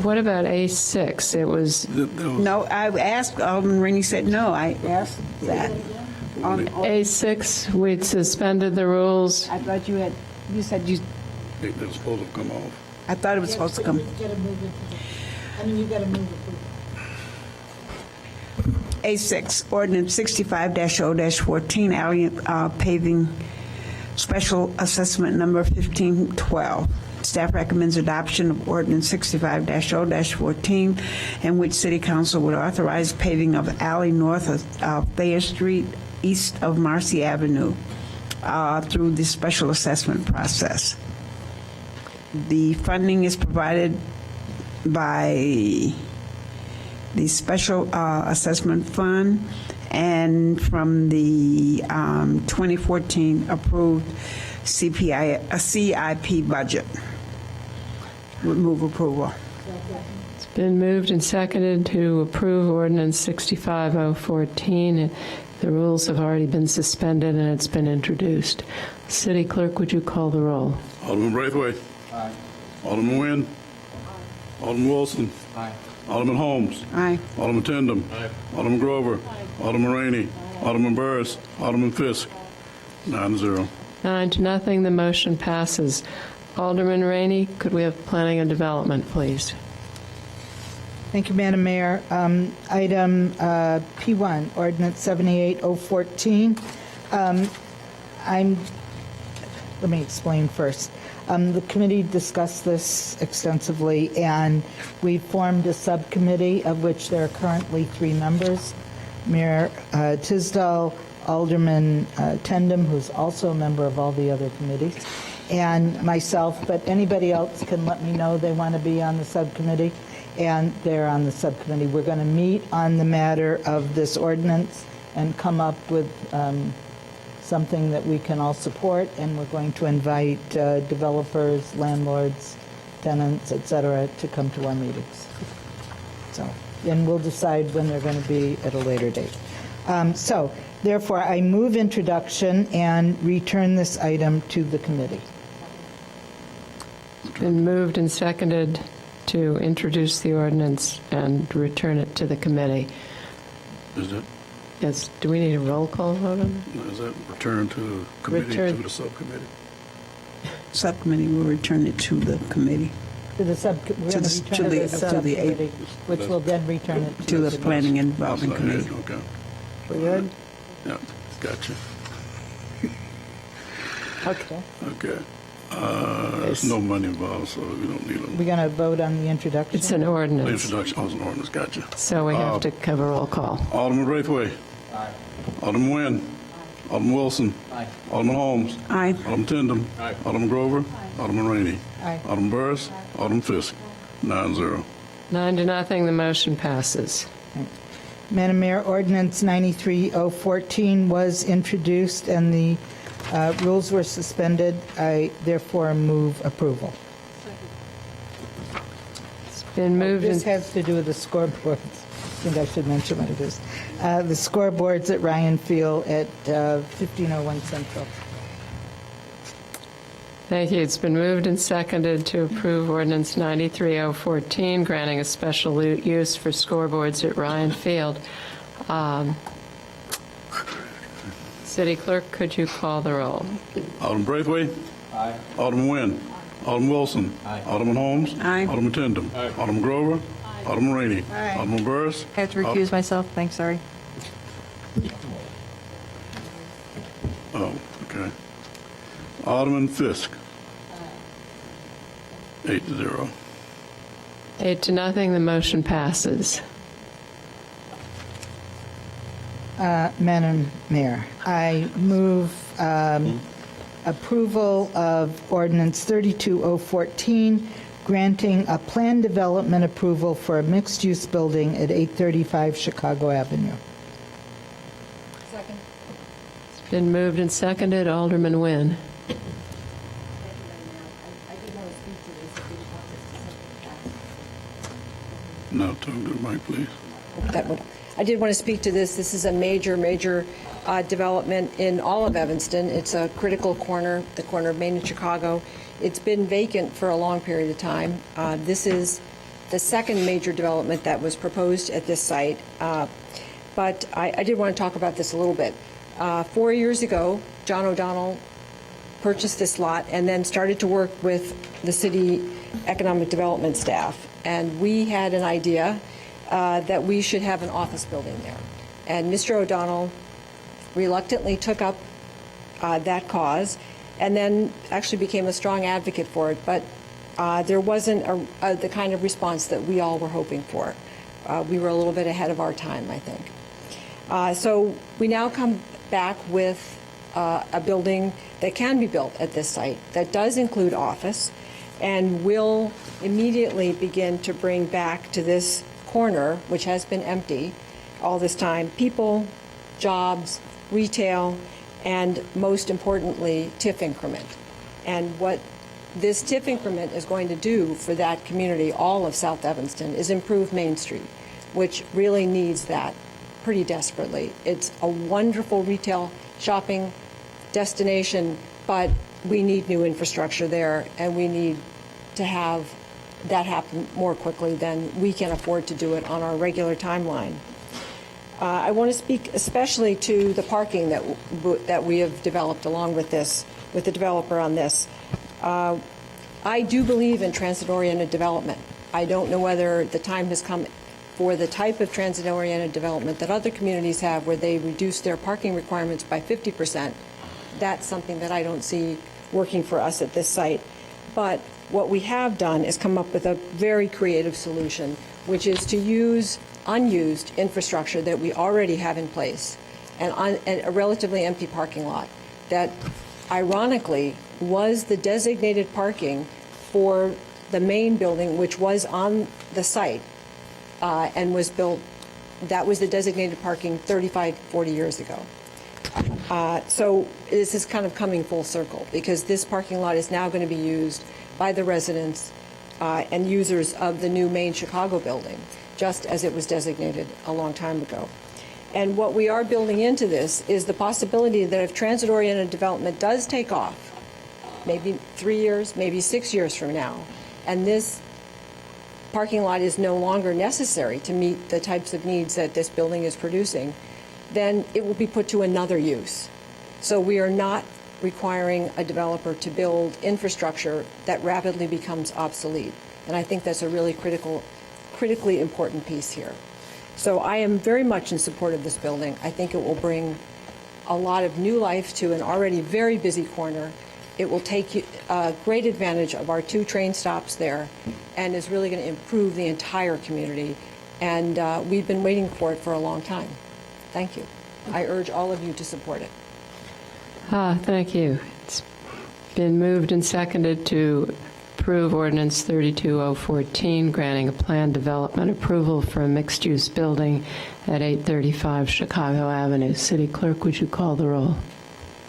What about A6? It was No, I asked, Alderman Rainey said no. I asked that. A6, we'd suspended the rules. I thought you said you, It was supposed to come off. I thought it was supposed to come. You got to move it. I mean, you got to move it. A6, ordinance 65-0-14, alley paving special assessment number 1512. Staff recommends adoption of ordinance 65-0-14, in which City Council would authorize paving of alley north of Thayer Street, east of Marcy Avenue. through the special assessment process. The funding is provided by the Special Assessment Fund and from the 2014 approved CIP budget. Would move approval. It's been moved and seconded to approve ordinance 65014. The rules have already been suspended and it's been introduced. City Clerk, would you call the roll? Alderman Braithwaite. Aye. Alderman Nguyen. Alderman Wilson. Aye. Alderman Holmes. Aye. Alderman Tindem. Aye. Alderman Grover. Alderman Rainey. Alderman Burris. Alderman Fisk. 9-0. 9-0, the motion passes. Alderman Rainey, could we have planning and development, please? Thank you, Madam Mayor. Item P1, Ordinance 78014. Let me explain first. The committee discussed this extensively, and we formed a subcommittee of which there are currently 3 members. Mayor Tisdall, Alderman Tindem, who's also a member of all the other committees, and myself, but anybody else can let me know they want to be on the subcommittee, and they're on the subcommittee. We're going to meet on the matter of this ordinance and come up with something that we can all support, and we're going to invite developers, landlords, tenants, et cetera, to come to our meetings. So, and we'll decide when they're going to be at a later date. So, therefore, I move introduction and return this item to the committee. Been moved and seconded to introduce the ordinance and return it to the committee. Is that, Yes, do we need a roll call vote on that? is that return to the committee, Return. to the subcommittee? Subcommittee will return it to the committee. To the we're To going the- to to return the- it to the to the- subcommittee, which will then return it To the Planning and Development That's not it, Committee. Okay. We good? Yeah, gotcha. Okay. Okay. There's no money involved, so we don't need We're going to vote on the introduction? It's an a ordinance, introduction. Oh, it's an ordinance. Gotcha. so we have to have a roll call. Alderman Braithwaite. Aye. Alderman Nguyen. Alderman Wilson. Aye. Alderman Holmes. Aye. Alderman Tindem. Aye. Alderman Grover. Alderman Rainey. Aye. Alderman Burris. Alderman Fisk. 9-0. 9-0, the motion passes. Madam Mayor, Ordinance 93014 was introduced and the rules were suspended. I therefore move approval. It's been moved This and has to do with the scoreboards. I think I should mention what it is. The scoreboards at Ryan Field at 1501 Central. thank you. It's been moved and seconded to approve ordinance 93014, granting a special use for scoreboards at Ryan Field. City Clerk, could you call the roll? Alderman Braithwaite. Aye. Alderman Nguyen. Alderman Wilson. Aye. Alderman Holmes. Aye. Alderman Tindem. Aye. Alderman Grover. Alderman Rainey. Aye. Alderman Burris. I have to recuse myself. Thanks, sorry. Oh, okay. Alderman Fisk. 8-0. 8-0, the motion passes. Madam Mayor, I move approval of Ordinance 32014, granting a plan development approval for a mixed-use building at 835 Chicago Avenue. It's been moved and seconded. Alderman Nguyen. Now, talk to the mic, please. I did want to speak to this. This is a major development in all of Evanston. It's a critical corner, the corner of Main and Chicago. It's been vacant for a long period of time. This is the second major development that was proposed at this site. But I did want to talk about this a little bit. 4 years ago, John O'Donnell purchased this lot and then started to work with the city economic development staff. And we had an idea that we should have an office building there. And Mr. O'Donnell reluctantly took up that cause and then actually became a strong advocate for it. But there wasn't the kind of response that we all were hoping for. We were a little bit ahead of our time, I think. So we now come back with a building that can be built at this site that does include office and will immediately begin to bring back to this corner, which has been empty all this time, people, jobs, retail, and most importantly, TIF increment. And what this TIF increment is going to do for that community, all of South Evanston, is improve Main Street, which really needs that pretty desperately. It's a wonderful retail shopping destination, but we need new infrastructure there, and we need to have that happen more quickly than we can afford to do it on our regular timeline. I want to speak especially to the parking that we have developed along with this, with the developer on this. I do believe in transit-oriented development. I don't know whether the time has come for the type of transit-oriented development that other communities have, where they reduce their parking requirements by 50%. That's something that I don't see working for us at this site. But what we have done is come up with a very creative solution, which is to use unused infrastructure that we already have in place, and a relatively empty parking lot that ironically was the designated parking for the main building, which was on the site and was built. That was the designated parking 35, 40 years ago. So this is kind of coming full circle, because this parking lot is now going to be used by the residents and users of the new main Chicago building, just as it was designated a long time ago. And what we are building into this is the possibility that if transit-oriented development does take off, maybe 3 years, maybe 6 years from now, and this parking lot is no longer necessary to meet the types of needs that this building is producing, then it will be put to another use. So we are not requiring a developer to build infrastructure that rapidly becomes obsolete. And I think that's a really critically important piece here. So I am very much in support of this building. I think it will bring a lot of new life to an already very busy corner. It will take great advantage of our 2 train stops there, and is really going to improve the entire community. And we've been waiting for it for a long time. Thank you. I urge all of you to support it. Thank you. It's been moved and seconded to approve Ordinance 32014, granting a planned development approval for a mixed-use building at 835 Chicago Avenue. City Clerk, would you call the roll?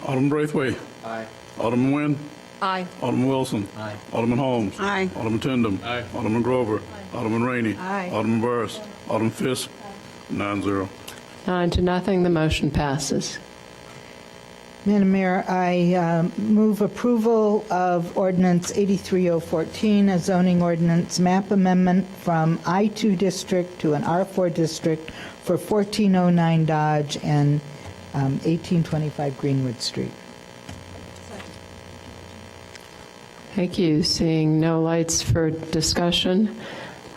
Alderman Braithwaite. Aye. Alderman Nguyen. Aye. Alderman Wilson. Aye. Alderman Holmes. Aye. Alderman Tindem. Aye. Alderman Grover. Alderman Rainey. Aye. Alderman Burris. Alderman Fisk. 9-0. 9-0, the motion passes. Madam Mayor, I move approval of Ordinance 83014, a zoning ordinance map amendment from I-2 district to an R4 district for 1409 Dodge and 1825 Greenwood Street. Thank you. Seeing no lights for discussion,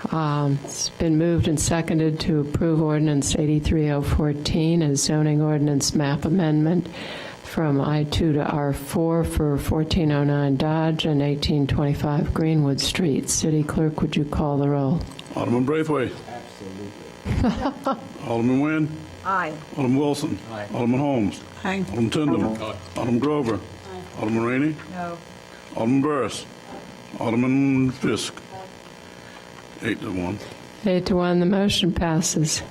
it's been moved and seconded to approve Ordinance 83014 as zoning ordinance map amendment from I-2 to R4 for 1409 Dodge and 1825 Greenwood Street. City Clerk, would you call the roll? Alderman Braithwaite. Absolutely. Alderman Nguyen. Aye. Alderman Wilson. Aye. Alderman Holmes. Aye. Alderman Tindem. Aye. Alderman Grover. Alderman Rainey. No. Alderman Burris. Alderman Fisk. 8-1. 8-1, the motion passes.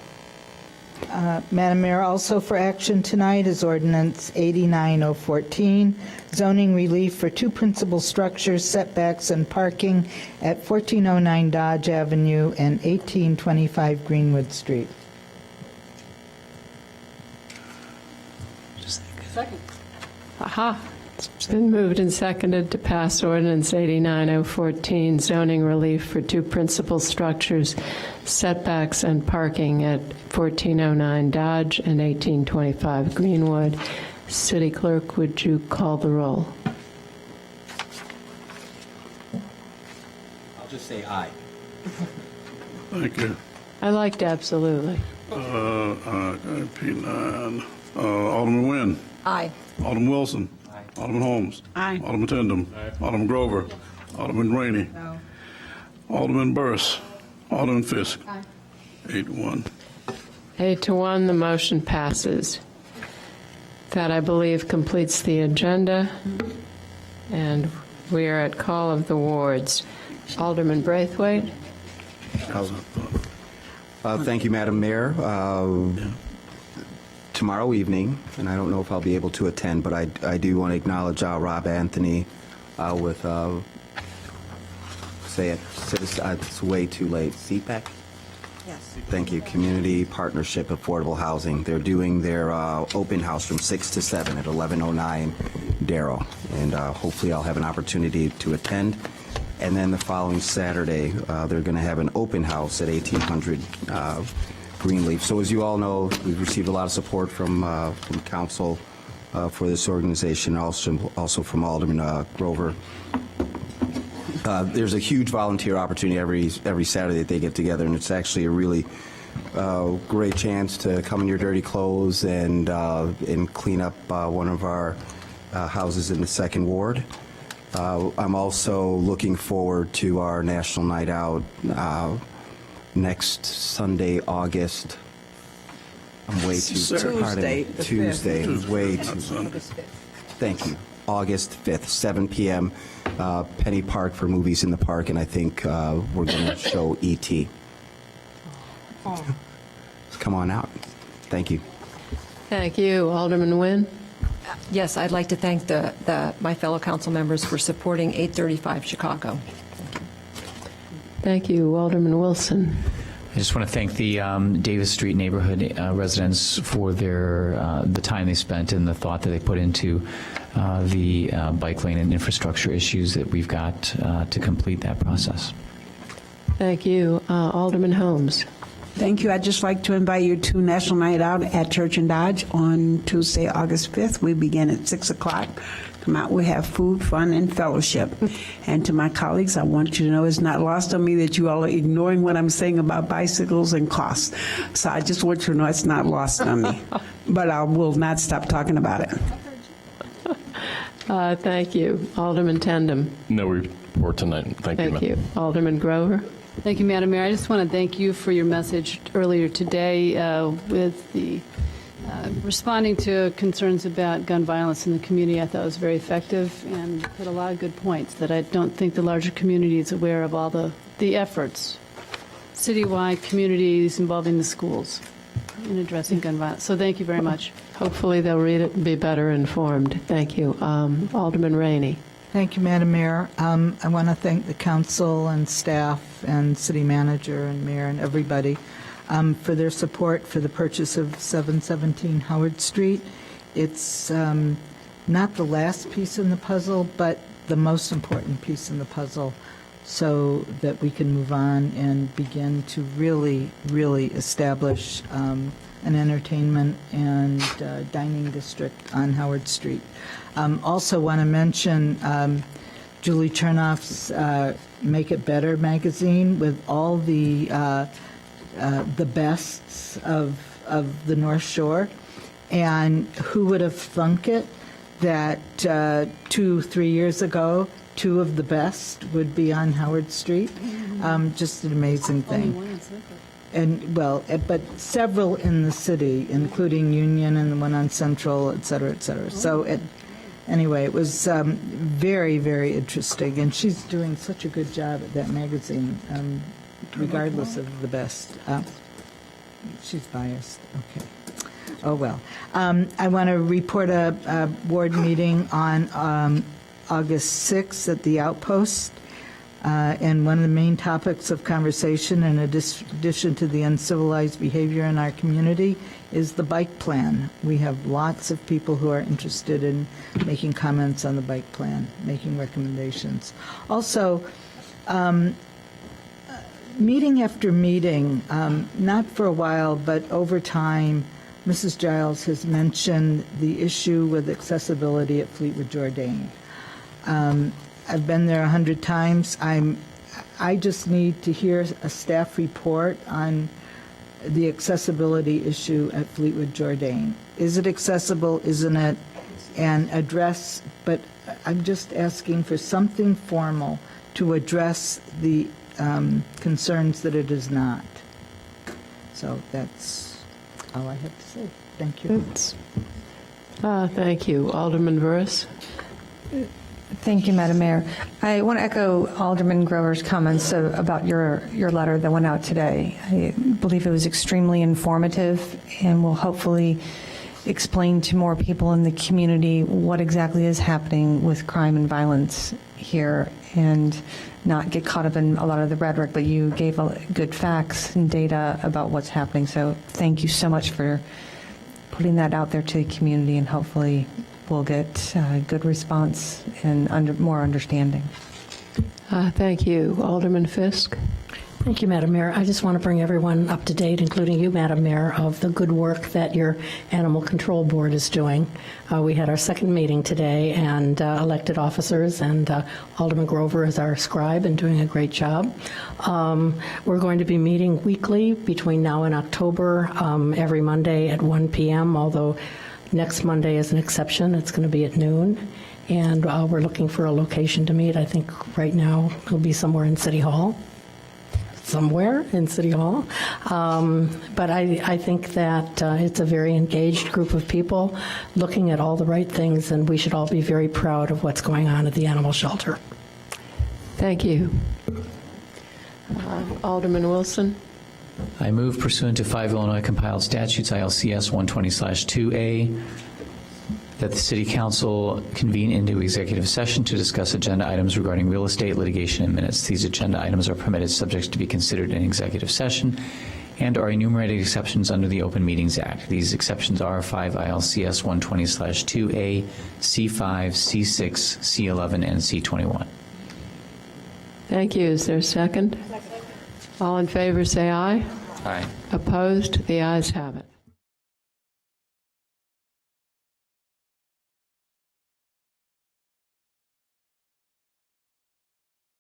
Madam Mayor, also for action tonight is Ordinance 89014, zoning relief for 2 principal structures, setbacks, and parking at 1409 Dodge Avenue and 1825 Greenwood Street. Second. Aha. It's been moved and seconded to pass Ordinance 89014, zoning relief for 2 principal structures, setbacks, and parking at 1409 Dodge and 1825 Greenwood. City Clerk, would you call the roll? I'll just say aye. Thank you. I liked absolutely. P9. Alderman Nguyen. Aye. Alderman Wilson. Alderman Holmes. Aye. Alderman Tindem. Alderman Grover. Alderman Rainey. No. Alderman Burris. Alderman Fisk. Aye. 8-1. 8-1, the motion passes. That, I believe, completes the agenda, and we are at call of the wards. Alderman Braithwaite. Thank you, Madam Mayor. Tomorrow evening, and I don't know if I'll be able to attend, but I do want to acknowledge Rob Anthony with, say it, it's way too late, CPAC? Yes. Thank you, Community Partnership Affordable Housing. They're doing their open house from 6 to 7 at 1109 Darrow, and hopefully I'll have an opportunity to attend. And then the following Saturday, they're going to have an open house at 1800 Greenleaf. So as you all know, we've received a lot of support from council for this organization, also from Alderman Grover. There's a huge volunteer opportunity every Saturday that they get together, and it's actually a really great chance to come in your dirty clothes and clean up one of our houses in the Second Ward. I'm also looking forward to our National Night Out next Sunday, August. I'm way too Tuesday, the 5th. Tuesday, way too. Thank you. August 5th, 7 p.m. Penny Park for Movies in the Park, and I think we're going to show E.T. Come on out. Thank you. Thank you. Alderman Nguyen. Yes, I'd like to thank my fellow council members for supporting 835 Chicago. Thank you. Alderman Wilson. I just want to thank the Davis Street neighborhood residents for the time they spent and the thought that they put into the bike lane and infrastructure issues that we've got to complete that process. Thank you. Alderman Holmes. Thank you. I'd just like to invite you to National Night Out at Church and Dodge on Tuesday, August 5th. We begin at 6 o'clock. Come out, we have food, fun, and fellowship. And to my colleagues, I want you to know it's not lost on me that you all are ignoring what I'm saying about bicycles and costs. So I just want you to know it's not lost on me. But I will not stop talking about it. Thank you. Alderman Tandem. No report tonight. Thank you. Alderman Grover. Thank you, Madam Mayor. I just want to thank you for your message earlier today with the responding to concerns about gun violence in the community. I thought it was very effective and put a lot of good points that I don't think the larger community is aware of all the efforts, citywide communities involving the schools in addressing gun violence. So thank you very much. Hopefully they'll read it and be better informed. Thank you. Alderman Rainey. Thank you, Madam Mayor. I want to thank the council and staff and city manager and mayor and everybody for their support for the purchase of 717 Howard Street. It's not the last piece in the puzzle, but the most important piece in the puzzle so that we can move on and begin to really, really establish an entertainment and dining district on Howard Street. Also want to mention Julie Chernoff's Make It Better magazine with all the bests of the North Shore. And who would have thunk it that 2-3 years ago, 2 of the best would be on Howard Street? Just an amazing thing. And well, but several in the city, including Union and the one on Central, et cetera, et cetera. So anyway, it was very, very interesting. And she's doing such a good job at that magazine, regardless of the best. She's biased. Okay. Oh, well. I want to report a board meeting on August 6th at the Outpost. And one of the main topics of conversation, in addition to the uncivilized behavior in our community, is the bike plan. We have lots of people who are interested in making comments on the bike plan, making recommendations. Also, meeting after meeting, not for a while, but over time, Mrs. Giles has mentioned the issue with accessibility at Fleetwood Jourdain. I've been there 100 times. I just need to hear a staff report on the accessibility issue at Fleetwood Jourdain. Is it accessible? Isn't it? And address, but I'm just asking for something formal to address the concerns that it is not. So that's all I have to say. Thank you. Thank you. Alderman Burris? Thank you, Madam Mayor. I want to echo Alderman Grover's comments about your letter that went out today. I believe it was extremely informative and will hopefully explain to more people in the community what exactly is happening with crime and violence here and not get caught up in a lot of the rhetoric, but you gave good facts and data about what's happening. So thank you so much for putting that out there to the community, and hopefully we'll get a good response and more understanding. Thank you. Alderman Fisk? Thank you, Madam Mayor. I just want to bring everyone up to date, including you, Madam Mayor, of the good work that your Animal Control Board is doing. We had our second meeting today, and elected officers, and Alderman Grover is our scribe and doing a great job. We're going to be meeting weekly between now and October, every Monday at 1 p.m., although next Monday is an exception. It's going to be at noon. And we're looking for a location to meet. I think right now it'll be somewhere in City Hall. But I think that it's a very engaged group of people looking at all the right things, and we should all be very proud of what's going on at the animal shelter. Thank you. Alderman Wilson? I move pursuant to 5 Illinois compiled statutes, ILCS 120/2A, that the City Council convene into executive session to discuss agenda items regarding real estate, litigation, and minutes. These agenda items are permitted subject to be considered in executive session and are enumerated exceptions under the Open Meetings Act. These exceptions are 5 ILCS 120/2A, C5, C6, C11, and C21. Thank you. Is there a second? All in favor, say aye. Aye. Opposed? The ayes have it.